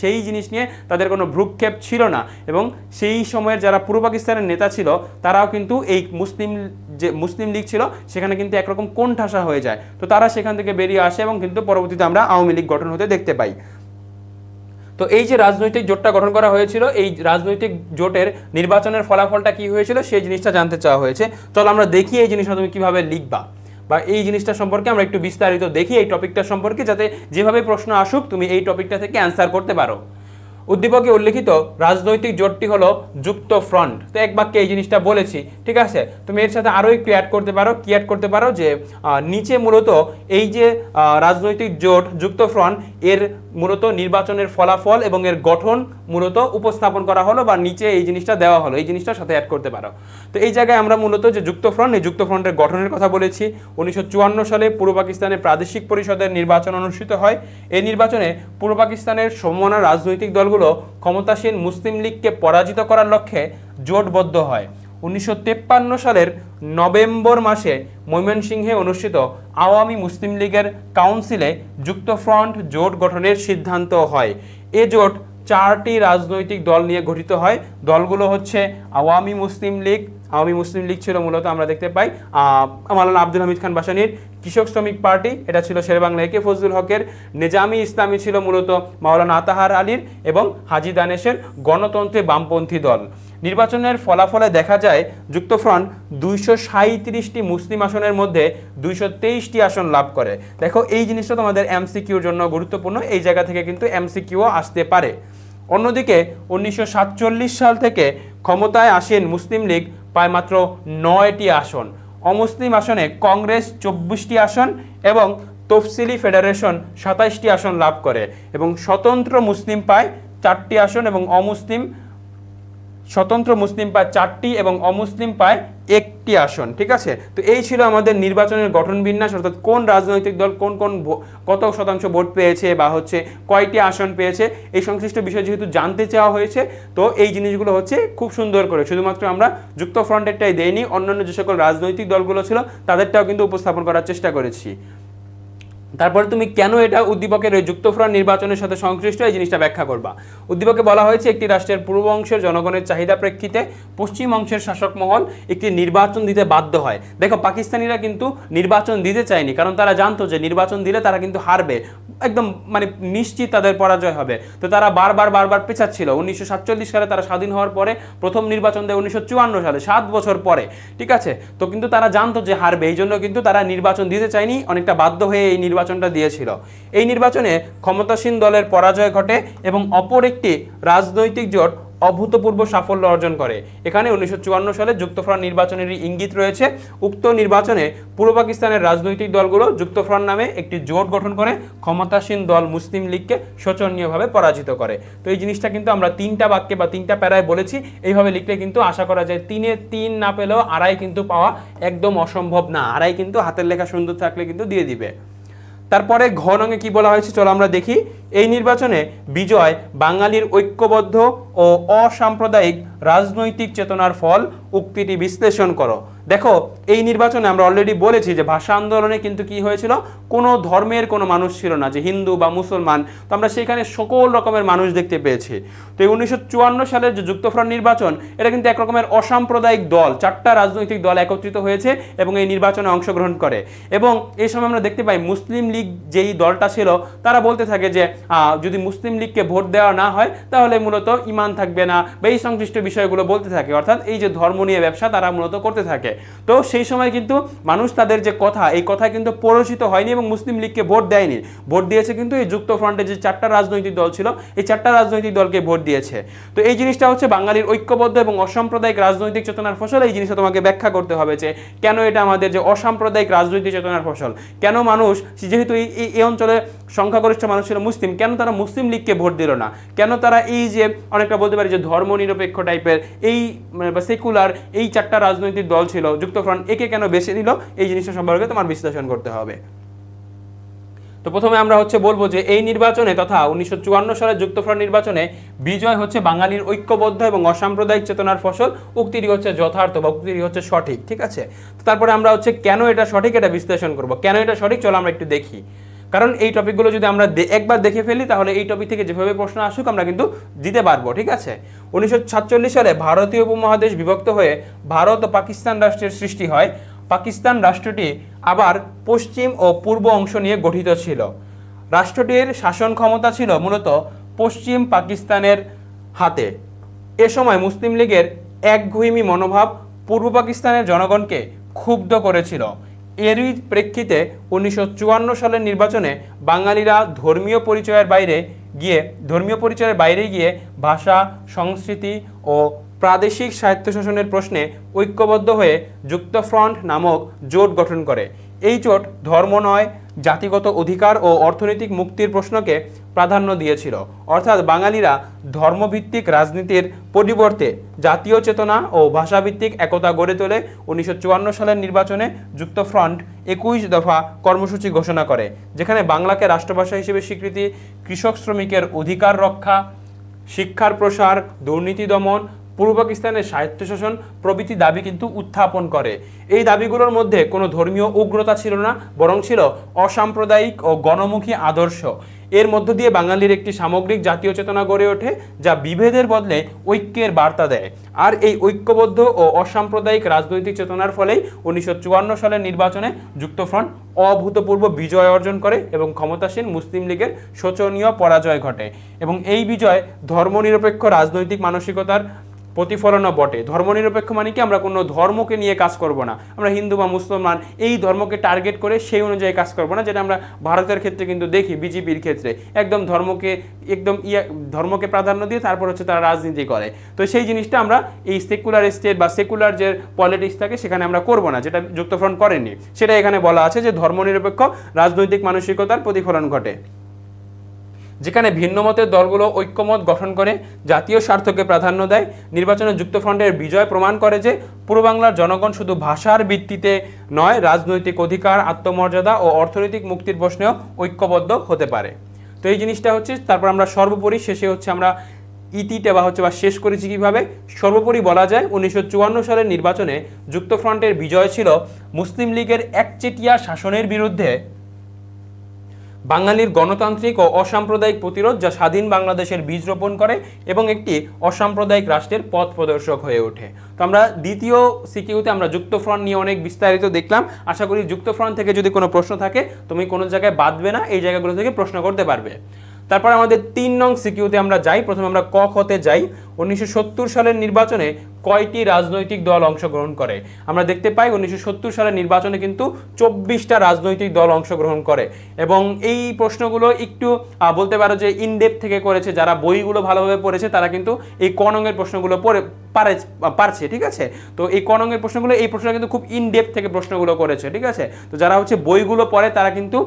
সেই জিনিস নিয়ে তাদের কোনো ভ্রুক্ষেপ ছিল না। এবং সেই সময়ের যারা পূর্ব পাকিস্তানের নেতা ছিল তারাও কিন্তু এই মুসলিম লীগ ছিল সেখানে কিন্তু একরকম কোণঠাসা হয়ে যায়। তো তারা সেখান থেকে বেরিয়ে আসে এবং কিন্তু পরবর্তীতে আমরা আওয়ামী লীগ গঠন হতে দেখতে পাই। তো এই যে রাজনৈতিক জোটটা গঠন করা হয়েছিল, এই রাজনৈতিক জোটের নির্বাচনের ফলাফলটা কি হয়েছিল সেই জিনিসটা জানতে চাওয়া হয়েছে। চলো আমরা দেখি এই জিনিসটা তুমি কিভাবে লিখবা, বা এই জিনিসটা সম্পর্কে আমরা একটু বিস্তারিত দেখি এই টপিকটা সম্পর্কে, যাতে যেভাবে প্রশ্ন আসুক তুমি এই টপিকটা থেকে অ্যান্সার করতে পারো। উদ্দীপকে উল্লেখিত রাজনৈতিক জোটটি হলো যুক্ত ফ্রন্ট। তো এক বাক্যে এই জিনিসটা বলেছি, ঠিক আছে। তুমি এর সাথে আরও একটু অ্যাড করতে পারো, কি অ্যাড করতে পারো যে নিচে মূলত এই যে রাজনৈতিক জোট যুক্ত ফ্রন্ট এর মূলত নির্বাচনের ফলাফল এবং এর গঠন মূলত উপস্থাপন করা হলো, বা নিচে এই জিনিসটা দেওয়া হলো, এই জিনিসটার সাথে অ্যাড করতে পারো। তো এই জায়গায় আমরা মূলত যে যুক্ত ফ্রন্ট, এই যুক্ত ফ্রন্টের গঠনের কথা বলেছি। 1954 সালে পূর্ব পাকিস্তানে প্রাদেশিক পরিষদের নির্বাচন অনুষ্ঠিত হয়। এই নির্বাচনে পূর্ব পাকিস্তানের সমমনা রাজনৈতিক দলগুলো ক্ষমতাসীন মুসলিম লীগকে পরাজিত করার লক্ষ্যে জোটবদ্ধ হয়। 1953 সালের নভেম্বর মাসে ময়মনসিংহে অনুষ্ঠিত আওয়ামী মুসলিম লীগের কাউন্সিলে যুক্তফ্রন্ট জোট গঠনের সিদ্ধান্ত হয়। এ জোট 4টি রাজনৈতিক দল নিয়ে গঠিত হয়। দলগুলো হচ্ছে আওয়ামী মুসলিম লীগ ছিল মূলত আমরা দেখতে পাই মাওলানা আব্দুল হামিদ খান ভাসানীর। কৃষক শ্রমিক পার্টি, এটা ছিল শেরেবাংলা একে ফজলুল হকের। নেজামি ইসলামী ছিল মূলত মাওলানা আতাহার আলীর, এবং হাজী দানেশের গণতন্ত্রে বামপন্থী দল। নির্বাচনের ফলাফলে দেখা যায় যুক্তফ্রন্ট 237টি মুসলিম আসনের মধ্যে 223টি আসন লাভ করে। দেখো এই জিনিসটা তোমাদের এমসিকিউর জন্য গুরুত্বপূর্ণ, এই জায়গা থেকে কিন্তু এমসিকিউ আসতে পারে। অন্যদিকে 1947 সাল থেকে ক্ষমতায় আসেন মুসলিম লীগ পায় মাত্র 9টি আসন। অমুসলিম আসনে কংগ্রেস 24টি আসন এবং তফসিলি ফেডারেশন 27টি আসন লাভ করে, এবং স্বতন্ত্র মুসলিম পায় 4টি আসন, এবং স্বতন্ত্র মুসলিম পায় 4টি এবং অমুসলিম পায় 1টি আসন। ঠিক আছে, তো এই ছিল আমাদের নির্বাচনের গঠন বিন্যাস, অর্থাৎ কোন রাজনৈতিক দল কত শতাংশ ভোট পেয়েছে বা হচ্ছে কয়টি আসন পেয়েছে, এই সংশ্লিষ্ট বিষয় যেহেতু জানতে চাওয়া হয়েছে, তো এই জিনিসগুলো হচ্ছে খুব সুন্দর করে শুধুমাত্র আমরা যুক্ত ফ্রন্টেরটাই দেইনি, অন্যান্য যে সকল রাজনৈতিক দলগুলো ছিল তাদেরটাও কিন্তু উপস্থাপন করার চেষ্টা করেছি। তারপরে তুমি কেন এটা উদ্দীপকের ওই যুক্তফ্রন্ট নির্বাচনের সাথে সংশ্লিষ্ট এই জিনিসটা ব্যাখ্যা করবা। উদ্দীপকে বলা হয়েছে একটি রাষ্ট্রের পূর্ব অংশের জনগণের চাহিদা প্রেক্ষিতে পশ্চিম অংশের শাসক মহল একটি নির্বাচন দিতে বাধ্য হয়। দেখো পাকিস্তানিরা কিন্তু নির্বাচন দিতে চায়নি, কারণ তারা জানতো যে নির্বাচন দিলে তারা কিন্তু হারবে, একদম মানে নিশ্চিত তাদের পরাজয় হবে। তো তারা বারবার পেছাচ্ছিল। 1947 সালে তারা স্বাধীন হওয়ার পরে প্রথম নির্বাচন দেয় 1954 সালে, 7 বছর পরে। ঠিক আছে, তো কিন্তু তারা জানতো যে হারবে, এই জন্য কিন্তু তারা নির্বাচন দিতে চায়নি, অনেকটা বাধ্য হয়ে এই নির্বাচনটা দিয়েছিল। এই নির্বাচনে ক্ষমতাসীন দলের পরাজয় ঘটে এবং অপর একটি রাজনৈতিক জোট অভূতপূর্ব সাফল্য অর্জন করে। এখানে 1954 সালে যুক্তফ্রন্ট নির্বাচনেরই ইঙ্গিত রয়েছে। উক্ত নির্বাচনে পূর্ব পাকিস্তানের রাজনৈতিক দলগুলো যুক্তফ্রন্ট নামে একটি জোট গঠন করে ক্ষমতাসীন দল মুসলিম লীগকে শোচনীয়ভাবে পরাজিত করে। তো এই জিনিসটা কিন্তু আমরা 3টা বাক্যে বা 3টা প্যারায় বলেছি, এইভাবে লিখলে কিন্তু আশা করা যায় 3-এ 3 না পেলেও 2.5 কিন্তু পাওয়া একদম অসম্ভব না। 2.5 কিন্তু হাতের লেখা সুন্দর থাকলে কিন্তু দিয়ে দিবে। তারপরে ঘ নঙে কি বলা হয়েছে চলো আমরা দেখি। এই নির্বাচনে বিজয় বাঙালির ঐক্যবদ্ধ ও অসাম্প্রদায়িক রাজনৈতিক চেতনার ফল, উক্তিটি বিশ্লেষণ করো। দেখো এই নির্বাচনে আমরা অলরেডি বলেছি যে ভাষা আন্দোলনে কিন্তু কি হয়েছিল, কোনো ধর্মের কোনো মানুষ ছিল না, যে হিন্দু বা মুসলমান, তো আমরা সেখানে সকল রকমের মানুষ দেখতে পেয়েছি। তো এই 1954 সালের যে যুক্তফ্রন্ট নির্বাচন, এটা কিন্তু এক রকমের অসাম্প্রদায়িক দল, 4টা রাজনৈতিক দল একত্রিত হয়েছে এবং এই নির্বাচনে অংশগ্রহণ করে। এবং এই সময় আমরা দেখতে পাই মুসলিম লীগ যেই দলটা ছিল তারা বলতে থাকে যে যদি মুসলিম লীগকে ভোট দেওয়া না হয় তাহলে মূলত ঈমান থাকবে না বা এই সংশ্লিষ্ট বিষয়গুলো বলতে থাকে, অর্থাৎ এই যে ধর্ম নিয়ে ব্যবসা তারা মূলত করতে থাকে। তো সেই সময় কিন্তু মানুষ তাদের যে কথা, এই কথা কিন্তু প্ররোচিত হয়নি এবং মুসলিম লীগকে ভোট দেয়নি। ভোট দিয়েছে কিন্তু এই যুক্তফ্রন্টের যে 4টা রাজনৈতিক দল ছিল, এই 4টা রাজনৈতিক দলকে ভোট দিয়েছে। তো এই জিনিসটা হচ্ছে বাঙালির ঐক্যবদ্ধ এবং অসাম্প্রদায়িক রাজনৈতিক চেতনার ফসল। এই জিনিসটা তোমাকে ব্যাখ্যা করতে হবে যে কেন এটা আমাদের যে অসাম্প্রদায়িক রাজনৈতিক চেতনার ফসল, কেন মানুষ, যেহেতু এই অঞ্চলে সংখ্যাগরিষ্ঠ মানুষ ছিল মুসলিম, কেন তারা মুসলিম লীগকে ভোট দিল না, কেন তারা এই যে অনেকটা বলতে পারি যে ধর্মনিরপেক্ষ টাইপের এই বা সেকুলার এই 4টা রাজনৈতিক দল ছিল যুক্তফ্রন্ট, একে কেন বেছে নিল, এই জিনিসটা সম্পর্কে তোমার বিশ্লেষণ করতে হবে। তো প্রথমে আমরা বলবো যে এই নির্বাচনে তথা 1954 সালের যুক্তফ্রন্ট নির্বাচনে বিজয় হচ্ছে বাঙালির ঐক্যবদ্ধ এবং অসাম্প্রদায়িক চেতনার ফসল। উক্তিটি হচ্ছে যথার্থ বা উক্তিটি হচ্ছে সঠিক, ঠিক আছে। তারপরে আমরা কেন এটা সঠিক এটা বিশ্লেষণ করব। কেন এটা সঠিক চলো আমরা একটু দেখি। কারণ এই টপিকগুলো যদি আমরা একবার দেখে ফেলি তাহলে এই টপিক থেকে যেভাবে প্রশ্ন আসুক আমরা কিন্তু দিতে পারবো, ঠিক আছে। 1947 সালে ভারতীয় উপমহাদেশ বিভক্ত হয়ে ভারত ও পাকিস্তান রাষ্ট্রের সৃষ্টি হয়। পাকিস্তান রাষ্ট্রটি আবার পশ্চিম ও পূর্ব অংশ নিয়ে গঠিত ছিল। রাষ্ট্রটির শাসন ক্ষমতা ছিল মূলত পশ্চিম পাকিস্তানের হাতে। এ সময় মুসলিম লীগের একগুঁইমি মনোভাব পূর্ব পাকিস্তানের জনগণকে ক্ষুব্ধ করেছিল। এরই প্রেক্ষিতে 1954 সালের নির্বাচনে বাঙালিরা ধর্মীয় পরিচয়ের বাইরে গিয়ে ভাষা, সংস্কৃতি ও প্রাদেশিক স্বায়ত্তশাসনের প্রশ্নে ঐক্যবদ্ধ হয়ে যুক্তফ্রন্ট নামক জোট গঠন করে। এই জোট ধর্ম নয়, জাতিগত অধিকার ও অর্থনৈতিক মুক্তির প্রশ্নকে প্রাধান্য দিয়েছিল। অর্থাৎ বাঙালিরা ধর্মভিত্তিক রাজনীতির পরিবর্তে জাতীয় চেতনা ও ভাষাভিত্তিক একতা গড়ে তোলে। 1954 সালের নির্বাচনে যুক্তফ্রন্ট 21 দফা কর্মসূচি ঘোষণা করে, যেখানে বাংলাকে রাষ্ট্রভাষা হিসেবে স্বীকৃতি, কৃষক শ্রমিকের অধিকার রক্ষা, শিক্ষার প্রসার, দুর্নীতি দমন, পূর্ব পাকিস্তানের স্বায়ত্তশাসন প্রভৃতি দাবি কিন্তু উত্থাপন করে। এই দাবিগুলোর মধ্যে কোনো ধর্মীয় উগ্রতা ছিল না, বরং ছিল অসাম্প্রদায়িক ও গণমুখী আদর্শ। এর মধ্য দিয়ে বাঙালির একটি সামগ্রিক জাতীয় চেতনা গড়ে ওঠে, যা বিভেদের বদলে ঐক্যের বার্তা দেয়। আর এই ঐক্যবদ্ধ ও অসাম্প্রদায়িক রাজনৈতিক চেতনার ফলেই 1954 সালের নির্বাচনে যুক্তফ্রন্ট অভূতপূর্ব বিজয় অর্জন করে এবং ক্ষমতাসীন মুসলিম লীগের শোচনীয় পরাজয় ঘটে। এবং এই বিজয় ধর্মনিরপেক্ষ রাজনৈতিক মানসিকতার প্রতিফলনও বটে। ধর্মনিরপেক্ষ মানে কি, আমরা কোনো ধর্মকে নিয়ে কাজ করব না, আমরা হিন্দু বা মুসলমান এই ধর্মকে টার্গেট করে সেই অনুযায়ী কাজ করব না, যেটা আমরা ভারতের ক্ষেত্রে কিন্তু দেখি, বিজেপির ক্ষেত্রে একদম ধর্মকে প্রাধান্য দিয়ে তারপর তারা রাজনীতি করে। তো সেই জিনিসটা আমরা এই সেকুলার স্টেট বা সেকুলার যে পলিটিক্স থাকে সেখানে আমরা করব না, যেটা যুক্তফ্রন্ট করেনি। সেটা এখানে বলা আছে যে ধর্মনিরপেক্ষ রাজনৈতিক মানসিকতার প্রতিফলন ঘটে, যেখানে ভিন্ন মতের দলগুলো ঐক্যমত গঠন করে জাতীয় স্বার্থকে প্রাধান্য দেয়। নির্বাচনে যুক্তফ্রন্টের বিজয় প্রমাণ করে যে পূর্ব বাংলার জনগণ শুধু ভাষার ভিত্তিতে নয়, রাজনৈতিক অধিকার, আত্মমর্যাদা ও অর্থনৈতিক মুক্তির প্রশ্নেও ঐক্যবদ্ধ হতে পারে। তো এই জিনিসটা তারপর আমরা সর্বোপরি শেষে আমরা ইতিটা বা শেষ করেছি কিভাবে। সর্বোপরি বলা যায় 1954 সালের নির্বাচনে যুক্তফ্রন্টের বিজয় ছিল মুসলিম লীগের একচেটিয়া শাসনের বিরুদ্ধে বাঙালির গণতান্ত্রিক ও অসাম্প্রদায়িক প্রতিরোধ, যা স্বাধীন বাংলাদেশের বীজ রোপণ করে এবং একটি অসাম্প্রদায়িক রাষ্ট্রের পথ প্রদর্শক হয়ে ওঠে। তো আমরা দ্বিতীয় সিকিউতে আমরা যুক্তফ্রন্ট নিয়ে অনেক বিস্তারিত দেখলাম। আশা করি যুক্তফ্রন্ট থেকে যদি কোনো প্রশ্ন থাকে তুমি কোনো জায়গায় বাদবে না, এই জায়গাগুলো থেকে প্রশ্ন করতে পারবে। তারপর আমাদের 3 নং সিকিউতে আমরা যাই। প্রথমে আমরা ক খতে যাই। 1970 সালের নির্বাচনে কয়টি রাজনৈতিক দল অংশগ্রহণ করে? আমরা দেখতে পাই 1970 সালের নির্বাচনে কিন্তু 24টা রাজনৈতিক দল অংশগ্রহণ করে এবং এই প্রশ্নগুলো একটু বলতে পারো যে ইনডেপথ থেকে করেছে। যারা বইগুলো ভালোভাবে পড়েছে তারা কিন্তু এই ক নং এর প্রশ্নগুলো পারছে, ঠিক আছে। তো এই ক নং এর প্রশ্নগুলো, এই প্রশ্ন কিন্তু খুব ইনডেপথ থেকে প্রশ্নগুলো করেছে, ঠিক আছে। তো যারা বইগুলো পড়ে তারা কিন্তু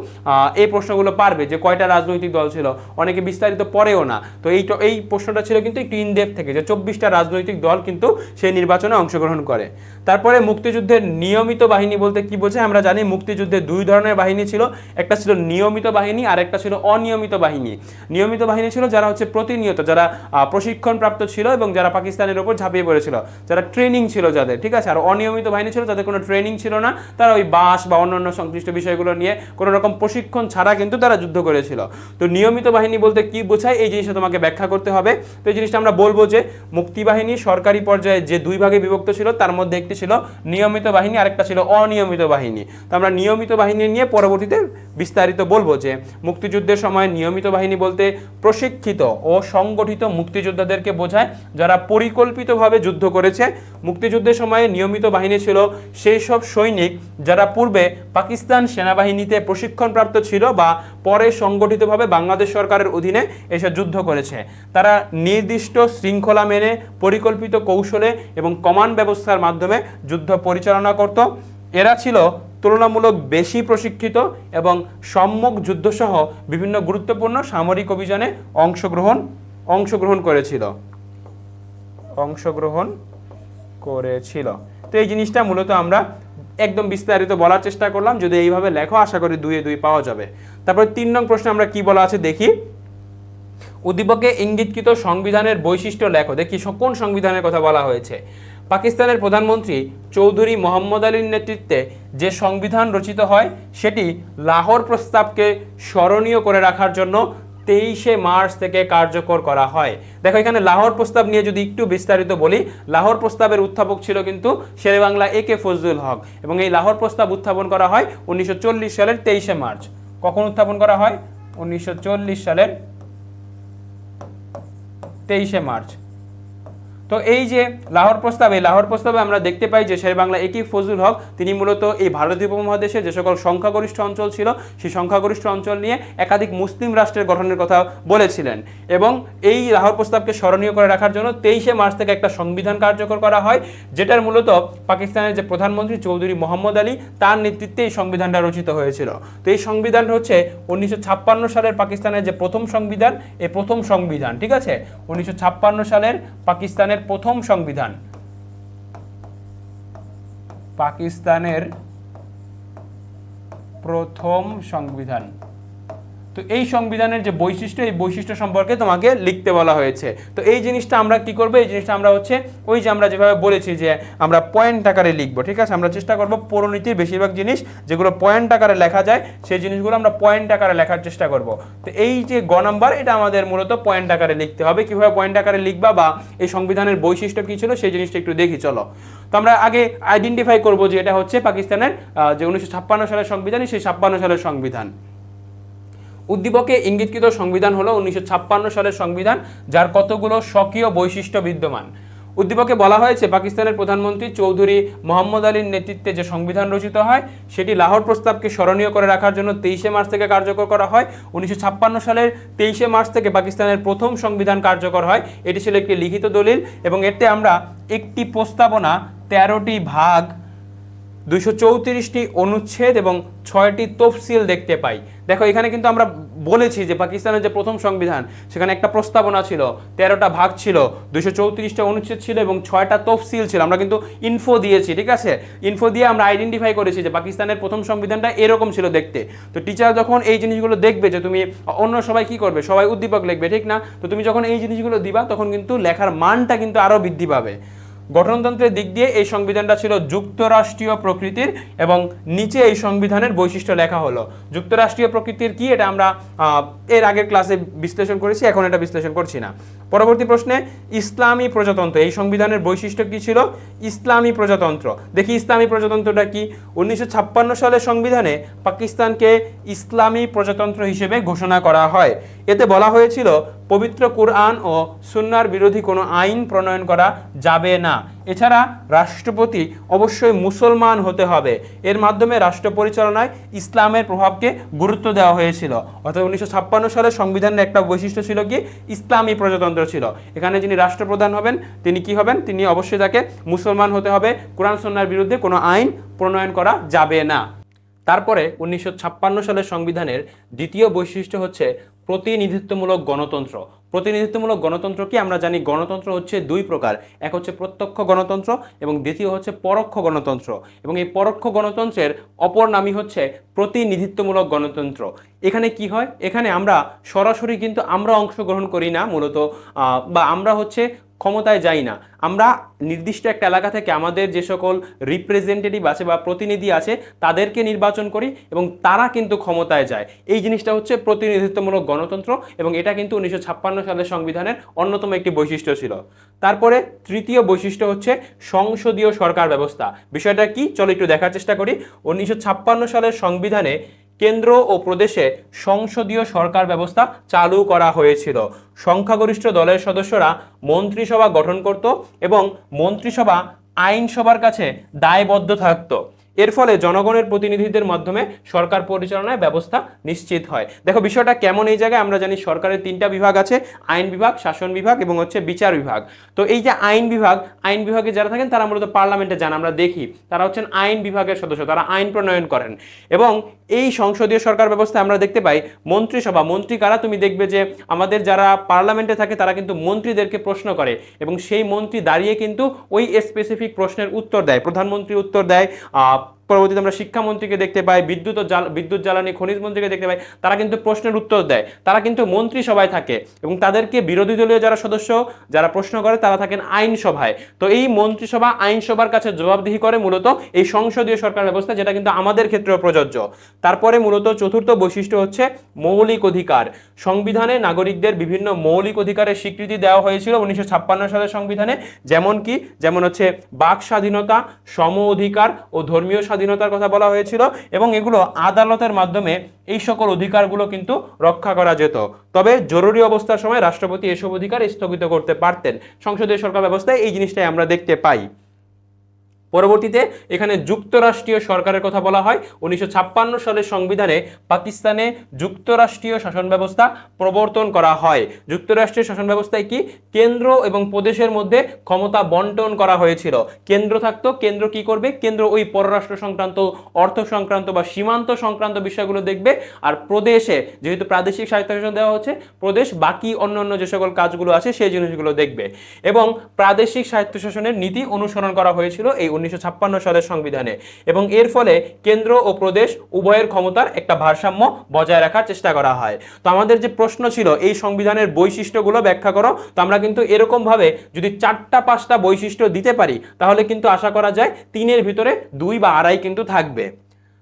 এই প্রশ্নগুলো পারবে যে কয়টা রাজনৈতিক দল ছিল। অনেকে বিস্তারিত পড়েও না, তো এই প্রশ্নটা ছিল কিন্তু একটু ইনডেপথ থেকে, যে 24টা রাজনৈতিক দল কিন্তু সেই নির্বাচনে অংশগ্রহণ করে। তারপরে মুক্তিযুদ্ধের নিয়মিত বাহিনী বলতে কি বোঝায়? আমরা জানি মুক্তিযুদ্ধে 2 ধরনের বাহিনী ছিল, একটা ছিল নিয়মিত বাহিনী আর একটা ছিল অনিয়মিত বাহিনী। নিয়মিত বাহিনী ছিল যারা প্রতিনিয়ত, যারা প্রশিক্ষণপ্রাপ্ত ছিল এবং যারা পাকিস্তানের উপর ঝাঁপিয়ে পড়েছিল, যারা ট্রেনিং ছিল যাদের, ঠিক আছে। আর অনিয়মিত বাহিনী ছিল যাদের কোনো ট্রেনিং ছিল না, তারা ওই বাস বা অন্যান্য সংশ্লিষ্ট বিষয়গুলো নিয়ে কোনো রকম প্রশিক্ষণ ছাড়া কিন্তু তারা যুদ্ধ করেছিল। তো নিয়মিত বাহিনী বলতে কি বোঝায় এই জিনিসটা তোমাকে ব্যাখ্যা করতে হবে। তো এই জিনিসটা আমরা বলবো যে মুক্তিবাহিনী সরকারি পর্যায়ে যে দুই ভাগে বিভক্ত ছিল তার মধ্যে একটি ছিল নিয়মিত বাহিনী, আরেকটা ছিল অনিয়মিত বাহিনী। তো আমরা নিয়মিত বাহিনী নিয়ে পরবর্তীতে বিস্তারিত বলবো যে মুক্তিযুদ্ধের সময় নিয়মিত বাহিনী বলতে প্রশিক্ষিত ও সংগঠিত মুক্তিযোদ্ধাদেরকে বোঝায় যারা পরিকল্পিতভাবে যুদ্ধ করেছে। মুক্তিযুদ্ধের সময়ে নিয়মিত বাহিনী ছিল সেই সব সৈনিক যারা পূর্বে পাকিস্তান সেনাবাহিনীতে প্রশিক্ষণপ্রাপ্ত ছিল বা পরে সংগঠিতভাবে বাংলাদেশ সরকারের অধীনে এসে যুদ্ধ করেছে। তারা নির্দিষ্ট শৃঙ্খলা মেনে পরিকল্পিত কৌশলে এবং কমান্ড ব্যবস্থার মাধ্যমে যুদ্ধ পরিচালনা করত। এরা ছিল তুলনামূলক বেশি প্রশিক্ষিত এবং সম্মুখ যুদ্ধসহ বিভিন্ন গুরুত্বপূর্ণ সামরিক অভিযানে অংশগ্রহণ করেছিল। তো এই জিনিসটা মূলত আমরা একদম বিস্তারিত বলার চেষ্টা করলাম। যদি এইভাবে লেখো আশা করি 2-2 পাওয়া যাবে। তারপরে 3 নং প্রশ্নে আমরা কি বলা আছে দেখি। উদ্দীপকে ইঙ্গিতকৃত সংবিধানের বৈশিষ্ট্য লেখো। দেখি কোন সংবিধানের কথা বলা হয়েছে। পাকিস্তানের প্রধানমন্ত্রী চৌধুরী মোহাম্মদ আলীর নেতৃত্বে যে সংবিধান রচিত হয় সেটি লাহোর প্রস্তাবকে স্মরণীয় করে রাখার জন্য 23শে মার্চ থেকে কার্যকর করা হয়। দেখো এখানে লাহোর প্রস্তাব নিয়ে যদি একটু বিস্তারিত বলি, লাহোর প্রস্তাবের উত্থাপক ছিল কিন্তু শেরেবাংলা একে ফজলুল হক এবং এই লাহোর প্রস্তাব উত্থাপন করা হয় 1940 সালের 23শে মার্চ। কখন উত্থাপন করা হয়? 1940 সালের 23শে মার্চ। তো এই যে লাহোর প্রস্তাবে আমরা দেখতে পাই যে শেরেবাংলা একে ফজলুল হক তিনি মূলত এই ভারতীয় উপমহাদেশে যে সকল সংখ্যাগরিষ্ঠ অঞ্চল ছিল সেই সংখ্যাগরিষ্ঠ অঞ্চল নিয়ে একাধিক মুসলিম রাষ্ট্রের গঠনের কথা বলেছিলেন এবং এই লাহোর প্রস্তাবকে স্মরণীয় করে রাখার জন্য 23শে মার্চ থেকে একটা সংবিধান কার্যকর করা হয়, যেটার মূলত পাকিস্তানের যে প্রধানমন্ত্রী চৌধুরী মোহাম্মদ আলী তার নেতৃত্বে এই সংবিধানটা রচিত হয়েছিল। তো এই সংবিধানটা হচ্ছে 1956 সালের পাকিস্তানের যে প্রথম সংবিধান, এই প্রথম সংবিধান, ঠিক আছে, 1956 সালের পাকিস্তানের প্রথম সংবিধান, পাকিস্তানের প্রথম সংবিধান। তো এই সংবিধানের যে বৈশিষ্ট্য, এই বৈশিষ্ট্য সম্পর্কে তোমাকে লিখতে বলা হয়েছে। তো এই জিনিসটা আমরা কি করব, এই জিনিসটা আমরা হচ্ছে ওই যে আমরা যেভাবে বলেছি যে আমরা পয়েন্ট আকারে লিখব, ঠিক আছে। আমরা চেষ্টা করব পৌরনীতির বেশিরভাগ জিনিস যেগুলো পয়েন্ট আকারে লেখা যায় সেই জিনিসগুলো আমরা পয়েন্ট আকারে লেখার চেষ্টা করব। তো এই যে গ নাম্বার, এটা আমাদের মূলত পয়েন্ট আকারে লিখতে হবে। কিভাবে পয়েন্ট আকারে লিখবা বা এই সংবিধানের বৈশিষ্ট্য কী ছিল সেই জিনিসটা একটু দেখি চলো। তো আমরা আগে আইডেন্টিফাই করব যে এটা হচ্ছে পাকিস্তানের যে 1956 সালের সংবিধান, সেই 56 সালের সংবিধান। উদ্দীপকে ইঙ্গিতকৃত সংবিধান হলো 1956 সালের সংবিধান, যার কতগুলো স্বকীয় বৈশিষ্ট্য বিদ্যমান। উদ্দীপকে বলা হয়েছে পাকিস্তানের প্রধানমন্ত্রী চৌধুরী মোহাম্মদ আলীর নেতৃত্বে যে সংবিধান রচিত হয় সেটি লাহোর প্রস্তাবকে স্মরণীয় করে রাখার জন্য 23শে মার্চ থেকে কার্যকর করা হয়। 1956 সালের 23শে মার্চ থেকে পাকিস্তানের প্রথম সংবিধান কার্যকর হয়। এটি ছিল একটি লিখিত দলিল এবং এতে আমরা একটি প্রস্তাবনা, 13টি ভাগ, 234টি অনুচ্ছেদ এবং 6টি তফসিল দেখতে পাই। দেখো এখানে কিন্তু আমরা বলেছি যে পাকিস্তানের যে প্রথম সংবিধান সেখানে একটা প্রস্তাবনা ছিল, 13টা ভাগ ছিল, 234টা অনুচ্ছেদ ছিল এবং 6টা তফসিল ছিল। আমরা কিন্তু ইনফো দিয়েছি, ঠিক আছে। ইনফো দিয়ে আমরা আইডেন্টিফাই করেছি যে পাকিস্তানের প্রথম সংবিধানটা এরকম ছিল দেখতে। তো টিচার যখন এই জিনিসগুলো দেখবে যে তুমি, অন্য সবাই কি করবে, সবাই উদ্দীপক লিখবে, ঠিক না। তো তুমি যখন এই জিনিসগুলো দিবা তখন কিন্তু লেখার মানটা কিন্তু আরও বৃদ্ধি পাবে। গঠনতন্ত্রের দিক দিয়ে এই সংবিধানটা ছিল যুক্তরাষ্ট্রীয় প্রকৃতির এবং নিচে এই সংবিধানের বৈশিষ্ট্য লেখা হলো। যুক্তরাষ্ট্রীয় প্রকৃতির কি, এটা আমরা এর আগের ক্লাসে বিশ্লেষণ করেছি, এখন এটা বিশ্লেষণ করছি না। পরবর্তী প্রশ্নে ইসলামী প্রজাতন্ত্র, এই সংবিধানের বৈশিষ্ট্য কি ছিল? ইসলামী প্রজাতন্ত্র। দেখি ইসলামী প্রজাতন্ত্রটা কি। 1956 সালের সংবিধানে পাকিস্তানকে ইসলামী প্রজাতন্ত্র হিসেবে ঘোষণা করা হয়। এতে বলা হয়েছিল পবিত্র কুরআন ও সুন্নাহর বিরোধী কোনো আইন প্রণয়ন করা যাবে না। এছাড়া রাষ্ট্রপতি অবশ্যই মুসলমান হতে হবে। এর মাধ্যমে রাষ্ট্র পরিচালনায় ইসলামের প্রভাবকে গুরুত্ব দেওয়া হয়েছিল। অর্থাৎ 1956 সালের সংবিধানের একটা বৈশিষ্ট্য ছিল কি, ইসলামী প্রজাতন্ত্র ছিল। এখানে যিনি রাষ্ট্রপ্রধান হবেন তিনি কি হবেন, তিনি অবশ্যই তাকে মুসলমান হতে হবে। কোরআন সুন্নাহর বিরুদ্ধে কোনো আইন প্রণয়ন করা যাবে না। তারপরে 1956 সালের সংবিধানের দ্বিতীয় বৈশিষ্ট্য হচ্ছে প্রতিনিধিত্বমূলক গণতন্ত্র। প্রতিনিধিত্বমূলক গণতন্ত্র কি, আমরা জানি গণতন্ত্র হচ্ছে দুই প্রকার, এক হচ্ছে প্রত্যক্ষ গণতন্ত্র এবং দ্বিতীয় হচ্ছে পরোক্ষ গণতন্ত্র। এবং এই পরোক্ষ গণতন্ত্রের অপর নামই হচ্ছে প্রতিনিধিত্বমূলক গণতন্ত্র। এখানে কি হয়, এখানে আমরা সরাসরি কিন্তু আমরা অংশগ্রহণ করি না মূলত, বা আমরা হচ্ছে ক্ষমতায় যাই না, আমরা নির্দিষ্ট একটা এলাকা থেকে আমাদের যে সকল রিপ্রেজেন্টেটিভ আছে বা প্রতিনিধি আছে তাদেরকে নির্বাচন করি এবং তারা কিন্তু ক্ষমতায় যায়। এই জিনিসটা হচ্ছে প্রতিনিধিত্বমূলক গণতন্ত্র এবং এটা কিন্তু 1956 সালের সংবিধানের অন্যতম একটি বৈশিষ্ট্য ছিল। তারপরে তৃতীয় বৈশিষ্ট্য হচ্ছে সংসদীয় সরকার ব্যবস্থা। বিষয়টা কি চলো একটু দেখার চেষ্টা করি। 1956 সালের সংবিধানে কেন্দ্র ও প্রদেশে সংসদীয় সরকার ব্যবস্থা চালু করা হয়েছিল। সংখ্যাগরিষ্ঠ দলের সদস্যরা মন্ত্রিসভা গঠন করত এবং মন্ত্রিসভা আইনসভার কাছে দায়বদ্ধ থাকতো। এর ফলে জনগণের প্রতিনিধিদের মাধ্যমে সরকার পরিচালনায় ব্যবস্থা নিশ্চিত হয়। দেখো বিষয়টা কেমন, এই জায়গায় আমরা জানি সরকারের তিনটা বিভাগ আছে, আইন বিভাগ, শাসন বিভাগ এবং হচ্ছে বিচার বিভাগ। তো এই যে আইন বিভাগে যারা থাকেন তারা মূলত পার্লামেন্টে যান, আমরা দেখি তারা হচ্ছেন আইন বিভাগের সদস্য, তারা আইন প্রণয়ন করেন। এবং এই সংসদীয় সরকার ব্যবস্থায় আমরা দেখতে পাই মন্ত্রিসভা, মন্ত্রী কারা, তুমি দেখবে যে আমাদের যারা পার্লামেন্টে থাকে তারা কিন্তু মন্ত্রীদেরকে প্রশ্ন করে এবং সেই মন্ত্রী দাঁড়িয়ে কিন্তু ওই স্পেসিফিক প্রশ্নের উত্তর দেয়, প্রধানমন্ত্রী উত্তর দেয়, পরবর্তীতে আমরা শিক্ষামন্ত্রীকে দেখতে পাই, বিদ্যুৎ জ্বালানি খনিজ মন্ত্রীকে দেখতে পাই, তারা কিন্তু প্রশ্নের উত্তর দেয়, তারা কিন্তু মন্ত্রিসভায় থাকে এবং তাদেরকে বিরোধী দলীয় যারা সদস্য যারা প্রশ্ন করে তারা থাকেন আইনসভায়। তো এই মন্ত্রিসভা আইনসভার কাছে জবাবদিহি করে মূলত এই সংসদীয় সরকার ব্যবস্থা, যেটা কিন্তু আমাদের ক্ষেত্রেও প্রযোজ্য। তারপরে মূলত চতুর্থ বৈশিষ্ট্য হচ্ছে মৌলিক অধিকার। সংবিধানে নাগরিকদের বিভিন্ন মৌলিক অধিকারের স্বীকৃতি দেওয়া হয়েছিল 1956 সালের সংবিধানে, যেমন হচ্ছে বাক স্বাধীনতা, সম অধিকার ও ধর্মীয় স্বাধীনতার কথা বলা হয়েছিল এবং এগুলো আদালতের মাধ্যমে এই সকল অধিকারগুলো কিন্তু রক্ষা করা যেত। তবে জরুরি অবস্থার সময় রাষ্ট্রপতি এসব অধিকার স্থগিত করতে পারতেন। সংসদীয় সরকার ব্যবস্থায় এই জিনিসটাই আমরা দেখতে পাই। পরবর্তীতে এখানে যুক্তরাষ্ট্রীয় সরকারের কথা বলা হয়। 1956 সালের সংবিধানে পাকিস্তানে যুক্তরাষ্ট্রীয় শাসন ব্যবস্থা প্রবর্তন করা হয়। যুক্তরাষ্ট্রীয় শাসন ব্যবস্থায় কি কেন্দ্র এবং প্রদেশের মধ্যে ক্ষমতা বন্টন করা হয়েছিল। কেন্দ্র থাকতো, কেন্দ্র কি করবে, কেন্দ্র ওই পররাষ্ট্র সংক্রান্ত, অর্থ সংক্রান্ত বা সীমান্ত সংক্রান্ত বিষয়গুলো দেখবে, আর প্রদেশে যেহেতু প্রাদেশিক স্বায়ত্তশাসন দেওয়া হচ্ছে, প্রদেশ বাকি অন্যান্য যে সকল কাজগুলো আছে সেই জিনিসগুলো দেখবে এবং প্রাদেশিক স্বায়ত্তশাসনের নীতি অনুসরণ করা হয়েছিল এই 1956 সালের সংবিধানে এবং এর ফলে কেন্দ্র ও প্রদেশ উভয়ের ক্ষমতার একটা ভারসাম্য বজায় রাখার চেষ্টা করা হয়। তো আমাদের যে প্রশ্ন ছিল এই সংবিধানের বৈশিষ্ট্যগুলো ব্যাখ্যা করো, তো আমরা কিন্তু এরকম ভাবে যদি 4-5টা বৈশিষ্ট্য দিতে পারি তাহলে কিন্তু আশা করা যায় 3-এর ভিতরে 2 বা আড়াই কিন্তু থাকবে।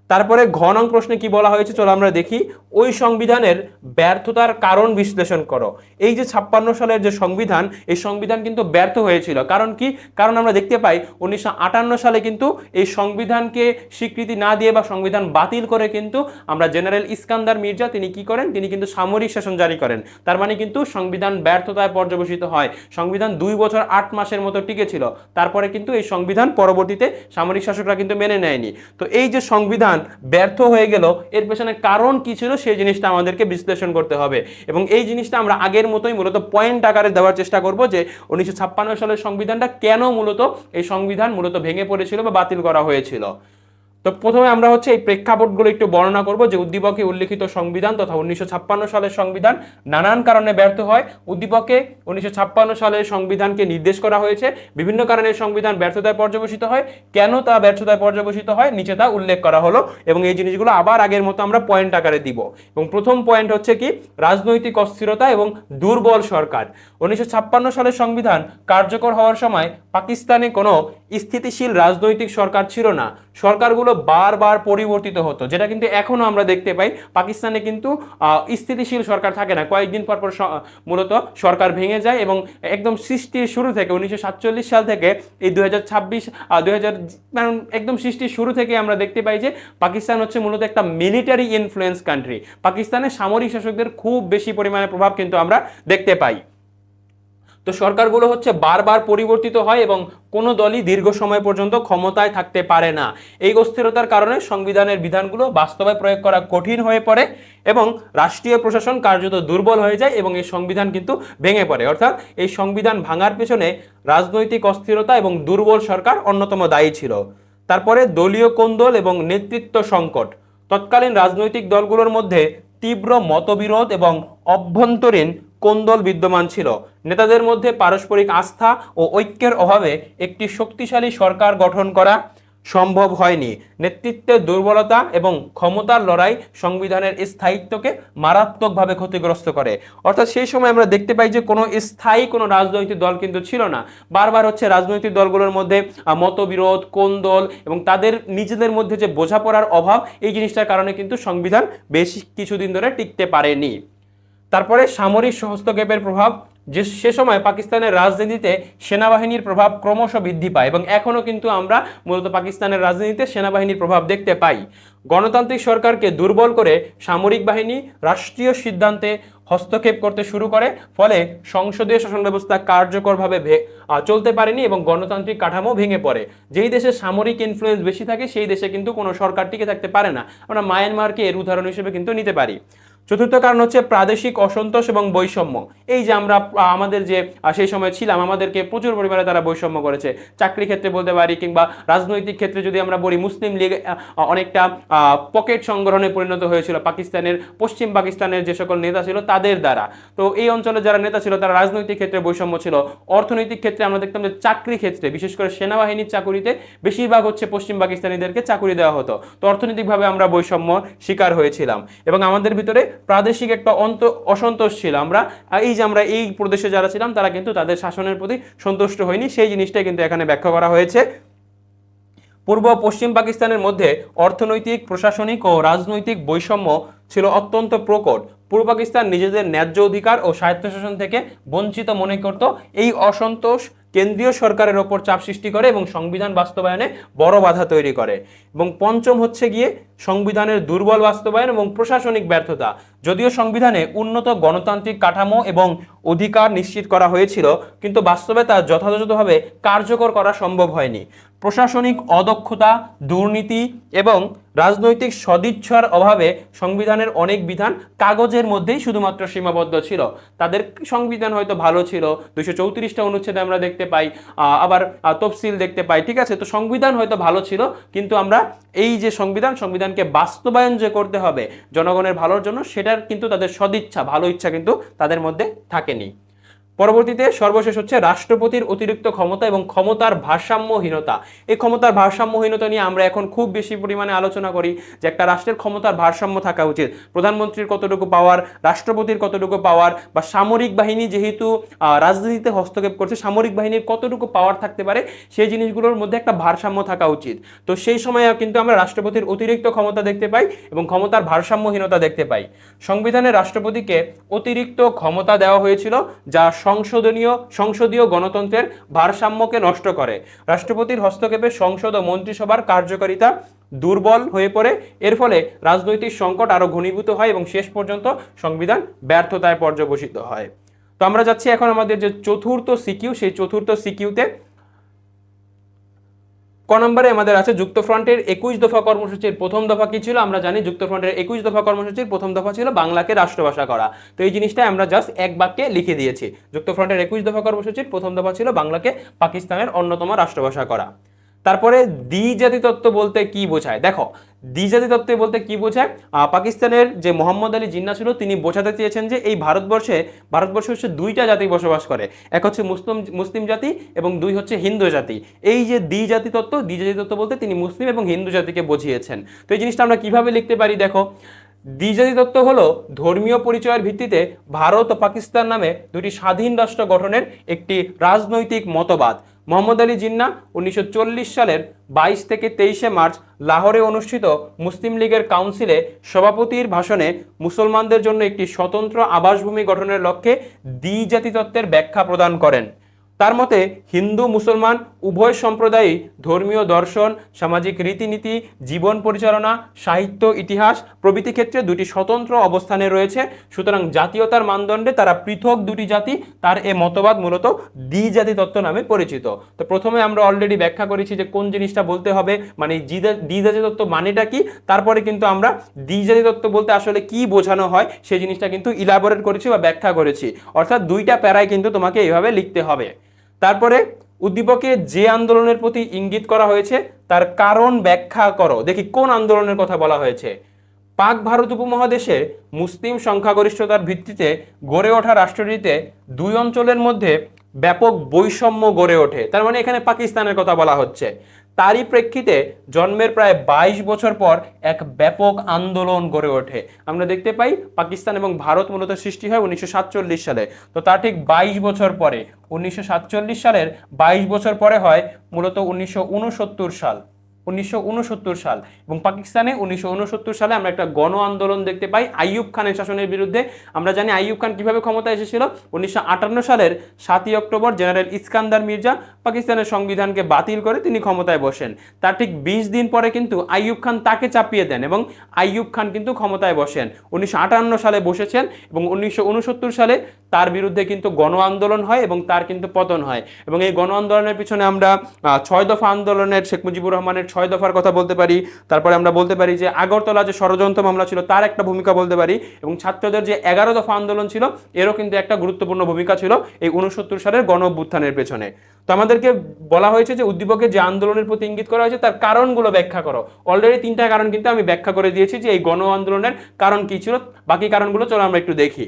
তারপরে ঘ নং প্রশ্নে কি বলা হয়েছে চলো আমরা দেখি। ওই সংবিধানের ব্যর্থতার কারণ বিশ্লেষণ করো। এই যে 56 সালের যে সংবিধান, এই সংবিধান কিন্তু ব্যর্থ হয়েছিল। কারণ কি? কারণ আমরা দেখতে পাই 1958 সালে কিন্তু এই সংবিধানকে স্বীকৃতি না দিয়ে বা সংবিধান বাতিল করে কিন্তু আমরা জেনারেল ইস্কান্দার মির্জা তিনি কি করেন, তিনি কিন্তু সামরিক শাসন জারি করেন। তার মানে কিন্তু সংবিধান ব্যর্থতায় পর্যবসিত হয়। সংবিধান 2 বছর 8 মাসের মতো টিকে ছিল। তারপরে কিন্তু এই সংবিধান পরবর্তীতে সামরিক শাসকরা কিন্তু মেনে নেয়নি। তো এই যে সংবিধান ব্যর্থ হয়ে গেল, এর পেছনে কারণ কি ছিল সেই জিনিসটা আমাদেরকে বিশ্লেষণ করতে হবে এবং এই জিনিসটা আমরা আগের মতোই মূলত পয়েন্ট আকারে দেওয়ার চেষ্টা করব যে 1956 সালের সংবিধানটা কেন মূলত এই সংবিধান মূলত ভেঙে পড়েছিল বা বাতিল করা হয়েছিল। তো প্রথমে আমরা হচ্ছে এই প্রেক্ষাপটগুলো একটু বর্ণনা করব যে উদ্দীপকে উল্লেখিত সংবিধান তথা 1956 সালের সংবিধান নানান কারণে ব্যর্থ হয়। উদ্দীপকে 1956 সালের সংবিধানকে নির্দেশ করা হয়েছে, বিভিন্ন কারণে সংবিধান ব্যর্থতায় পর্যবসিত হয়, কেন তা ব্যর্থতায় পর্যবসিত হয় নিচে তা উল্লেখ করা হলো এবং এই জিনিসগুলো আবার আগের মতো আমরা পয়েন্ট আকারে দিব। এবং প্রথম পয়েন্ট হচ্ছে কি, রাজনৈতিক অস্থিরতা এবং দুর্বল সরকার। 1956 সালের সংবিধান কার্যকর হওয়ার সময় পাকিস্তানে কোনো স্থিতিশীল রাজনৈতিক সরকার ছিল না। সরকারগুলো বারবার পরিবর্তিত হতো, যেটা কিন্তু এখনো আমরা দেখতে পাই। পাকিস্তানে কিন্তু স্থিতিশীল সরকার থাকে না, কয়েকদিন পর পর মূলত সরকার ভেঙে যায় এবং একদম সৃষ্টির শুরু থেকে 1947 সাল থেকে এই 2026 একদম সৃষ্টির শুরু থেকে আমরা দেখতে পাই যে পাকিস্তান হচ্ছে মূলত একটা মিলিটারি ইনফ্লুয়েন্স কান্ট্রি। পাকিস্তানে সামরিক শাসকদের খুব বেশি পরিমাণে প্রভাব কিন্তু আমরা দেখতে পাই। তো সরকারগুলো হচ্ছে বারবার পরিবর্তিত হয় এবং কোনো দলই দীর্ঘ সময় পর্যন্ত ক্ষমতায় থাকতে পারে না। এই অস্থিরতার কারণে সংবিধানের বিধানগুলো বাস্তবে প্রয়োগ করা কঠিন হয়ে পড়ে এবং রাষ্ট্রীয় প্রশাসন কার্যত দুর্বল হয়ে যায় এবং এই সংবিধান কিন্তু ভেঙে পড়ে। অর্থাৎ এই সংবিধান ভাঙার পেছনে রাজনৈতিক অস্থিরতা এবং দুর্বল সরকার অন্যতম দায়ী ছিল। তারপরে দলীয় কোন্দল এবং নেতৃত্ব সংকট। তৎকালীন রাজনৈতিক দলগুলোর মধ্যে তীব্র মতবিরোধ এবং অভ্যন্তরীণ কোন্দল বিদ্যমান ছিল। নেতাদের মধ্যে পারস্পরিক আস্থা ও ঐক্যের অভাবে একটি শক্তিশালী সরকার গঠন করা সম্ভব হয়নি। নেতৃত্বের দুর্বলতা এবং ক্ষমতার লড়াই সংবিধানের স্থায়িত্বকে মারাত্মকভাবে ক্ষতিগ্রস্ত করে। অর্থাৎ সেই সময় আমরা দেখতে পাই যে কোনো স্থায়ী কোনো রাজনৈতিক দল কিন্তু ছিল না। বারবার হচ্ছে রাজনৈতিক দলগুলোর মধ্যে মতবিরোধ, কোন্দল এবং তাদের নিজেদের মধ্যে যে বোঝাপড়ার অভাব, এই জিনিসটার কারণে কিন্তু সংবিধান বেশ কিছুদিন ধরে টিকতে পারেনি। তারপরে সামরিক হস্তক্ষেপের প্রভাব, যে সে সময় পাকিস্তানের রাজনীতিতে সেনাবাহিনীর প্রভাব ক্রমশ বৃদ্ধি পায় এবং এখনও কিন্তু আমরা মূলত পাকিস্তানের রাজনীতিতে সেনাবাহিনীর প্রভাব দেখতে পাই। গণতান্ত্রিক সরকারকে দুর্বল করে সামরিক বাহিনী রাষ্ট্রীয় সিদ্ধান্তে হস্তক্ষেপ করতে শুরু করে, ফলে সংসদীয় শাসন ব্যবস্থা কার্যকরভাবে চলতে পারেনি এবং গণতান্ত্রিক কাঠামো ভেঙে পড়ে। যেই দেশে সামরিক ইনফ্লুয়েন্স বেশি থাকে সেই দেশে কিন্তু কোনো সরকার টিকে থাকতে পারে না। আমরা মায়ানমারকে এর উদাহরণ হিসেবে কিন্তু নিতে পারি। চতুর্থ কারণ হচ্ছে প্রাদেশিক অসন্তোষ এবং বৈষম্য। এই যে আমরা আমাদের যে সেই সময় ছিলাম, আমাদেরকে প্রচুর পরিমাণে তারা বৈষম্য করেছে, চাকরি ক্ষেত্রে বলতে পারি কিংবা রাজনৈতিক ক্ষেত্রে যদি আমরা বলি, মুসলিম লীগ অনেকটা পকেট সংগঠনে পরিণত হয়েছিল পাকিস্তানের, পশ্চিম পাকিস্তানের যে সকল নেতা ছিল তাদের দ্বারা। তো এই অঞ্চলে যারা নেতা ছিল তারা রাজনৈতিক ক্ষেত্রে বৈষম্য ছিল। অর্থনৈতিক ক্ষেত্রে আমরা দেখতাম যে চাকরি ক্ষেত্রে, বিশেষ করে সেনাবাহিনীর চাকুরিতে বেশিরভাগ হচ্ছে পশ্চিম পাকিস্তানিদেরকে চাকুরি দেওয়া হতো। তো অর্থনৈতিকভাবে আমরা বৈষম্য শিকার হয়েছিলাম এবং আমাদের ভিতরে প্রাদেশিক একটা অসন্তোষ ছিল। আমরা এই প্রদেশে যারা ছিলাম তারা কিন্তু তাদের শাসনের প্রতি সন্তুষ্ট হয়নি, সেই জিনিসটাই কিন্তু এখানে ব্যাখ্যা করা হয়েছে। পূর্ব পশ্চিম পাকিস্তানের মধ্যে অর্থনৈতিক, প্রশাসনিক ও রাজনৈতিক বৈষম্য ছিল অত্যন্ত প্রকট। পূর্ব পাকিস্তান নিজেদের ন্যায্য অধিকার ও স্বায়ত্তশাসন থেকে বঞ্চিত মনে করত। এই অসন্তোষ কেন্দ্রীয় সরকারের ওপর চাপ সৃষ্টি করে এবং সংবিধান বাস্তবায়নে বড় বাধা তৈরি করে। এবং পঞ্চম হচ্ছে গিয়ে সংবিধানের দুর্বল বাস্তবায়ন এবং প্রশাসনিক ব্যর্থতা। যদিও সংবিধানে উন্নত গণতান্ত্রিক কাঠামো এবং অধিকার নিশ্চিত করা হয়েছিল, কিন্তু বাস্তবে তা যথাযথভাবে কার্যকর করা সম্ভব হয়নি। প্রশাসনিক অদক্ষতা, দুর্নীতি এবং রাজনৈতিক সদিচ্ছার অভাবে সংবিধানের অনেক বিধান কাগজের মধ্যেই শুধুমাত্র সীমাবদ্ধ ছিল। তাদের সংবিধান হয়তো ভালো ছিল, 234টা অনুচ্ছেদে আমরা দেখতে পাই, আবার তফসিল দেখতে পাই, ঠিক আছে। তো সংবিধান হয়তো ভালো ছিল, কিন্তু আমরা এই যে সংবিধানকে বাস্তবায়ন যে করতে হবে জনগণের ভালোর জন্য, সেটার কিন্তু তাদের সদিচ্ছা, ভালো ইচ্ছা কিন্তু তাদের মধ্যে থাকেনি। পরবর্তীতে সর্বশেষ হচ্ছে রাষ্ট্রপতির অতিরিক্ত ক্ষমতা এবং ক্ষমতার ভারসাম্যহীনতা। এই ক্ষমতার ভারসাম্যহীনতা নিয়ে আমরা এখন খুব বেশি পরিমাণে আলোচনা করি যে একটা রাষ্ট্রের ক্ষমতার ভারসাম্য থাকা উচিত। প্রধানমন্ত্রীর কতটুকু পাওয়ার, রাষ্ট্রপতির কতটুকু পাওয়ার, বা সামরিক বাহিনী যেহেতু রাজনীতিতে হস্তক্ষেপ করছে, সামরিক বাহিনীর কতটুকু পাওয়ার থাকতে পারে, সেই জিনিসগুলোর মধ্যে একটা ভারসাম্য থাকা উচিত। তো সেই সময়ে কিন্তু আমরা রাষ্ট্রপতির অতিরিক্ত ক্ষমতা দেখতে পাই এবং ক্ষমতার ভারসাম্যহীনতা দেখতে পাই। সংবিধানে রাষ্ট্রপতিকে অতিরিক্ত ক্ষমতা দেওয়া হয়েছিল, যা সংসদীয় গণতন্ত্রের ভারসাম্যকে নষ্ট করে। রাষ্ট্রপতির হস্তক্ষেপে সংসদ ও মন্ত্রিসভার কার্যকারিতা দুর্বল হয়ে পড়ে। এর ফলে রাজনৈতিক সংকট আরো ঘনীভূত হয় এবং শেষ পর্যন্ত সংবিধান ব্যর্থতায় পর্যবসিত হয়। তো আমরা যাচ্ছি এখন আমাদের যে চতুর্থ সিকিউ, সেই চতুর্থ সিকিউতে ক নম্বরে আমাদের আছে যুক্তফ্রন্টের 21 দফা কর্মসূচির প্রথম দফা কি ছিল? আমরা জানি যুক্তফ্রন্টের 21 দফা কর্মসূচির প্রথম দফা ছিল বাংলাকে রাষ্ট্রভাষা করা। তো এই জিনিসটা আমরা জাস্ট এক বাক্যে লিখে দিয়েছি। যুক্তফ্রন্টের 21 দফা কর্মসূচির প্রথম দফা ছিল বাংলাকে পাকিস্তানের অন্যতম রাষ্ট্রভাষা করা। তারপরে দ্বিজাতি তত্ত্ব বলতে কি বোঝায়? দেখো, দ্বিজাতি তত্ত্ব বলতে কি বোঝায়? পাকিস্তানের যে মোহাম্মদ আলী জিন্নাহ ছিল, তিনি বোঝাতে চেয়েছেন যে এই ভারতবর্ষে হচ্ছে দুইটা জাতি বসবাস করে, এক হচ্ছে মুসলিম জাতি এবং দুই হচ্ছে হিন্দু জাতি। এই যে দ্বিজাতি তত্ত্ব বলতে তিনি মুসলিম এবং হিন্দু জাতিকে বুঝিয়েছেন। তো এই জিনিসটা আমরা কিভাবে লিখতে পারি? দেখো, দ্বিজাতি তত্ত্ব হলো ধর্মীয় পরিচয়ের ভিত্তিতে ভারত ও পাকিস্তান নামে দুটি স্বাধীন রাষ্ট্র গঠনের একটি রাজনৈতিক মতবাদ। মোহাম্মদ আলী জিন্নাহ 1940 সালের 22 থেকে 23 মার্চ লাহোরে অনুষ্ঠিত মুসলিম লীগের কাউন্সিলে সভাপতির ভাষণে মুসলমানদের জন্য একটি স্বতন্ত্র আবাসভূমি গঠনের লক্ষ্যে দ্বিজাতি তত্ত্বের ব্যাখ্যা প্রদান করেন। তার মতে হিন্দু মুসলমান উভয় সম্প্রদায়ই ধর্মীয় দর্শন, সামাজিক রীতিনীতি, জীবন পরিচালনা, সাহিত্য, ইতিহাস প্রভৃতি ক্ষেত্রে দুটি স্বতন্ত্র অবস্থানে রয়েছে। সুতরাং জাতীয়তার মানদণ্ডে তারা পৃথক দুটি জাতি। তার এ মতবাদ মূলত দ্বিজাতি তত্ত্ব নামে পরিচিত। তো প্রথমে আমরা অলরেডি ব্যাখ্যা করেছি যে কোন জিনিসটা বলতে হবে, মানে দ্বিজাতি তত্ত্ব মানেটা কি। তারপরে কিন্তু আমরা দ্বিজাতি তত্ত্ব বলতে আসলে কি বোঝানো হয় সেই জিনিসটা কিন্তু ইলাবোরেট করেছি বা ব্যাখ্যা করেছি। অর্থাৎ দুইটা প্যারায় কিন্তু তোমাকে এইভাবে লিখতে হবে। তারপরে উদ্দীপকে যে আন্দোলনের প্রতি ইঙ্গিত করা হয়েছে তার কারণ ব্যাখ্যা করো। দেখি কোন আন্দোলনের কথা বলা হয়েছে। পাক ভারত উপমহাদেশে মুসলিম সংখ্যাগরিষ্ঠতার ভিত্তিতে গড়ে ওঠা রাষ্ট্রটিতে দুই অঞ্চলের মধ্যে ব্যাপক বৈষম্য গড়ে ওঠে। তার মানে এখানে পাকিস্তানের কথা বলা হচ্ছে। তারই প্রেক্ষিতে জন্মের প্রায় 22 বছর পর এক ব্যাপক আন্দোলন গড়ে ওঠে। আমরা দেখতে পাই পাকিস্তান এবং ভারত মূলত সৃষ্টি হয় 1947 সালে। তো তার ঠিক 22 বছর পরে 1947 সালের 22 বছর পরে হয় মূলত 1969 সাল। 1969 সাল এবং পাকিস্তানে 1969 সালে আমরা একটা গণ আন্দোলন দেখতে পাই আইয়ুব খানের শাসনের বিরুদ্ধে। আমরা জানি আইয়ুব খান কিভাবে ক্ষমতায় এসেছিল। 1958 সালের 7ই অক্টোবর জেনারেল ইস্কান্দার মির্জা পাকিস্তানের সংবিধানকে বাতিল করে তিনি ক্ষমতায় বসেন। তার ঠিক 20 দিন পরে কিন্তু আইয়ুব খান তাকে চাপিয়ে দেন এবং আইয়ুব খান কিন্তু ক্ষমতায় বসেন। 1958 সালে বসেছেন এবং 1969 সালে তার বিরুদ্ধে কিন্তু গণ আন্দোলন হয় এবং তার কিন্তু পতন হয়। এবং এই গণ আন্দোলনের পিছনে আমরা 6 দফা আন্দোলনের শেখ মুজিবুর রহমানের 6 দফার কথা বলতে পারি। তারপরে আমরা বলতে পারি যে আগরতলা যে ষড়যন্ত্র মামলা ছিল তার একটা ভূমিকা বলতে পারি এবং ছাত্রদের যে 11 দফা আন্দোলন ছিল এরও কিন্তু একটা গুরুত্বপূর্ণ ভূমিকা ছিল এই 69 সালের গণ অভ্যুত্থানের পেছনে। তো আমাদেরকে বলা হয়েছে যে উদ্দীপকের যে আন্দোলনের প্রতি ইঙ্গিত করা হয়েছে তার কারণগুলো ব্যাখ্যা করো। অলরেডি 3টা কারণ কিন্তু আমি ব্যাখ্যা করে দিয়েছি যে এই গণ আন্দোলনের কারণ কি ছিল। বাকি কারণগুলো চলো আমরা একটু দেখি।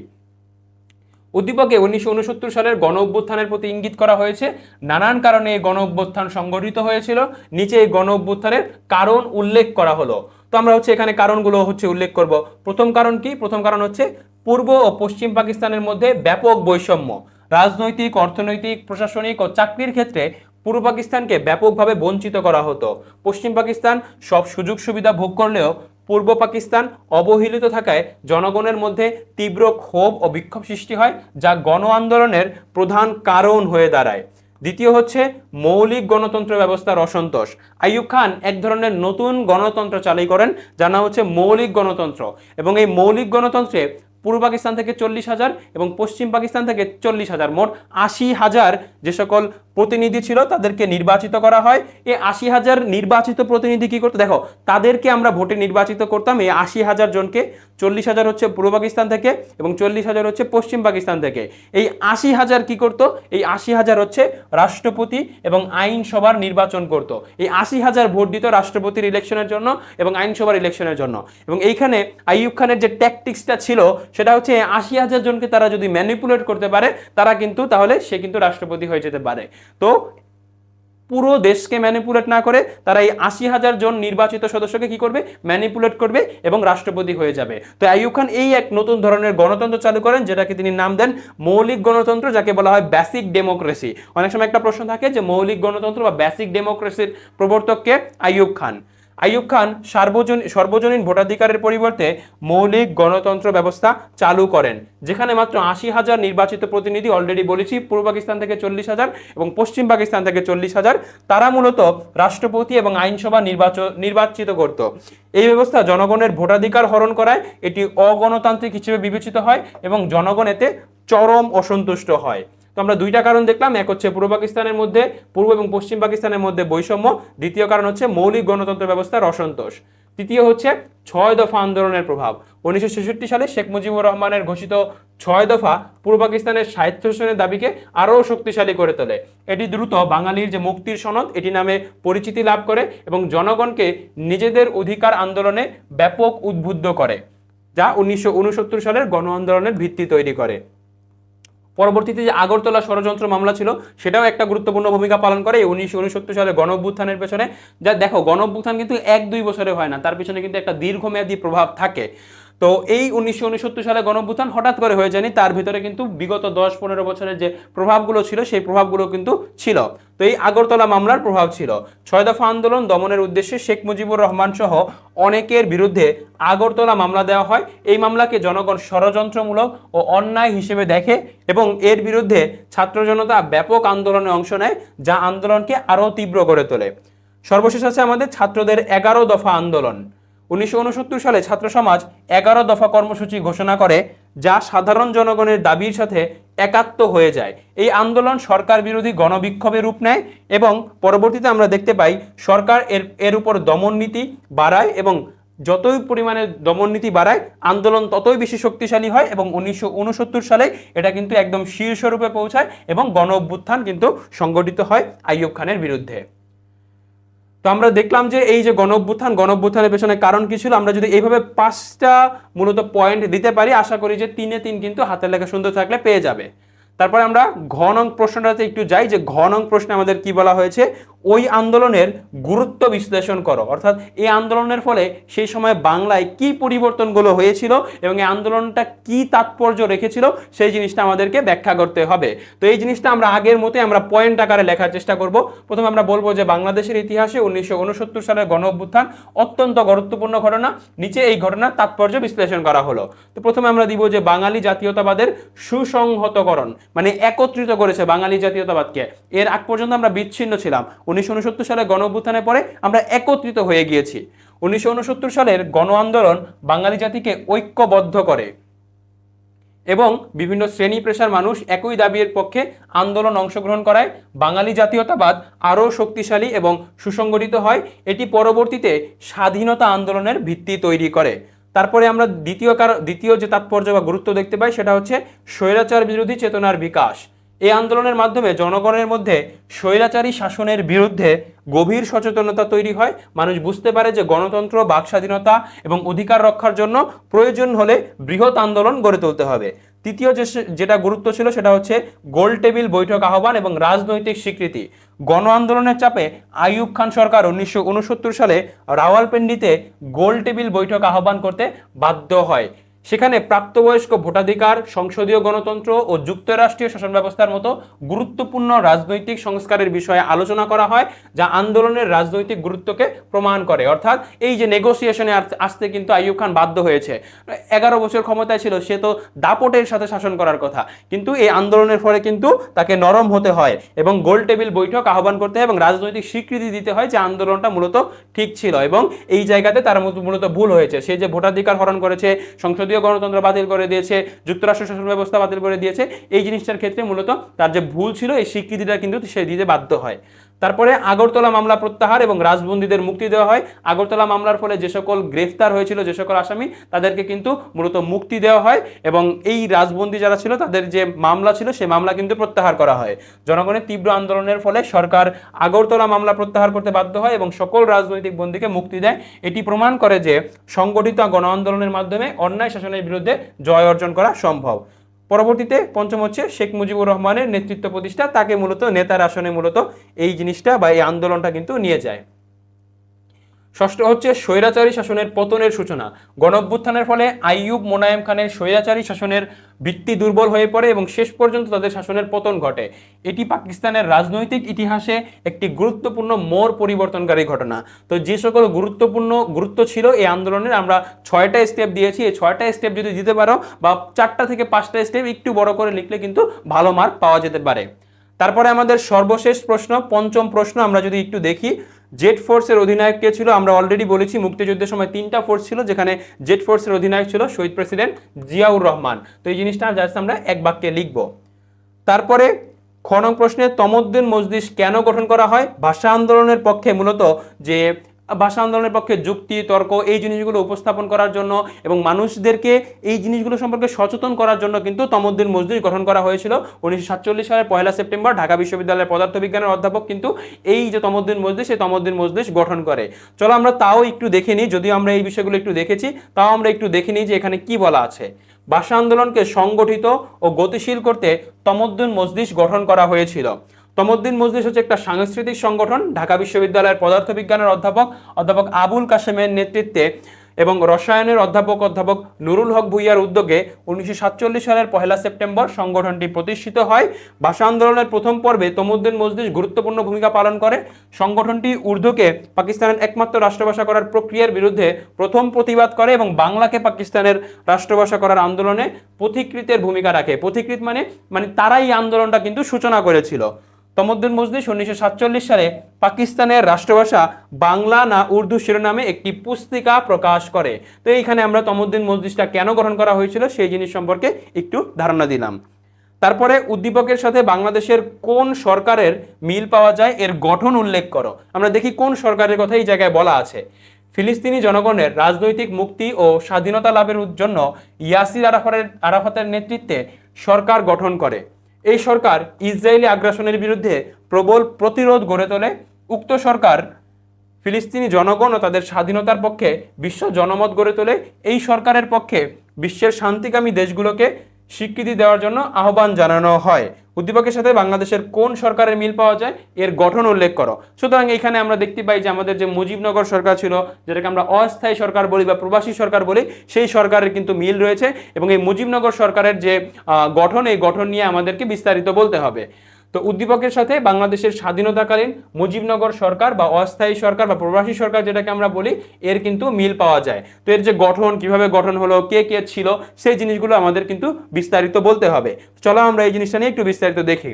উদ্দীপকে 1969 সালের গণ অভ্যুত্থানের প্রতি ইঙ্গিত করা হয়েছে। নানান কারণে এই গণ অভ্যুত্থান সংগঠিত হয়েছিল। নিচে এই গণ অভ্যুত্থানের কারণ উল্লেখ করা হলো। তো আমরা এখানে কারণগুলো উল্লেখ করব। প্রথম কারণ কি? প্রথম কারণ হচ্ছে পূর্ব ও পশ্চিম পাকিস্তানের মধ্যে ব্যাপক বৈষম্য। রাজনৈতিক, অর্থনৈতিক, প্রশাসনিক ও চাকরির ক্ষেত্রে পূর্ব পাকিস্তানকে ব্যাপকভাবে বঞ্চিত করা হতো। পশ্চিম পাকিস্তান সব সুযোগ সুবিধা ভোগ করলেও পূর্ব পাকিস্তান অবহেলিত থাকায় জনগণের মধ্যে তীব্র ক্ষোভ ও বিক্ষোভ সৃষ্টি হয়, যা গণ আন্দোলনের প্রধান কারণ হয়ে দাঁড়ায়। দ্বিতীয় হচ্ছে মৌলিক গণতন্ত্র ব্যবস্থার অসন্তোষ। আইয়ুব খান এক ধরনের নতুন গণতন্ত্র চালু করেন যার নাম হচ্ছে মৌলিক গণতন্ত্র এবং এই মৌলিক গণতন্ত্রে পূর্ব পাকিস্তান থেকে 40,000 এবং পশ্চিম পাকিস্তান থেকে 40,000 মোট 80,000 যে সকল প্রতিনিধি ছিল তাদেরকে নির্বাচিত করা হয়। এই 80,000 নির্বাচিত প্রতিনিধি কি করতো দেখো, তাদেরকে আমরা ভোটে নির্বাচিত করতাম। এই 80,000 জনকে 40,000 হচ্ছে পূর্ব পাকিস্তান থেকে এবং 40,000 হচ্ছে পশ্চিম পাকিস্তান থেকে। এই 80,000 কি করতো? এই 80,000 হচ্ছে রাষ্ট্রপতি এবং আইনসভার নির্বাচন করত। এই 80,000 ভোট দিত রাষ্ট্রপতির ইলেকশনের জন্য এবং আইনসভার ইলেকশনের জন্য। এবং এইখানে আইয়ুব খানের যে ট্যাকটিক্সটা ছিল সেটা হচ্ছে 80,000 জনকে তারা যদি ম্যানিপুলেট করতে পারে তারা কিন্তু তাহলে সে কিন্তু রাষ্ট্রপতি হয়ে যেতে পারে। তো পুরো দেশকে ম্যানিপুলেট না করে তারা এই 80,000 জন নির্বাচিত সদস্যকে কি করবে? ম্যানিপুলেট করবে এবং রাষ্ট্রপতি হয়ে যাবে। তো আইয়ুব খান এই এক নতুন ধরনের গণতন্ত্র চালু করেন যেটাকে তিনি নাম দেন মৌলিক গণতন্ত্র, যাকে বলা হয় বেসিক ডেমোক্রেসি। অনেক সময় একটা প্রশ্ন থাকে যে মৌলিক গণতন্ত্র বা বেসিক ডেমোক্রেসির প্রবর্তক কে? আইয়ুব খান। আইয়ুব খান সর্বজনীন ভোটাধিকারের পরিবর্তে মৌলিক গণতন্ত্র ব্যবস্থা চালু করেন যেখানে মাত্র 80,000 নির্বাচিত প্রতিনিধি, অলরেডি বলেছি পূর্ব পাকিস্তান থেকে 40,000 এবং পশ্চিম পাকিস্তান থেকে 40,000, তারা মূলত রাষ্ট্রপতি এবং আইনসভা নির্বাচিত করত। এই ব্যবস্থা জনগণের ভোটাধিকার হরণ করায় এটি অগণতান্ত্রিক হিসেবে বিবেচিত হয় এবং জনগণ এতে চরম অসন্তুষ্ট হয়। তো আমরা 2টা কারণ দেখলাম। এক হচ্ছে পূর্ব পাকিস্তানের মধ্যে, পূর্ব এবং পশ্চিম পাকিস্তানের মধ্যে বৈষম্য। দ্বিতীয় কারণ হচ্ছে মৌলিক গণতন্ত্র ব্যবস্থার অসন্তোষ। তৃতীয় হচ্ছে 6 দফা আন্দোলনের প্রভাব। 1966 সালে শেখ মুজিবুর রহমানের ঘোষিত 6 দফা পূর্ব পাকিস্তানের স্বায়ত্তশাসনের দাবিকে আরও শক্তিশালী করে তোলে। এটি দ্রুত বাঙালির যে মুক্তির সনদ এটি নামে পরিচিতি লাভ করে এবং জনগণকে নিজেদের অধিকার আন্দোলনে ব্যাপক উদ্বুদ্ধ করে, যা 1969 সালের গণ আন্দোলনের ভিত্তি তৈরি করে। পরবর্তীতে যে আগরতলা ষড়যন্ত্র মামলা ছিল সেটাও একটা গুরুত্বপূর্ণ ভূমিকা পালন করে এই 1969 সালে গণ অভ্যুত্থানের পেছনে। যা দেখো, গণ অভ্যুত্থান কিন্তু 1-2 বছরে হয় না, তার পিছনে কিন্তু একটা দীর্ঘমেয়াদী প্রভাব থাকে। তো এই 1969 সালে গণ অভ্যুত্থান হঠাৎ করে হয়ে যায়নি, তার ভিতরে কিন্তু বিগত 10-15 বছরের যে প্রভাবগুলো ছিল সেই প্রভাবগুলো কিন্তু ছিল। তো এই আগরতলা মামলার প্রভাব ছিল। 6 দফা আন্দোলন দমনের উদ্দেশ্যে শেখ মুজিবুর রহমান সহ অনেকের বিরুদ্ধে আগরতলা মামলা দেওয়া হয়। এই মামলাকে জনগণ ষড়যন্ত্রমূলক ও অন্যায় হিসেবে দেখে এবং এর বিরুদ্ধে ছাত্র জনতা ব্যাপক আন্দোলনে অংশ নেয়, যা আন্দোলনকে আরও তীব্র করে তোলে। সর্বশেষ আছে আমাদের ছাত্রদের 11 দফা আন্দোলন। 1969 সালে ছাত্র সমাজ 11 দফা কর্মসূচি ঘোষণা করে, যা সাধারণ জনগণের দাবির সাথে একাত্ম হয়ে যায়। এই আন্দোলন সরকার বিরোধী গণবিক্ষোভে রূপ নেয় এবং পরবর্তীতে আমরা দেখতে পাই সরকার এর উপর দমন নীতি বাড়ায় এবং যতই পরিমাণে দমন নীতি বাড়ায় আন্দোলন ততই বেশি শক্তিশালী হয় এবং 1969 সালে এটা কিন্তু একদম শীর্ষরূপে পৌঁছায় এবং গণ অভ্যুত্থান কিন্তু সংগঠিত হয় আইয়ুব খানের বিরুদ্ধে। তো আমরা দেখলাম যে এই যে গণ অভ্যুত্থানের পেছনে কারণ কি ছিল। আমরা যদি এইভাবে 5টা মূলত পয়েন্ট দিতে পারি, আশা করি যে 3-3 কিন্তু হাতের লেখা সুন্দর থাকলে পেয়ে যাবে। তারপরে আমরা ঘ নং প্রশ্নটাতে একটু যাই যে ঘ নং প্রশ্নে আমাদের কি বলা হয়েছে। ওই আন্দোলনের গুরুত্ব বিশ্লেষণ করো। অর্থাৎ এই আন্দোলনের ফলে সেই সময় বাংলায় কি পরিবর্তনগুলো হয়েছিল এবং এই আন্দোলনটা কি তাৎপর্য রেখেছিল সেই জিনিসটা আমাদেরকে ব্যাখ্যা করতে হবে। তো এই জিনিসটা আমরা আগের মতোই আমরা পয়েন্ট আকারে লেখার চেষ্টা করব। প্রথমে আমরা বলবো যে বাংলাদেশের ইতিহাসে 1969 সালের গণ অভ্যুত্থান অত্যন্ত গুরুত্বপূর্ণ ঘটনা, নিচে এই ঘটনার তাৎপর্য বিশ্লেষণ করা হলো। তো প্রথমে আমরা দিব যে বাঙালি জাতীয়তাবাদের সুসংহতকরণ, মানে একত্রিত করেছে বাঙালি জাতীয়তাবাদকে। এর আগ পর্যন্ত আমরা বিচ্ছিন্ন ছিলাম, 1969 সালে গণ অভ্যুত্থানের পরে আমরা একত্রিত হয়ে গিয়েছি। 1969 সালের গণ আন্দোলন বাঙালি জাতিকে ঐক্যবদ্ধ করে এবং বিভিন্ন শ্রেণী পেশার মানুষ একই দাবির পক্ষে আন্দোলন অংশগ্রহণ করায় বাঙালি জাতীয়তাবাদ আরও শক্তিশালী এবং সুসংগঠিত হয়। এটি পরবর্তীতে স্বাধীনতা আন্দোলনের ভিত্তি তৈরি করে। তারপরে আমরা দ্বিতীয় যে তাৎপর্য বা গুরুত্ব দেখতে পাই সেটা হচ্ছে স্বৈরাচার বিরোধী চেতনার বিকাশ। এই আন্দোলনের মাধ্যমে জনগণের মধ্যে স্বৈরাচারী শাসনের বিরুদ্ধে গভীর সচেতনতা তৈরি হয়। মানুষ বুঝতে পারে যে গণতন্ত্র, বাক স্বাধীনতা এবং অধিকার রক্ষার জন্য প্রয়োজন হলে বৃহৎ আন্দোলন গড়ে তুলতে হবে। তৃতীয় যেটা গুরুত্ব ছিল সেটা হচ্ছে গোল টেবিল বৈঠক আহ্বান এবং রাজনৈতিক স্বীকৃতি। গণ আন্দোলনের চাপে আইয়ুব খান সরকার 1969 সালে রাওয়ালপিন্ডিতে গোল টেবিল বৈঠক আহ্বান করতে বাধ্য হয়। সেখানে প্রাপ্তবয়স্ক ভোটাধিকার, সংসদীয় গণতন্ত্র ও যুক্তরাষ্ট্রীয় শাসন ব্যবস্থার মতো গুরুত্বপূর্ণ রাজনৈতিক সংস্কারের বিষয়ে আলোচনা করা হয়, যা আন্দোলনের রাজনৈতিক গুরুত্বকে প্রমাণ করে। অর্থাৎ এই যে নেগোসিয়েশনে আসতে কিন্তু আইয়ুব খান বাধ্য হয়েছে। 11 বছর ক্ষমতায় ছিল, সে তো দাপটের সাথে শাসন করার কথা, কিন্তু এই আন্দোলনের ফলে কিন্তু তাকে নরম হতে হয় এবং গোল টেবিল বৈঠক আহ্বান করতে হয় এবং রাজনৈতিক স্বীকৃতি দিতে হয় যে আন্দোলনটা মূলত ঠিক ছিল এবং এই জায়গাতে তার মূলত ভুল হয়েছে। সে যে ভোটাধিকার হরণ করেছে, সংসদীয় গণতন্ত্র বাতিল করে দিয়েছে, যুক্তরাষ্ট্র শাসন ব্যবস্থা বাতিল করে দিয়েছে, এই জিনিসটার ক্ষেত্রে মূলত তার যে ভুল ছিল এই স্বীকৃতিটা কিন্তু সে দিতে বাধ্য হয়। তারপরে আগরতলা মামলা প্রত্যাহার এবং রাজবন্দীদের মুক্তি দেওয়া হয়। আগরতলা মামলার ফলে যে সকল গ্রেফতার হয়েছিল, যে সকল আসামি, তাদেরকে কিন্তু মূলত মুক্তি দেওয়া হয় এবং এই রাজবন্দী যারা ছিল তাদের যে মামলা ছিল সেই মামলা কিন্তু প্রত্যাহার করা হয়। জনগণের তীব্র আন্দোলনের ফলে সরকার আগরতলা মামলা প্রত্যাহার করতে বাধ্য হয় এবং সকল রাজনৈতিক বন্দীকে মুক্তি দেয়। এটি প্রমাণ করে যে সংগঠিত গণ আন্দোলনের মাধ্যমে অন্যায় শাসনের বিরুদ্ধে জয় অর্জন করা সম্ভব। পরবর্তীতে পঞ্চম হচ্ছে শেখ মুজিবুর রহমানের নেতৃত্ব প্রতিষ্ঠা, তাকে মূলত নেতার আসনে মূলত এই জিনিসটা বা এই আন্দোলনটা কিন্তু নিয়ে যায়। ষষ্ঠ হচ্ছে স্বৈরাচারী শাসনের পতনের সূচনা। গণঅভ্যুত্থানের ফলে আইয়ুব মোনায়েম খানের স্বৈরাচারী শাসনের ভিত্তি দুর্বল হয়ে পড়ে এবং শেষ পর্যন্ত তাদের শাসনের পতন ঘটে। এটি পাকিস্তানের রাজনৈতিক ইতিহাসে একটি গুরুত্বপূর্ণ মোড় পরিবর্তনকারী ঘটনা। তো যে সকল গুরুত্ব ছিল এই আন্দোলনের আমরা 6টা স্টেপ দিয়েছি, এই 6টা স্টেপ যদি দিতে পারো বা 4টা থেকে 5টা স্টেপ একটু বড় করে লিখলে কিন্তু ভালো মার্ক পাওয়া যেতে পারে। তারপরে আমাদের সর্বশেষ প্রশ্ন, পঞ্চম প্রশ্ন আমরা যদি একটু দেখি, জেড ফোর্সের অধিনায়ক কে ছিল? আমরা অলরেডি বলেছি মুক্তিযুদ্ধের সময় 3টা ফোর্স ছিল, যেখানে জেড ফোর্সের অধিনায়ক ছিল শহীদ প্রেসিডেন্ট জিয়াউর রহমান। তো এই জিনিসটা জাস্ট আমরা এক বাক্যে লিখব। তারপরে খ নং প্রশ্নে তমদ্দুন মজলিস কেন গঠন করা হয়? ভাষা আন্দোলনের পক্ষে মূলত যে ভাষা আন্দোলনের পক্ষে যুক্তি তর্ক এই জিনিসগুলো উপস্থাপন করার জন্য এবং মানুষদেরকে এই জিনিসগুলো সম্পর্কে সচেতন করার জন্য কিন্তু তমদ্দুন মজলিস গঠন করা হয়েছিল। 1947 সালের 1 সেপ্টেম্বর ঢাকা বিশ্ববিদ্যালয়ের পদার্থবিজ্ঞানের অধ্যাপক কিন্তু এই যে তমদ্দুন মজলিস, এই তমদ্দুন মজলিস গঠন করে। চলো আমরা তাও একটু দেখে নিই, যদিও আমরা এই বিষয়গুলো একটু দেখেছি, তাও আমরা একটু দেখে নিই যে এখানে কি বলা আছে। ভাষা আন্দোলনকে সংগঠিত ও গতিশীল করতে তমদ্দুন মজলিস গঠন করা হয়েছিল। তমদ্দুন মজলিস হচ্ছে একটা সাংস্কৃতিক সংগঠন। ঢাকা বিশ্ববিদ্যালয়ের পদার্থবিজ্ঞানের অধ্যাপক আবুল কাশেমের নেতৃত্বে এবং রসায়নের অধ্যাপক নুরুল হক ভুইয়ার উদ্যোগে 1947 সালের 1 সেপ্টেম্বর সংগঠনটি প্রতিষ্ঠিত হয়। ভাষা আন্দোলনের প্রথম পর্বে তমদ্দুন মজলিস গুরুত্বপূর্ণ ভূমিকা পালন করে। সংগঠনটি উর্দুকে পাকিস্তানের একমাত্র রাষ্ট্রভাষা করার প্রক্রিয়ার বিরুদ্ধে প্রথম প্রতিবাদ করে এবং বাংলাকে পাকিস্তানের রাষ্ট্রভাষা করার আন্দোলনে পথিকৃতের ভূমিকা রাখে। পথিকৃত মানে তারাই এই আন্দোলনটা কিন্তু সূচনা করেছিল। তমদ্দুন মজলিস 1947 সালে পাকিস্তানের রাষ্ট্রভাষা বাংলা না উর্দু শিরোনামে একটি পুস্তিকা প্রকাশ করে। তো এইখানে আমরা তমদ্দুন মজলিসটা কেন গঠন করা হয়েছিল সেই জিনিস সম্পর্কে একটু ধারণা দিলাম। তারপরে উদ্দীপকের সাথে বাংলাদেশের কোন সরকারের মিল পাওয়া যায়, এর গঠন উল্লেখ করো। আমরা দেখি কোন সরকারের কথা এই জায়গায় বলা আছে। ফিলিস্তিনি জনগণের রাজনৈতিক মুক্তি ও স্বাধীনতা লাভের জন্য ইয়াসির আরাফাতের নেতৃত্বে সরকার গঠন করে। এই সরকার ইসরায়েলি আগ্রাসনের বিরুদ্ধে প্রবল প্রতিরোধ গড়ে তোলে। উক্ত সরকার ফিলিস্তিনি জনগণ ও তাদের স্বাধীনতার পক্ষে বিশ্ব জনমত গড়ে তোলে। এই সরকারের পক্ষে বিশ্বের শান্তিকামী দেশগুলোকে স্বীকৃতি দেওয়ার জন্য আহ্বান জানানো হয়। উদ্দীপকের সাথে বাংলাদেশের কোন সরকারের মিল পাওয়া যায়, এর গঠন উল্লেখ করো। সুতরাং এখানে আমরা দেখতে পাই যে আমাদের যে মুজিবনগর সরকার ছিল, যেটাকে আমরা অস্থায়ী সরকার বলি বা প্রবাসী সরকার বলি, সেই সরকারের কিন্তু মিল রয়েছে এবং এই মুজিবনগর সরকারের যে গঠন, এই গঠন নিয়ে আমাদেরকে বিস্তারিত বলতে হবে। তো উদ্দীপকের সাথে বাংলাদেশের স্বাধীনতাকালীন মুজিবনগর সরকার বা অস্থায়ী সরকার বা প্রবাসী সরকার যেটাকে আমরা বলি, এর কিন্তু মিল পাওয়া যায়। তো এর যে গঠন, কিভাবে গঠন হলো, কে কে ছিল, সেই জিনিসগুলো আমাদের কিন্তু বিস্তারিত বলতে হবে। চলো আমরা এই জিনিসটা নিয়ে একটু বিস্তারিত দেখি।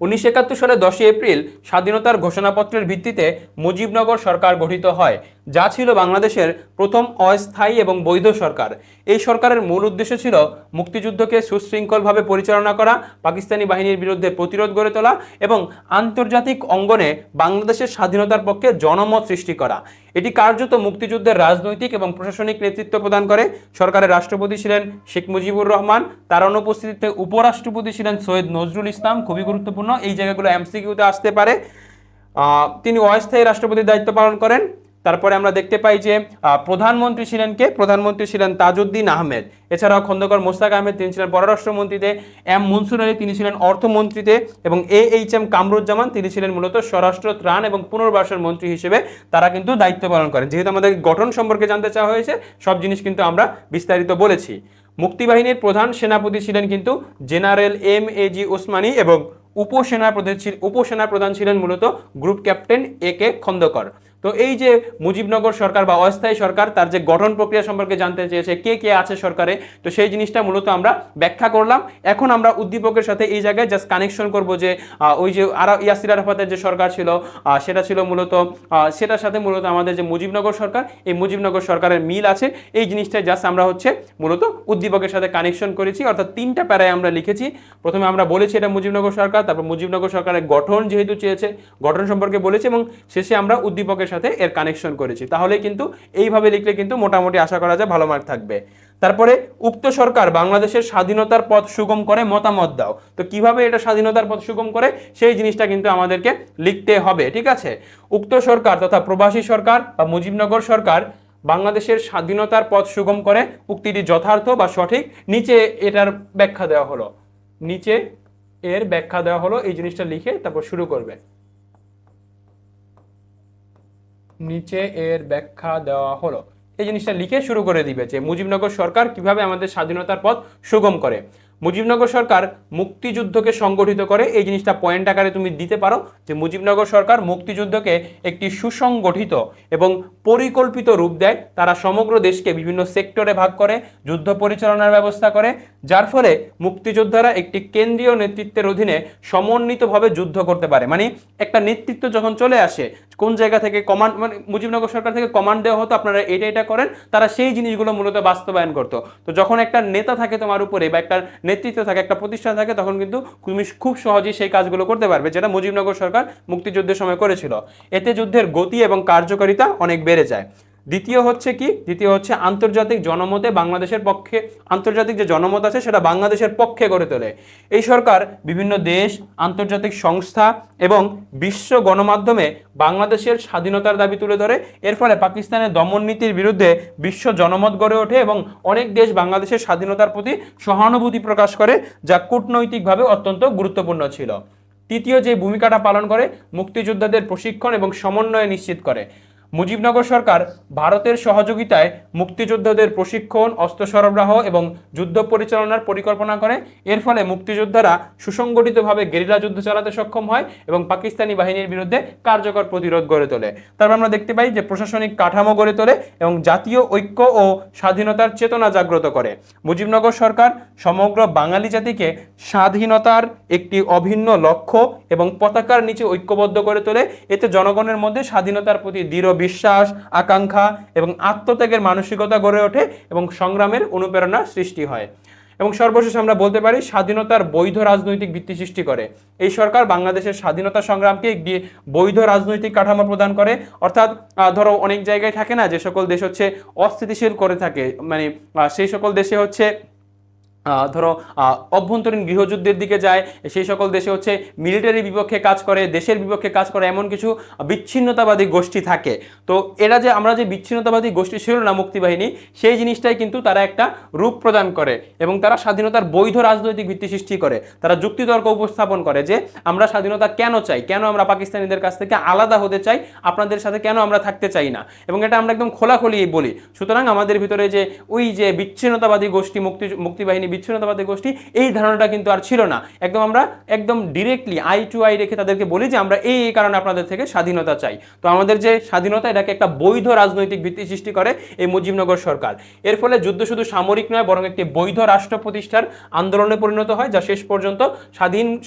1971 সালে 10 এপ্রিল স্বাধীনতার ঘোষণাপত্রের ভিত্তিতে মুজিবনগর সরকার গঠিত হয়, যা ছিল বাংলাদেশের প্রথম অস্থায়ী এবং বৈধ সরকার। এই সরকারের মূল উদ্দেশ্য ছিল মুক্তিযুদ্ধকে সুশৃঙ্খলভাবে পরিচালনা করা, পাকিস্তানি বাহিনীর বিরুদ্ধে প্রতিরোধ গড়ে তোলা এবং আন্তর্জাতিক অঙ্গনে বাংলাদেশের স্বাধীনতার পক্ষে জনমত সৃষ্টি করা। এটি কার্যত মুক্তিযুদ্ধের রাজনৈতিক এবং প্রশাসনিক নেতৃত্ব প্রদান করে। সরকারের রাষ্ট্রপতি ছিলেন শেখ মুজিবুর রহমান, তার অনুপস্থিতিতে উপরাষ্ট্রপতি ছিলেন সৈয়দ নজরুল ইসলাম। খুবই গুরুত্বপূর্ণ, এই জায়গাগুলো এমসিকিউতে আসতে পারে। তিনি অস্থায়ী রাষ্ট্রপতির দায়িত্ব পালন করেন। তারপরে আমরা দেখতে পাই যে প্রধানমন্ত্রী ছিলেন কে? প্রধানমন্ত্রী ছিলেন তাজউদ্দিন আহমেদ। এছাড়াও খন্দকার মোস্তাক আহমেদ, তিনি ছিলেন পররাষ্ট্রমন্ত্রীতে। এম মনসুর আলী, তিনি ছিলেন অর্থমন্ত্রীতে। এবং এইচ এম কামরুজ্জামান, তিনি ছিলেন মূলত স্বরাষ্ট্র, ত্রাণ এবং পুনর্বাসন মন্ত্রী হিসেবে তারা কিন্তু দায়িত্ব পালন করেন। যেহেতু আমাদের গঠন সম্পর্কে জানতে চাওয়া হয়েছে, সব জিনিস কিন্তু আমরা বিস্তারিত বলেছি। মুক্তিবাহিনীর প্রধান সেনাপতি ছিলেন কিন্তু জেনারেল এম.এ.জি. ওসমানী এবং উপসেনা প্রধান ছিলেন মূলত গ্রুপ ক্যাপ্টেন এ.কে. খন্দকার। তো এই যে মুজিবনগর সরকার বা অস্থায়ী সরকার, তার যে গঠন প্রক্রিয়া সম্পর্কে জানতে চেয়েছে, কে কে আছে সরকারে, তো সেই জিনিসটা মূলত আমরা ব্যাখ্যা করলাম। এখন আমরা উদ্দীপকের সাথে এই জায়গায় জাস্ট কানেকশন করব যে ওই যে ইয়াসির আরাফাতের যে সরকার ছিল, সেটা ছিল মূলত সেটার সাথে মূলত আমাদের যে মুজিবনগর সরকার, এই মুজিবনগর সরকারের মিল আছে। এই জিনিসটাই জাস্ট আমরা হচ্ছে মূলত উদ্দীপকের সাথে কানেকশন করেছি, অর্থাৎ 3টা প্যারায় আমরা লিখেছি। প্রথমে আমরা বলেছি এটা মুজিবনগর সরকার, তারপর মুজিবনগর সরকারের গঠন যেহেতু চেয়েছে, গঠন সম্পর্কে বলেছি, এবং শেষে আমরা উদ্দীপকের সাথে এর কানেকশন করেছি। তাহলে কিন্তু এইভাবে লিখলে কিন্তু মোটামুটি আশা করা যায় ভালো মার্ক থাকবে। তারপরে উক্ত সরকার বাংলাদেশের স্বাধীনতার পথ সুগম করে, মতামত দাও। তো কিভাবে এটা স্বাধীনতার পথ সুগম করে, সেই জিনিসটা কিন্তু আমাদেরকে লিখতে হবে, ঠিক আছে? উক্ত সরকার তথা প্রবাসী সরকার বা মুজিবনগর সরকার বাংলাদেশের স্বাধীনতার পথ সুগম করে, উক্তিটি যথার্থ বা সঠিক। নিচে এটার ব্যাখ্যা দেওয়া হলো, নিচে এর ব্যাখ্যা দেওয়া হলো, এই জিনিসটা লিখে তারপর শুরু করবে। নিচে এর ব্যাখ্যা দেওয়া হলো, এই জিনিসটা লিখে শুরু করে দিবে যে মুজিবনগর সরকার কিভাবে আমাদের স্বাধীনতার পথ সুগম করে। মুজিবনগর সরকার মুক্তিযুদ্ধকে সংগঠিত করে, এই জিনিসটা পয়েন্ট আকারে তুমি দিতে পারো যে মুজিবনগর সরকার মুক্তিযুদ্ধকে একটি সুসংগঠিত এবং পরিকল্পিত রূপ দেয়। তারা সমগ্র দেশকে বিভিন্ন সেক্টরে ভাগ করে, যুদ্ধ পরিচালনার ব্যবস্থা করে, যার ফলে মুক্তিযোদ্ধারা একটি কেন্দ্রীয় নেতৃত্বের অধীনে সমন্বিতভাবে যুদ্ধ করতে পারে। মানে একটা নেতৃত্ব যখন চলে আসে, কোন জায়গা থেকে কমান্ড, মানে মুজিবনগর সরকার থেকে কমান্ড দেওয়া হতো, আপনারা এটা এটা করেন, তারা সেই জিনিসগুলো মূলত বাস্তবায়ন করতো। তো যখন একটা নেতা থাকে তোমার উপরে বা একটা নেতৃত্ব থাকে, একটা প্রতিষ্ঠান থাকে, তখন কিন্তু তুমি খুব সহজেই সেই কাজগুলো করতে পারবে, যেটা মুজিবনগর সরকার মুক্তিযুদ্ধের সময় করেছিল। এতে যুদ্ধের গতি এবং কার্যকারিতা অনেক বেড়ে যায়। দ্বিতীয় হচ্ছে কি? দ্বিতীয় হচ্ছে আন্তর্জাতিক জনমতে বাংলাদেশের পক্ষে, আন্তর্জাতিক যে জনমত আছে সেটা বাংলাদেশের পক্ষে গড়ে তোলে। এই সরকার বিভিন্ন দেশ, আন্তর্জাতিক সংস্থা এবং বিশ্ব গণমাধ্যমে বাংলাদেশের স্বাধীনতার দাবি তুলে ধরে। এর ফলে পাকিস্তানের দমন নীতির বিরুদ্ধে বিশ্ব জনমত গড়ে ওঠে এবং অনেক দেশ বাংলাদেশের স্বাধীনতার প্রতি সহানুভূতি প্রকাশ করে, যা কূটনৈতিকভাবে অত্যন্ত গুরুত্বপূর্ণ ছিল। তৃতীয় যে ভূমিকাটা পালন করে, মুক্তিযোদ্ধাদের প্রশিক্ষণ এবং সমন্বয় নিশ্চিত করে। মুজিবনগর সরকার ভারতের সহযোগিতায় মুক্তিযোদ্ধাদের প্রশিক্ষণ, অস্ত্র সরবরাহ এবং যুদ্ধ পরিচালনার পরিকল্পনা করে। এর ফলে মুক্তিযোদ্ধারা সুসংগঠিতভাবে গেরিলা যুদ্ধ চালাতে সক্ষম হয় এবং পাকিস্তানি বাহিনীর বিরুদ্ধে কার্যকর প্রতিরোধ গড়ে তোলে। তারপর আমরা দেখতে পাই যে প্রশাসনিক কাঠামো গড়ে তোলে এবং জাতীয় ঐক্য ও স্বাধীনতার চেতনা জাগ্রত করে। মুজিবনগর সরকার সমগ্র বাঙালি জাতিকে স্বাধীনতার একটি অভিন্ন লক্ষ্য এবং পতাকার নিচে ঐক্যবদ্ধ করে তোলে। এতে জনগণের মধ্যে স্বাধীনতার প্রতি দৃঢ় বিশ্বাস, আকাঙ্ক্ষা এবং আত্মত্যাগের মানসিকতা গড়ে ওঠে এবং সংগ্রামের অনুপ্রেরণা সৃষ্টি হয়। এবং সর্বশেষ আমরা বলতে পারি স্বাধীনতার বৈধ রাজনৈতিক ভিত্তি সৃষ্টি করে। এই সরকার বাংলাদেশের স্বাধীনতা সংগ্রামকে একটি বৈধ রাজনৈতিক কাঠামো প্রদান করে। অর্থাৎ ধরো অনেক জায়গায় থাকে না, যে সকল দেশ হচ্ছে অস্থিতিশীল করে থাকে, মানে সেই সকল দেশে হচ্ছে ধরো অভ্যন্তরীণ গৃহযুদ্ধের দিকে যায়, সেই সকল দেশে হচ্ছে মিলিটারির বিপক্ষে কাজ করে, দেশের বিপক্ষে কাজ করে, এমন কিছু বিচ্ছিন্নতাবাদী গোষ্ঠী থাকে। তো এরা যে আমরা যে বিচ্ছিন্নতাবাদী গোষ্ঠী ছিল না মুক্তিবাহিনী, সেই জিনিসটাই কিন্তু তারা একটা রূপ প্রদান করে এবং তারা স্বাধীনতার বৈধ রাজনৈতিক ভিত্তি সৃষ্টি করে। তারা যুক্তিতর্ক উপস্থাপন করে যে আমরা স্বাধীনতা কেন চাই, কেন আমরা পাকিস্তানিদের কাছ থেকে আলাদা হতে চাই, আপনাদের সাথে কেন আমরা থাকতে চাই না, এবং এটা আমরা একদম খোলাখুলি বলি। সুতরাং আমাদের ভিতরে যে ওই যে বিচ্ছিন্নতাবাদী গোষ্ঠী, মুক্তিবাহিনী বিচ্ছিন্নতাবাদী গোষ্ঠী, এই ধারণাটা কিন্তু আর ছিল না। একদম আমরা একদম ডিরেক্টলি আই টু আই রেখে তাদেরকে বলি যে আমরা এই কারণে আপনাদের থেকে স্বাধীনতা চাই। তো আমাদের যে স্বাধীনতা, এটাকে একটা বৈধ রাজনৈতিক ভিত্তি সৃষ্টি করে এই মুজিবনগর সরকার। এর ফলে যুদ্ধ শুধু সামরিক নয়, বরং একটি বৈধ রাষ্ট্র প্রতিষ্ঠার আন্দোলনে পরিণত হয়, যা শেষ পর্যন্ত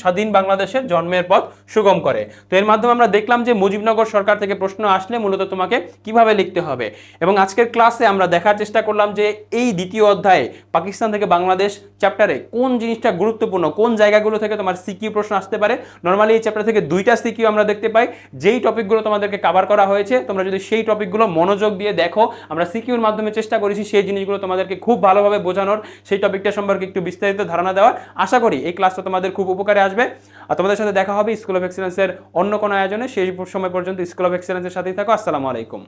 স্বাধীন বাংলাদেশের জন্মের পথ সুগম করে। তো এর মাধ্যমে আমরা দেখলাম যে মুজিবনগর সরকার থেকে প্রশ্ন আসলে মূলত তোমাকে কিভাবে লিখতে হবে। এবং আজকের ক্লাসে আমরা দেখার চেষ্টা করলাম যে এই দ্বিতীয় অধ্যায়ে পাকিস্তান থেকে বাংলাদেশ চ্যাপ্টারে কোন জিনিসটা গুরুত্বপূর্ণ, কোন জায়গাগুলো থেকে তোমার সিকিউ প্রশ্ন আসতে পারে। নর্মালি এই চ্যাপ্টার থেকে 2টা সিকিউ আমরা দেখতে পাই, যেই টপিকগুলো তোমাদেরকে কভার করা হয়েছে, তোমরা যদি সেই টপিকগুলো মনোযোগ দিয়ে দেখো, আমরা সিকিউর মাধ্যমে চেষ্টা করেছি সেই জিনিসগুলো তোমাদেরকে খুব ভালোভাবে বোঝানোর, সেই টপিকটা সম্পর্কে একটু বিস্তারিত ধারণা দেওয়ার। আশা করি এই ক্লাসটা তোমাদের খুব উপকারে আসবে। আর তোমাদের সাথে দেখা হবে স্কুল অফ এক্সেলেন্সের অন্য কোনো আয়োজনে। সেই সময় পর্যন্ত স্কুল অফ এক্সেলেন্সের সাথেই থাকো। আসসালামু আলাইকুম।